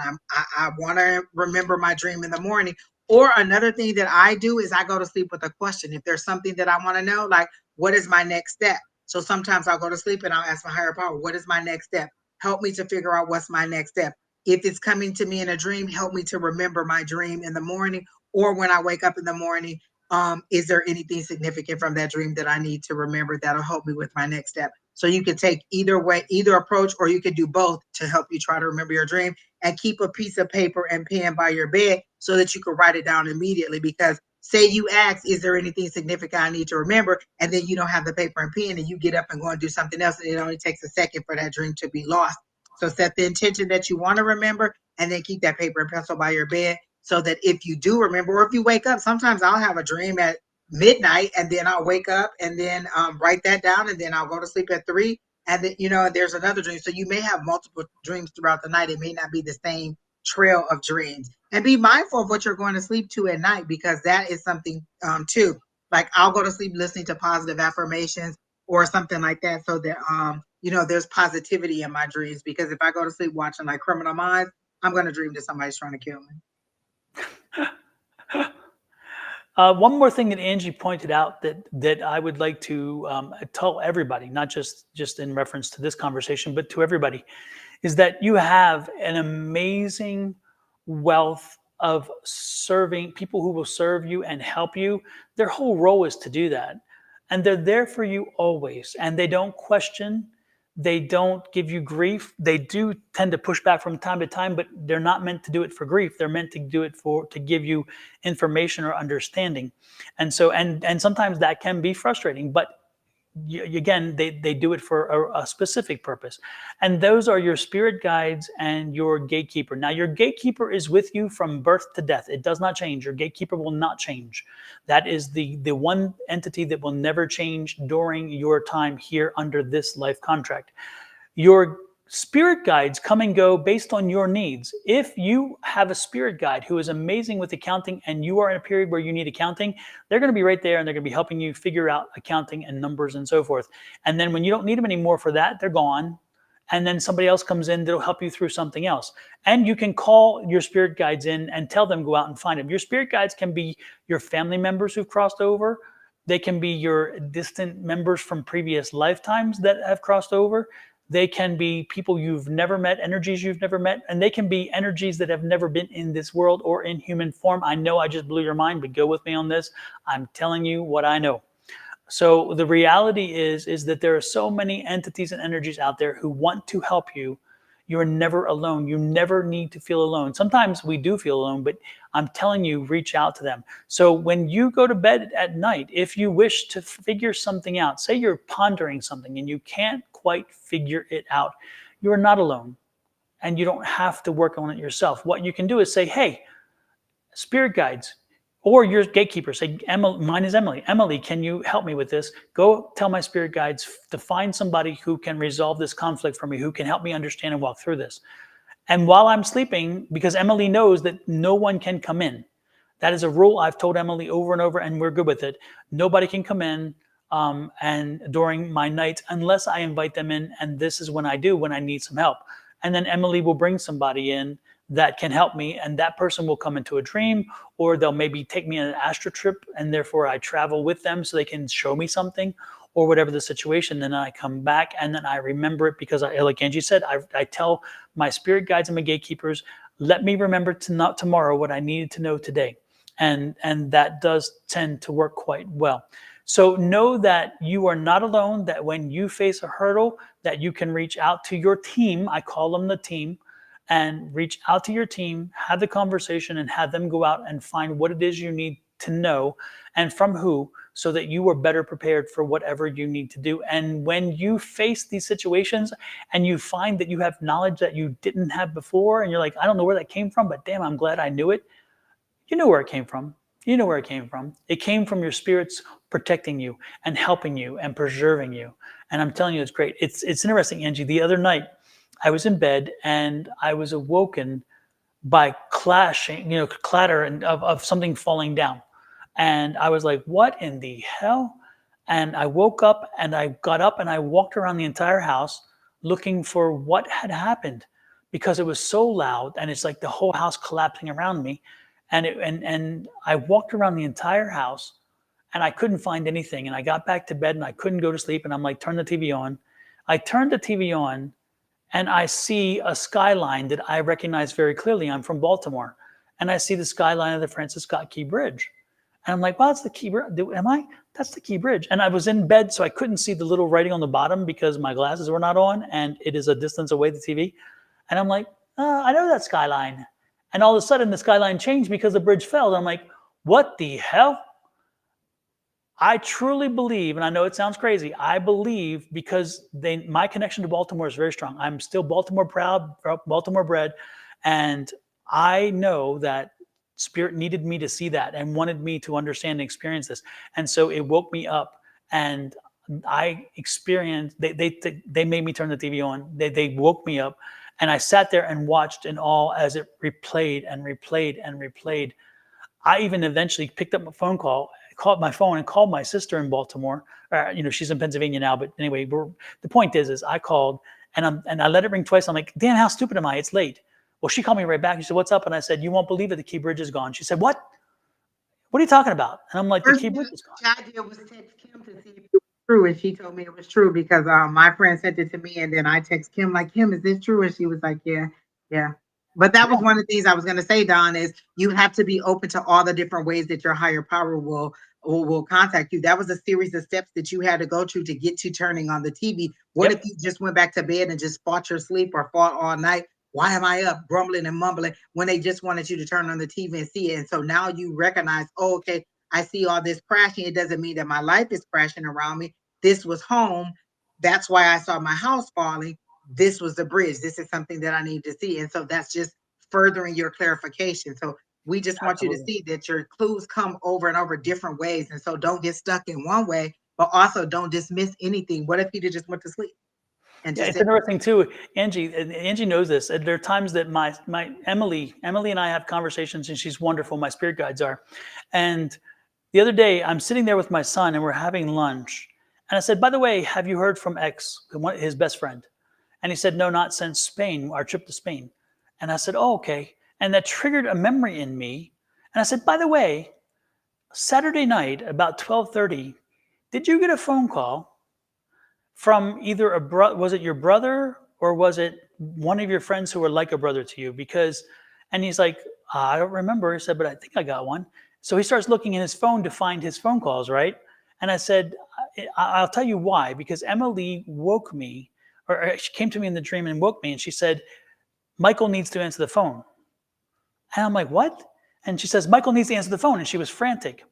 I want to remember my dream in the morning. Or another thing that I do is I go to sleep with a question. If there's something that I want to know, like what is my next step? So sometimes I'll go to sleep and I'll ask my higher power, what is my next step? Help me to figure out what's my next step. if it's coming to me in a dream, help me to remember my dream in the morning, or when I wake up in the morning, is there anything significant from that dream that I need to remember that'll help me with my next step? So you can take either way, either approach, or you can do both to help you try to remember your dream, and keep a piece of paper and pen by your bed so that you can write it down immediately. Because say you ask, is there anything significant I need to remember? And then you don't have the paper and pen and you get up and go and do something else. And it only takes a second for that dream to be lost. So set the intention that you want to remember, and then keep that paper and pencil by your bed so that if you do remember, or if you wake up, sometimes I'll have a dream at midnight and then I'll wake up and then write that down, and then I'll go to sleep at 3. And then, there's another dream. So you may have multiple dreams throughout the night. It may not be the same trail of dreams. And be mindful of what you're going to sleep to at night, because that is something too. Like I'll go to sleep listening to positive affirmations or something like that, so that there's positivity in my dreams. Because if I go to sleep watching like Criminal Minds, I'm going to dream that somebody's trying to kill me. One more thing that Angie pointed out that I would like to tell everybody, not just in reference to this conversation, but to everybody, is that you have an amazing wealth of serving people who will serve you and help you. Their whole role is to do that. And they're there for you always. And they don't question. They don't give you grief. They do tend to push back from time to time, but they're not meant to do it for grief. They're meant to do it to give you information or understanding. And so, and sometimes that can be frustrating, but again, they do it for a specific purpose. And those are your spirit guides and your gatekeeper. Now, your gatekeeper is with you from birth to death. It does not change. Your gatekeeper will not change. That is the one entity that will never change during your time here under this life contract. Your spirit guides come and go based on your needs. If you have a spirit guide who is amazing with accounting and you are in a period where you need accounting, they're going to be right there and they're going to be helping you figure out accounting and numbers and so forth. And then when you don't need them anymore for that, they're gone. And then somebody else comes in that'll help you through something else. And you can call your spirit guides in and tell them, go out and find them. Your spirit guides can be your family members who've crossed over. They can be your distant members from previous lifetimes that have crossed over. They can be people you've never met, energies you've never met, and they can be energies that have never been in this world or in human form. I know I just blew your mind, but go with me on this. I'm telling you what I know. So the reality is that there are so many entities and energies out there who want to help you. You're never alone. You never need to feel alone. Sometimes we do feel alone, but I'm telling you, reach out to them. So when you go to bed at night, if you wish to figure something out, say you're pondering something and you can't quite figure it out, you're not alone and you don't have to work on it yourself. What you can do is say, hey, spirit guides, or your gatekeeper, say, Emily, mine is Emily. Emily, can you help me with this? Go tell my spirit guides to find somebody who can resolve this conflict for me, who can help me understand and walk through this. And while I'm sleeping, because Emily knows that no one can come in. That is a rule I've told Emily over and over, and we're good with it. Nobody can come in and during my nights unless I invite them in, and this is when I do, when I need some help. And then Emily will bring somebody in that can help me, and that person will come into a dream, or they'll maybe take me on an astral trip, and therefore I travel with them so they can show me something, or whatever the situation. Then I come back and then I remember it, because like Angie said, I tell my spirit guides and my gatekeepers, let me remember to not tomorrow what I needed to know today. And that does tend to work quite well. So know that you are not alone, that when you face a hurdle, that you can reach out to your team. I call them the team. And reach out to your team, have the conversation, and have them go out and find what it is you need to know and from who, so that you are better prepared for whatever you need to do. And when you face these situations and you find that you have knowledge that you didn't have before, and you're like, I don't know where that came from, but damn, I'm glad I knew it. You know where it came from. You know where it came from. It came from your spirits protecting you and helping you and preserving you. And I'm telling you, it's great. It's interesting, Angie. The other night, I was in bed and I was awoken by clatter and of something falling down. And I was like, what in the hell? And I woke up and I got up and I walked around the entire house looking for what had happened, because it was so loud and it's like the whole house collapsing around me. And I walked around the entire house and I couldn't find anything. And I got back to bed and I couldn't go to sleep. And I'm like, turn the TV on. I turned the TV on, and I see a skyline that I recognize very clearly. I'm from Baltimore, and I see the skyline of the Francis Scott Key Bridge. And I'm like, well, that's the Key Bridge. Am I? That's the Key Bridge. And I was in bed, so I couldn't see the little writing on the bottom because my glasses were not on, and it is a distance away, the TV. And I'm like, I know that skyline. And all of a sudden, the skyline changed because the bridge fell. And I'm like, what the hell? I truly believe, and I know it sounds crazy, I believe because my connection to Baltimore is very strong. I'm still Baltimore proud, Baltimore bred, and I know that Spirit needed me to see that and wanted me to understand and experience this. And so it woke me up, and I experienced, they made me turn the TV on. They woke me up, and I sat there and watched in awe as it replayed and replayed and replayed. I even eventually picked up a phone call, called my phone and called my sister in Baltimore. She's in Pennsylvania now, but anyway, the point is I called and I let it ring twice. I'm like, Dan, how stupid am I? It's late. Well, she called me right back. She said, what's up? And I said, you won't believe it. The Key Bridge is gone. She said, what? What are you talking about? And I'm like, the First Key thing Bridge is gone. I did was text Kim to see if it was true, and she told me it was true because my friend sent it to me, and then I text Kim like, Kim, is this true? And she was like, yeah, yeah. But that was Yeah, one of the things I was going to say, Don, is you have to be open to all the different ways that your higher power will contact you. That was a series of steps that you had to go to get to turning on the TV. What if yep, you just went back to bed and just fought your sleep or fought all night? Why am I up grumbling and mumbling when they just wanted you to turn on the TV and see it? And so now you recognize, oh, okay, I see all this crashing. It doesn't mean that my life is crashing around me. This was home. That's why I saw my house falling. This was the bridge. This is something that I need to see. And so that's just furthering your clarification. So we just want you to absolutely. see that your clues come over and over different ways. And so don't get stuck in one way, but also don't dismiss anything. What if you just went to sleep and Yeah, just it's didn't? interesting too. Angie knows this. There are times that my Emily and I have conversations, and she's wonderful. My spirit guides are, and the other day I'm sitting there with my son, and we're having lunch, and I said, "By the way, have you heard from X, his best friend?" And he said, "No, not since Spain, our trip to Spain." And I said, "Oh, okay." And that triggered a memory in me. And I said, "By the way, Saturday night about 12:30, did you get a phone call from either was it your brother or was it one of your friends who were like a brother to you?" Because, and he's like, "I don't remember." He said, "But I think I got one." So he starts looking in his phone to find his phone calls, right? And I said, I'll tell you why, because Emily woke me, or she came to me in the dream and woke me, and she said, Michael needs to answer the phone. And I'm like, what? And she says, Michael needs to answer the phone. And she was frantic.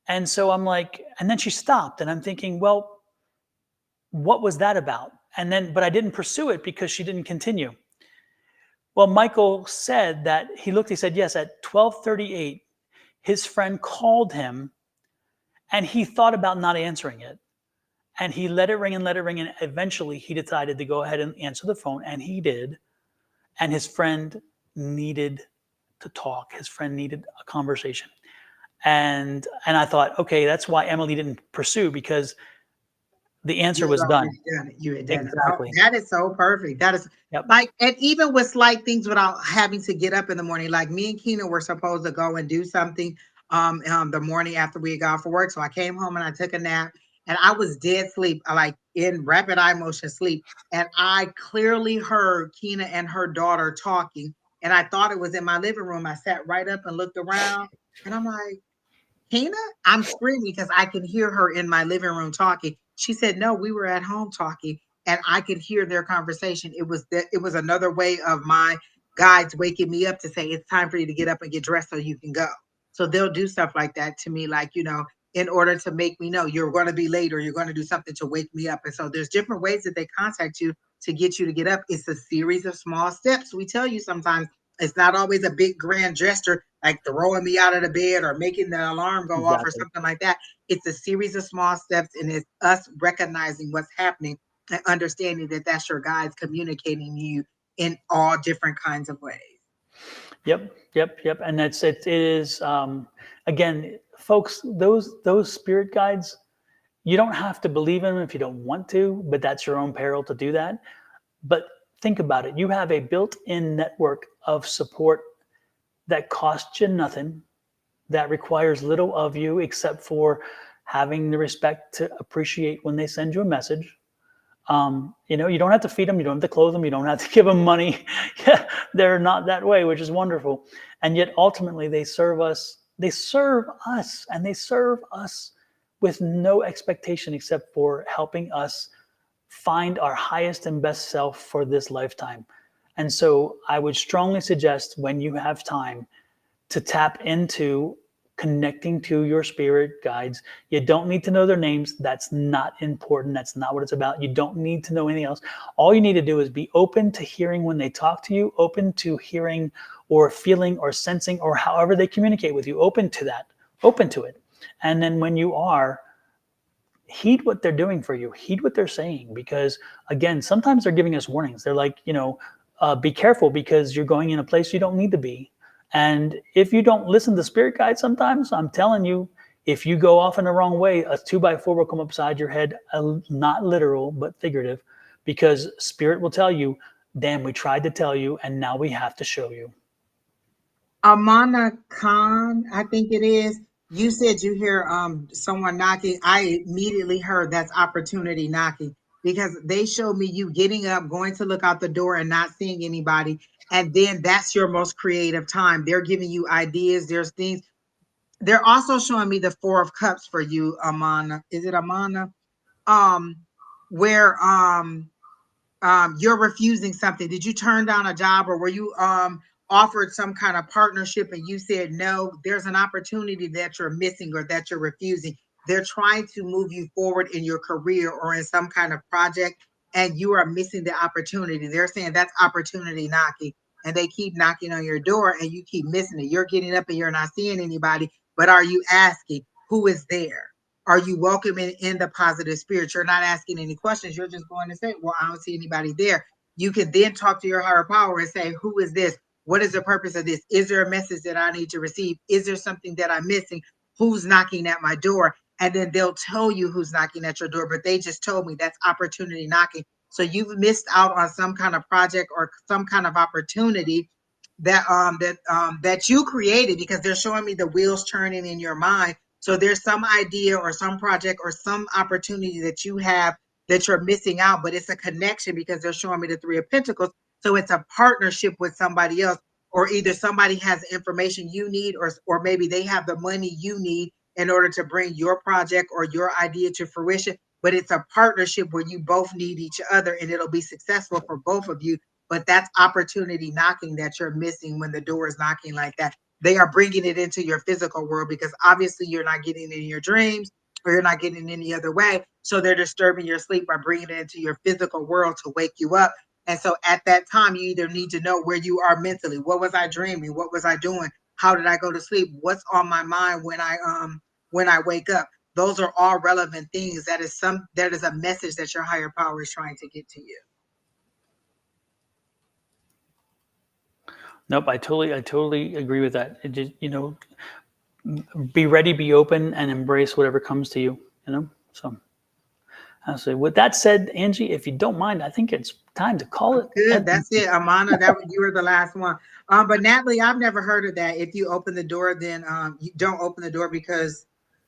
And so I'm like, and then she stopped, and I'm thinking, well, what was that about? And then, but I didn't pursue it because she didn't continue. Well, Michael said that he said, yes, at 12:38, his friend called him and he thought about not answering it. And he let it ring and let it ring. And eventually he decided to go ahead and answer the phone. And he did. And his friend needed to talk. His friend needed a conversation. And I thought, okay, that's why Emily didn't pursue, because the answer You was had done. already done it. You had done it. Oh, Exactly. that is so perfect. That is Yep. like, and even with slight things without having to get up in the morning, like me and Keena were supposed to go and do something the morning after we got off for work. So I came home and I took a nap and I was dead sleep, like in rapid eye motion sleep. And I clearly heard Keena and her daughter talking. And I thought it was in my living room. I sat right up and looked around and I'm like, Tina, I'm screaming because I can hear her in my living room talking. She said, "No, we were at home talking, and I could hear their conversation. It was another way of my guides waking me up to say it's time for you to get up and get dressed so you can go." So they'll do stuff like that to me, like in order to make me know you're going to be late or you're going to do something to wake me up. And so there's different ways that they contact you to get you to get up. It's a series of small steps. We tell you sometimes it's not always a big grand gesture like throwing me out of the bed or making the alarm go off or Exactly. something like that. It's a series of small steps, and it's us recognizing what's happening and understanding that that's your guides communicating to you in all different kinds of ways. Yep. Yep. Yep. And it is, again, folks, those spirit guides, you don't have to believe in them if you don't want to, but that's your own peril to do that. But think about it. You have a built-in network of support that costs you nothing, that requires little of you except for having the respect to appreciate when they send you a message. You don't have to feed them, you don't have to clothe them, you don't have to give them money. They're not that way, which is wonderful. And yet ultimately they serve us. They serve us, and they serve us with no expectation except for helping us find our highest and best self for this lifetime. And so I would strongly suggest, when you have time, to tap into connecting to your spirit guides. You don't need to know their names. That's not important. That's not what it's about. You don't need to know anything else. All you need to do is be open to hearing when they talk to you, open to hearing or feeling or sensing or however they communicate with you, open to that, open to it. And then when you are, heed what they're doing for you, heed what they're saying, because again, sometimes they're giving us warnings. They're like, be careful because you're going in a place you don't need to be. And if you don't listen to spirit guides sometimes, I'm telling you, if you go off in the wrong way, a 2x4 will come upside your head, not literal, but figurative, because spirit will tell you, damn, we tried to tell you, and now we have to show you. Amana Khan, I think it is. You said you hear someone knocking. I immediately heard that's opportunity knocking, because they showed me you getting up, going to look out the door and not seeing anybody. And then that's your most creative time. They're giving you ideas. There's things. They're also showing me the Four of Cups for you, Amana. Is it Amana? Um, where you're refusing something. Did you turn down a job, or were you offered some kind of partnership and you said no? There's an opportunity that you're missing or that you're refusing. They're trying to move you forward in your career or in some kind of project, and you are missing the opportunity. They're saying that's opportunity knocking, and they keep knocking on your door and you keep missing it. You're getting up and you're not seeing anybody, but are you asking who is there? Are you welcoming in the positive spirit? You're not asking any questions. You're just going to say, well, I don't see anybody there. You can then talk to your higher power and say, who is this? What is the purpose of this? Is there a message that I need to receive? Is there something that I'm missing? Who's knocking at my door? And then they'll tell you who's knocking at your door, but they just told me that's opportunity knocking. So you've missed out on some kind of project or some kind of opportunity that you created, because they're showing me the wheels turning in your mind. So there's some idea or some project or some opportunity that you have that you're missing out, but it's a connection because they're showing me the Three of Pentacles. So it's a partnership with somebody else, or either somebody has the information you need, or maybe they have the money you need in order to bring your project or your idea to fruition. But it's a partnership where you both need each other and it'll be successful for both of you. But that's opportunity knocking that you're missing when the door is knocking like that. They are bringing it into your physical world, because obviously you're not getting it in your dreams or you're not getting it any other way. So they're disturbing your sleep by bringing it into your physical world to wake you up. And so at that time, you either need to know where you are mentally. What was I dreaming? What was I doing? How did I go to sleep? What's on my mind when I wake up? Those are all relevant things. That is a message that your higher power is trying to get to you. Nope, I totally agree with that. It just, be ready, be open, and embrace whatever comes to you. So. So with that said, Angie, if you don't mind, I think it's time to call it. Good. That's it, Amana. You were the last one. But Natalie, I've never heard of that. If you open the door, then you don't open the door because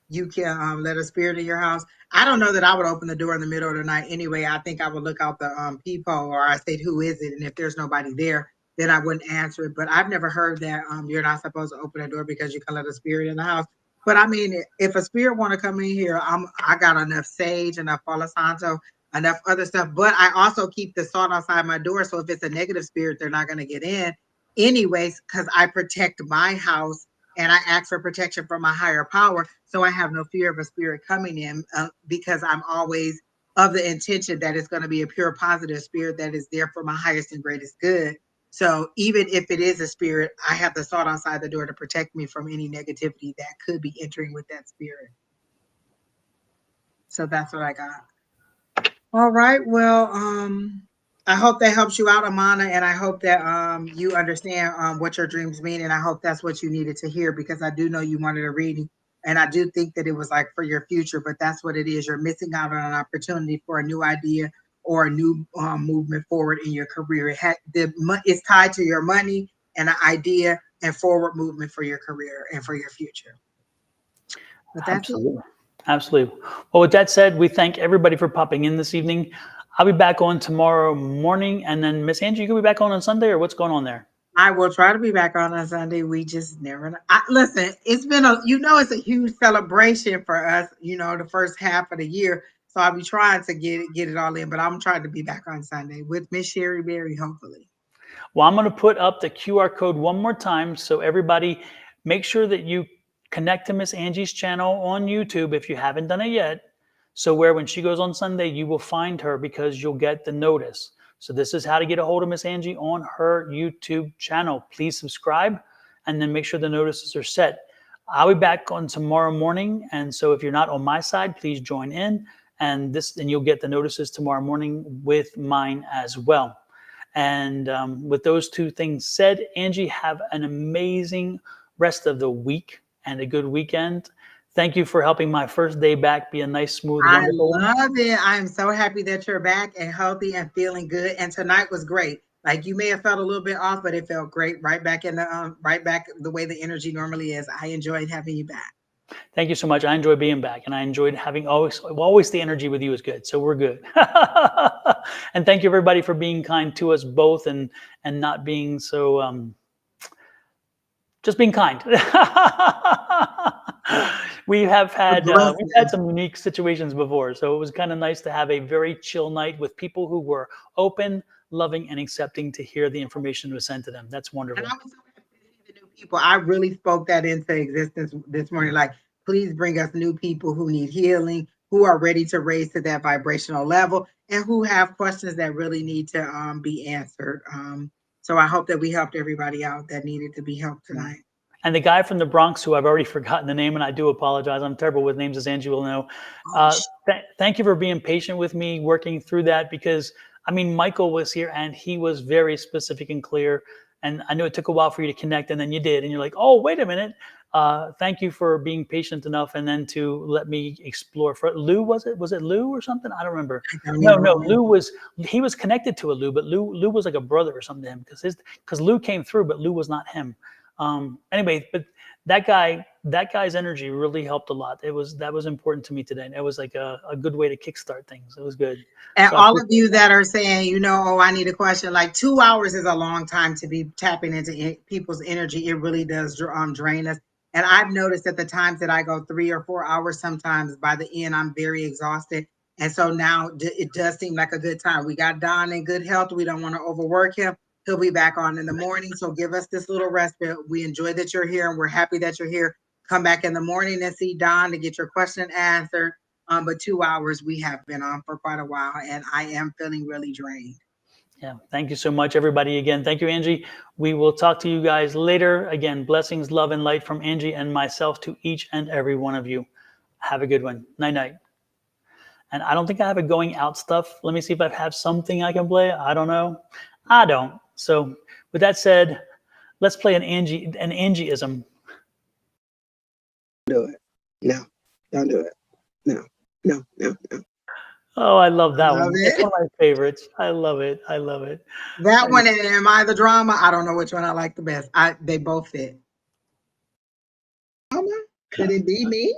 you can let a spirit in your house. I don't know that I would open the door in the middle of the night anyway. I think I would look out the peephole, or I say, who is it? And if there's nobody there, then I wouldn't answer it. But I've never heard that you're not supposed to open the door because you can let a spirit in the house. But I mean, if a spirit want to come in here, I got enough sage, enough Palo Santo, enough other stuff. But I also keep the salt outside my door. So if it's a negative spirit, they're not going to get in anyways, because I protect my house and I ask for protection from my higher power. So I have no fear of a spirit coming in because I'm always of the intention that it's going to be a pure positive spirit that is there for my highest and greatest good. So even if it is a spirit, I have the salt outside the door to protect me from any negativity that could be entering with that spirit. So that's what I got. All right. Well, I hope that helps you out, Amana, and I hope that you understand what your dreams mean, and I hope that's what you needed to hear, because I do know you wanted a reading, and I do think that it was like for your future, but that's what it is. You're missing out on an opportunity for a new idea or a new movement forward in your career. It's tied to your money and an idea and forward movement for your career and for your future. But that's Absolutely. Absolutely. Well, with that said, we thank everybody for popping in this evening. I'll be back on tomorrow morning, and then Miss Angie, you gonna be back on Sunday, or what's going on there? I will try to be back on Sunday. We just never know. Listen, it's been it's a huge celebration for us, the first half of the year. So I'll be trying to get it all in, but I'm trying to be back on Sunday with Miss Sherry Berry, hopefully. Well, I'm going to put up the QR code one more time. So everybody make sure that you connect to Miss Angie's channel on YouTube if you haven't done it yet. So where when she goes on Sunday, you will find her because you'll get the notice. So this is how to get a hold of Miss Angie on her YouTube channel. Please subscribe and then make sure the notices are set. I'll be back on tomorrow morning. And so if you're not on my side, please join in and you'll get the notices tomorrow morning with mine as well. And with those two things said, Angie, have an amazing rest of the week and a good weekend. Thank you for helping my first day back be a nice, smooth, wonderful one. I love it. I am so happy that you're back and healthy and feeling good. And tonight was great. Like you may have felt a little bit off, but it felt great. Right back in the right back the way the energy normally is. I enjoyed having you back. Thank you so much. I enjoyed being back, and I enjoyed having always the energy with you is good. So we're good. And thank you everybody for being kind to us both and not being so just being kind. We've had some unique situations before, so it was kind of nice to have a very chill night with people who were open, loving, and accepting to hear the information was sent to them. That's wonderful. And I was so happy to see the new people. I really spoke that into existence this morning. Like, please bring us new people who need healing, who are ready to raise to that vibrational level, and who have questions that really need to be answered. So I hope that we helped everybody out that needed to be helped tonight. And the guy from the Bronx, who I've already forgotten the name, and I do apologize. I'm terrible with names, as Angie will know. Thank you for being patient with me, working through that, because, I mean, Michael was here, and he was very specific and clear. And I know it took a while for you to connect, and then you did. And you're like, oh, wait a minute. Thank you for being patient enough, and then to let me explore. For Lou, was it Lou or something? I don't remember. No, Lou was connected to a Lou, but Lou was like a brother or something to him, because Lou came through, but Lou was not him. Anyway, but that guy's energy really helped a lot. That was important to me today. And it was like a good way to kickstart things. It was good. And so all of you that are saying, oh, I need a question, like 2 hours is a long time to be tapping into people's energy. It really does drain us. And I've noticed at the times that I go 3 or 4 hours, sometimes by the end, I'm very exhausted. And so now it does seem like a good time. We got Don in good health. We don't want to overwork him. He'll be back on in the morning. So give us this little respite. We enjoy that you're here and we're happy that you're here. Come back in the morning and see Don to get your question answered. But 2 hours we have been on for quite a while and I am feeling really drained. Yeah. Thank you so much, everybody. Again, thank you, Angie. We will talk to you guys later. Again, blessings, love, and light from Angie and myself to each and every one of you. Have a good one. Night, night. And I don't think I have a going out stuff. Let me see if I have something I can play. I don't know. I don't. So with that said, let's play an Angieism. Do it. No, don't do it. No. Oh, I love that one. It's one of my favorites. I love it. I love it. That one and Am I the Drama? I don't know which one I like the best. They both fit. Could it be me?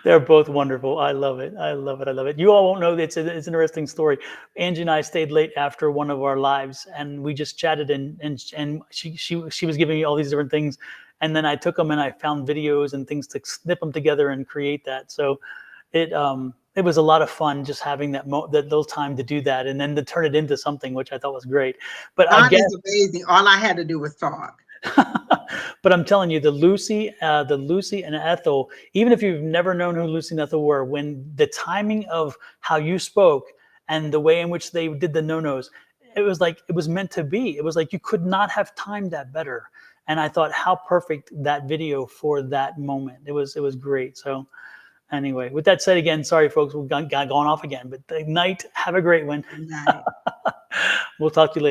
They're both wonderful. I love it. I love it. I love it. You all won't know. It's an interesting story. Angie and I stayed late after one of our lives, and we just chatted, and she was giving me all these different things, and then I took them and I found videos and things to snip them together and create that. So it was a lot of fun just having that little time to do that, and then to turn it into something which I thought was great. But God is amazing. All I had to do was talk. But I'm telling you, the Lucy and Ethel, even if you've never known who Lucy and Ethel were, when the timing of how you spoke and the way in which they did the no-nos, it was like it was meant to be. It was like you could not have timed that better. And I thought how perfect that video for that moment. It was great. So anyway, with that said, again, sorry folks, we've got gone off again. But good night. Have a great one. Good night. We'll talk to you later.